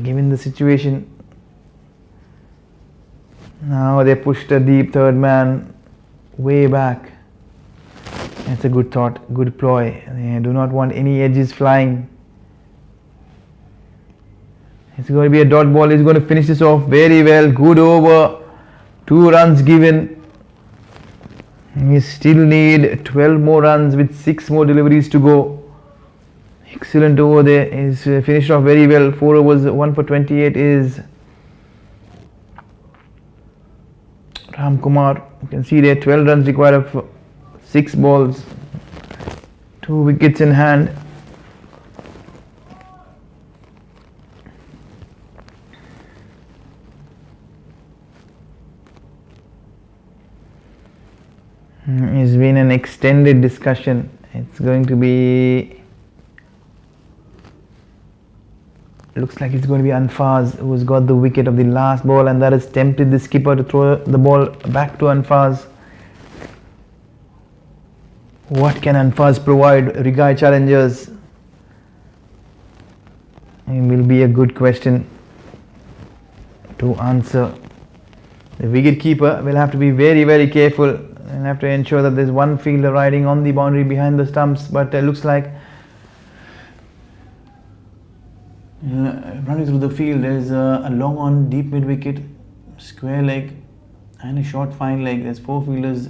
given the situation. Now they pushed a deep third man way back. That's a good thought, good ploy. They do not want any edges flying. It's going to be a dot ball. He's going to finish this off very well. Good over. 2 runs given. We still need 12 more runs with 6 more deliveries to go. Excellent over there. He's finished off very well. 4 overs, 1 for 28 is Ram Kumar. You can see there 12 runs required of 6 balls, 2 wickets in hand. It's been an extended discussion. It's going to be, looks like it's going to be Anfaz who's got the wicket of the last ball, and that has tempted the skipper to throw the ball back to Anfaz. What can Anfaz provide Riggae Challengers? It will be a good question to answer. The wicket keeper will have to be very, very careful and have to ensure that there's one fielder riding on the boundary behind the stumps, but it looks like running through the field there's a long on deep mid wicket, square leg and a short fine leg. There's 4 fielders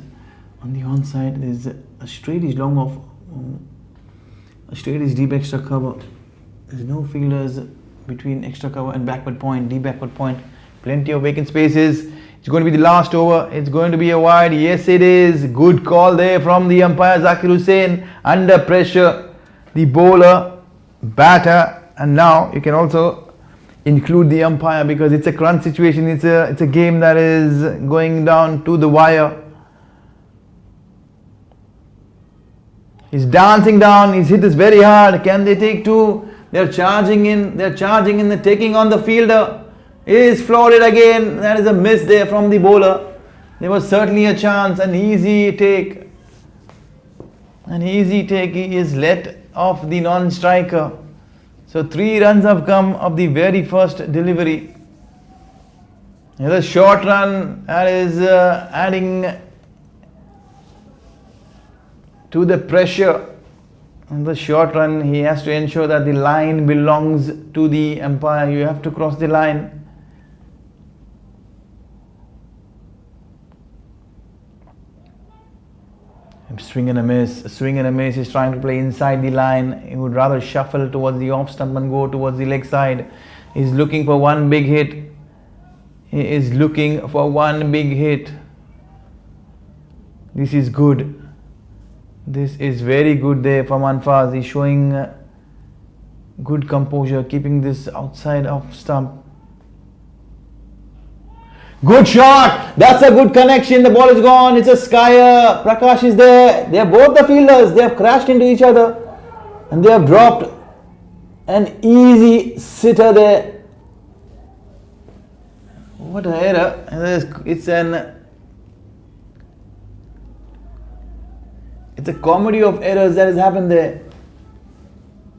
on the onside. There's a straight is long off, a straight is deep extra cover. There's no fielders between extra cover and backward point, deep backward point. Plenty of vacant spaces. It's going to be the last over. It's going to be a wide. Yes, it is. Good call there from the umpire Zakir Hussain. Under pressure, the bowler, batter, and now you can also include the umpire because it's a crunch situation. It's a game that is going down to the wire. He's dancing down. He's hit this very hard. Can they take 2? They're charging in. They're taking on the fielder. Is floored it again. That is a miss there from the bowler. There was certainly a chance. An easy take. He is let off the non-striker. So 3 runs have come of the very first delivery. Here's a short run that is adding to the pressure. On the short run, he has to ensure that the line belongs to the umpire. You have to cross the line. Swing and a miss. He's trying to play inside the line. He would rather shuffle towards the off stump and go towards the leg side. He's looking for one big hit. This is good. This is very good there from Anfaz. He's showing good composure, keeping this outside off stump. Good shot. That's a good connection. The ball is gone. It's a skyer. Prakash is there. They are both the fielders. They have crashed into each other and they have dropped an easy sitter there. What an error. It's a comedy of errors that has happened there.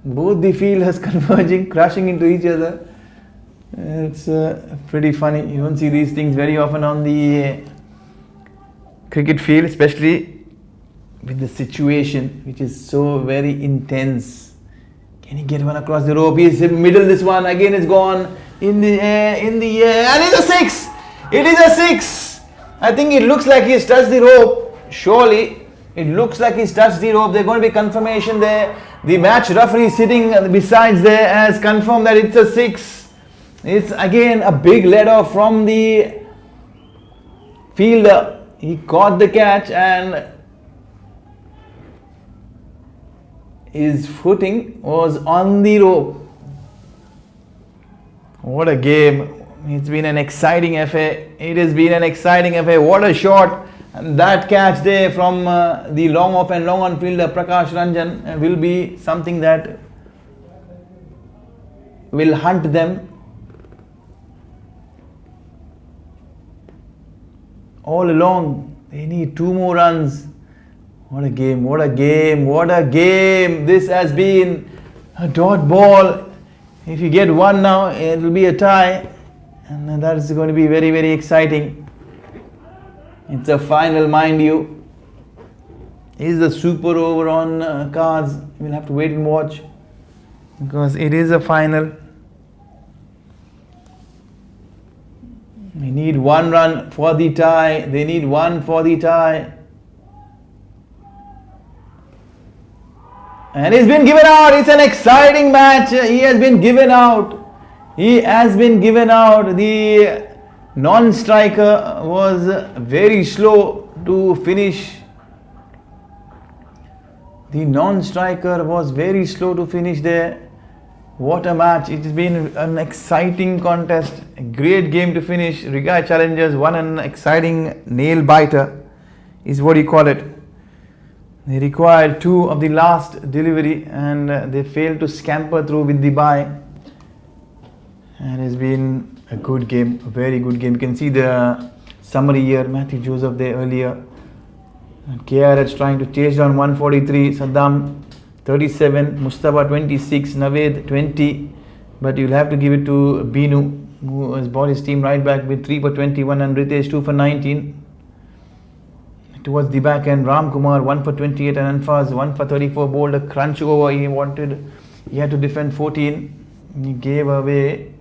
Both the fielders converging, crashing into each other. It's pretty funny. You don't see these things very often on the cricket field, especially with the situation which is so very intense. Can he get one across the rope? He's in middle. This one again is gone in the air, and it's a 6. It is a 6. I think it looks like he's touched the rope. Surely it looks like he's touched the rope. There's going to be confirmation there. The match referee sitting besides there has confirmed that it's a 6. It's again a big let off from the fielder. He caught the catch and his footing was on the rope. What a game. It's been an exciting affair. It has been an exciting affair. What a shot. And that catch there from the long off and long on fielder Prakash Ranjan will be something that will hunt them all along. They need 2 more runs. What a game, what a game, what a game. This has been a dot ball. If you get 1 now, it will be a tie. And that is going to be very, very exciting. It's a final, mind you. Is the super over on cards? We'll have to wait and watch. Because it is a final. We need 1 run for the tie. They need 1 for the tie. And he's been given out. It's an exciting match. He has been given out. He has been given out. The non-striker was very slow to finish. The non-striker was very slow to finish there. What a match. It's been an exciting contest. A great game to finish. Riggae Challengers won an exciting nail biter, is what you call it. They required 2 of the last delivery and they failed to scamper through with the bye. And it's been a good game, a very good game. You can see the summary here, Matthew Joseph there earlier. And KRH trying to chase down 143, Saddam 37, Mustafa 26, Naved 20. But you'll have to give it to Binu, who has brought his team right back with 3 for 21 and Ritesh 2 for 19. Towards the back end, Ram Kumar 1 for 28 and Anfaz 1 for 34, bowled a crunch over. He had to defend 14. He gave away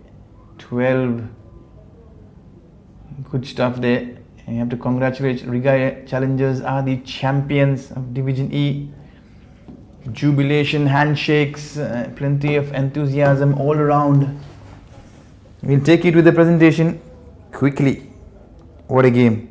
12. Good stuff there. And you have to congratulate Riggae Challengers are the champions of Division E. Jubilation, handshakes, plenty of enthusiasm all around. We'll take it with the presentation quickly. What a game.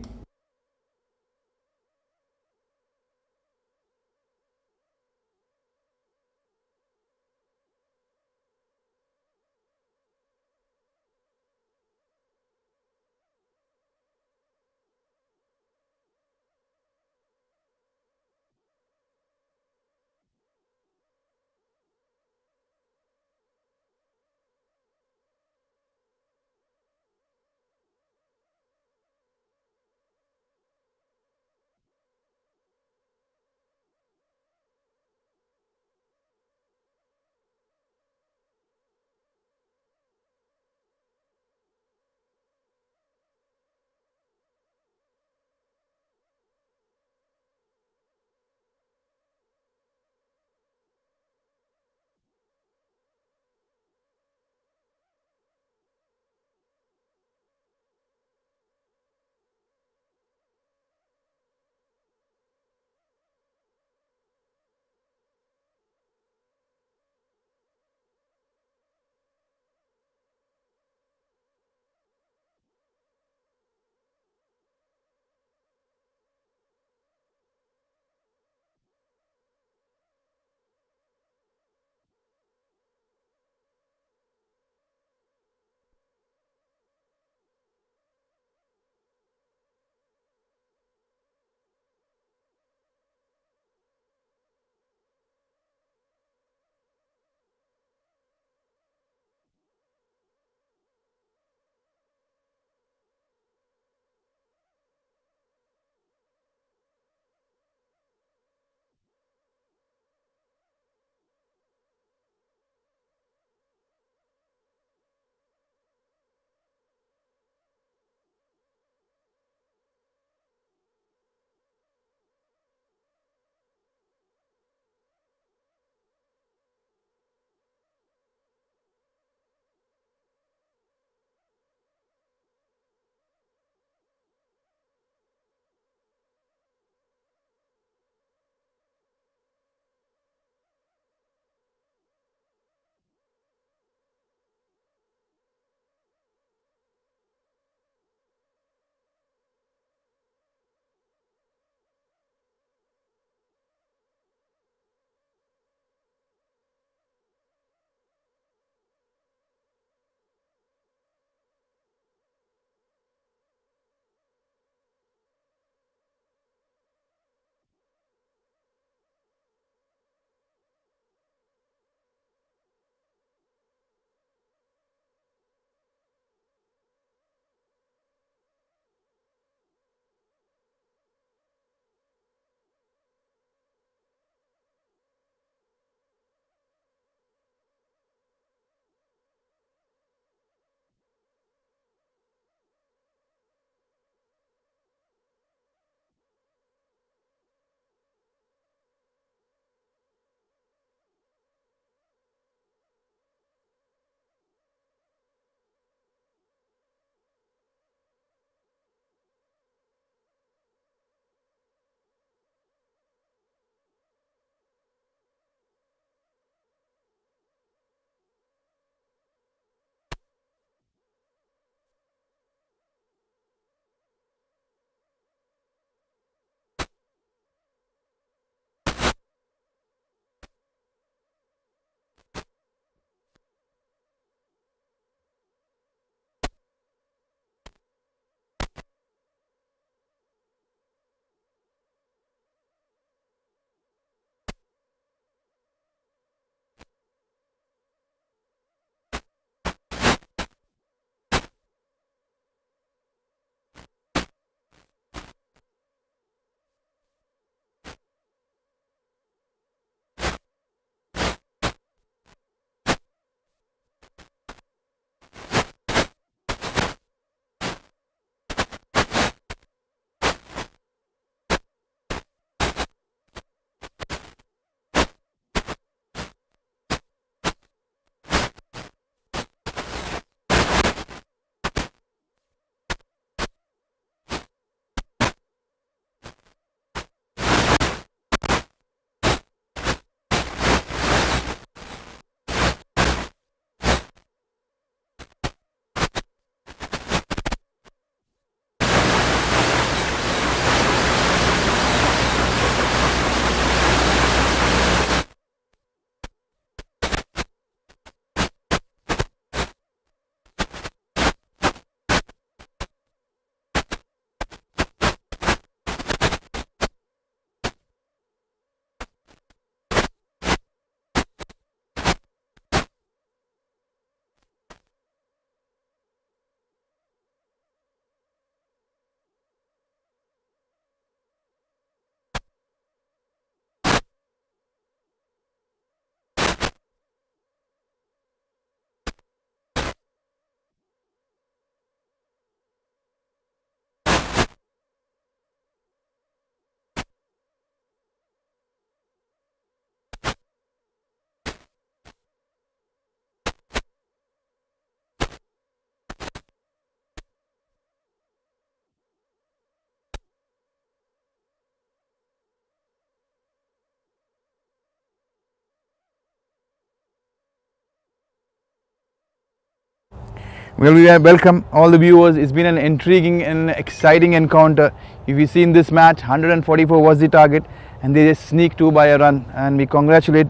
Well, we welcome all the viewers. It's been an intriguing and exciting encounter. If you see in this match, 144 was the target and they just sneaked 2 by a run. And we congratulate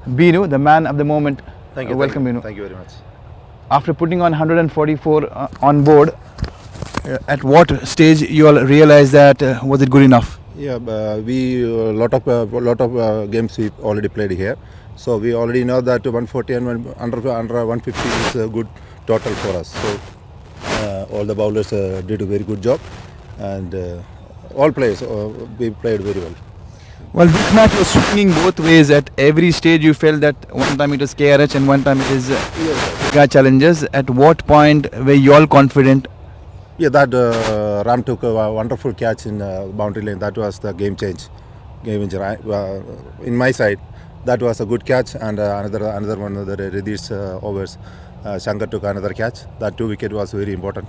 Binu, the man of the moment. Thank you. Welcome, Binu. Thank you very much. After putting on 144 on board, at what stage you all realized that was it good enough? Yeah, we lot of games we already played here, so we already know that 140 and under 150 is a good total for us. So all the bowlers did a very good job, and all players we played very well. Well, this match was swinging both ways. At every stage you felt that one time it was KRH and one time it is Riggae Challengers. At what point were you all confident? Yeah, that Ram took a wonderful catch in boundary lane. That was the game changer. In my side, that was a good catch, and another one of the Riddi's overs. Shankar took another catch. That 2 wicket was very important.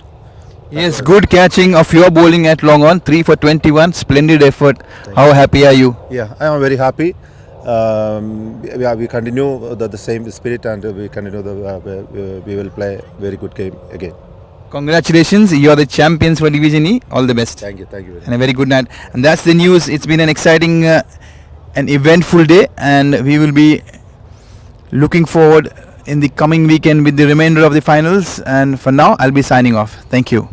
Yes, good catching of your bowling at long on. 3 for 21. Splendid effort. How happy are you? Yeah, I am very happy. We continue the same spirit, and we continue we will play very good game again. Congratulations, you are the champions for Division E. All the best. Thank you very much. And a very good night. And that's the news. It's been an exciting and eventful day, and we will be looking forward in the coming weekend with the remainder of the finals. And for now, I'll be signing off. Thank you.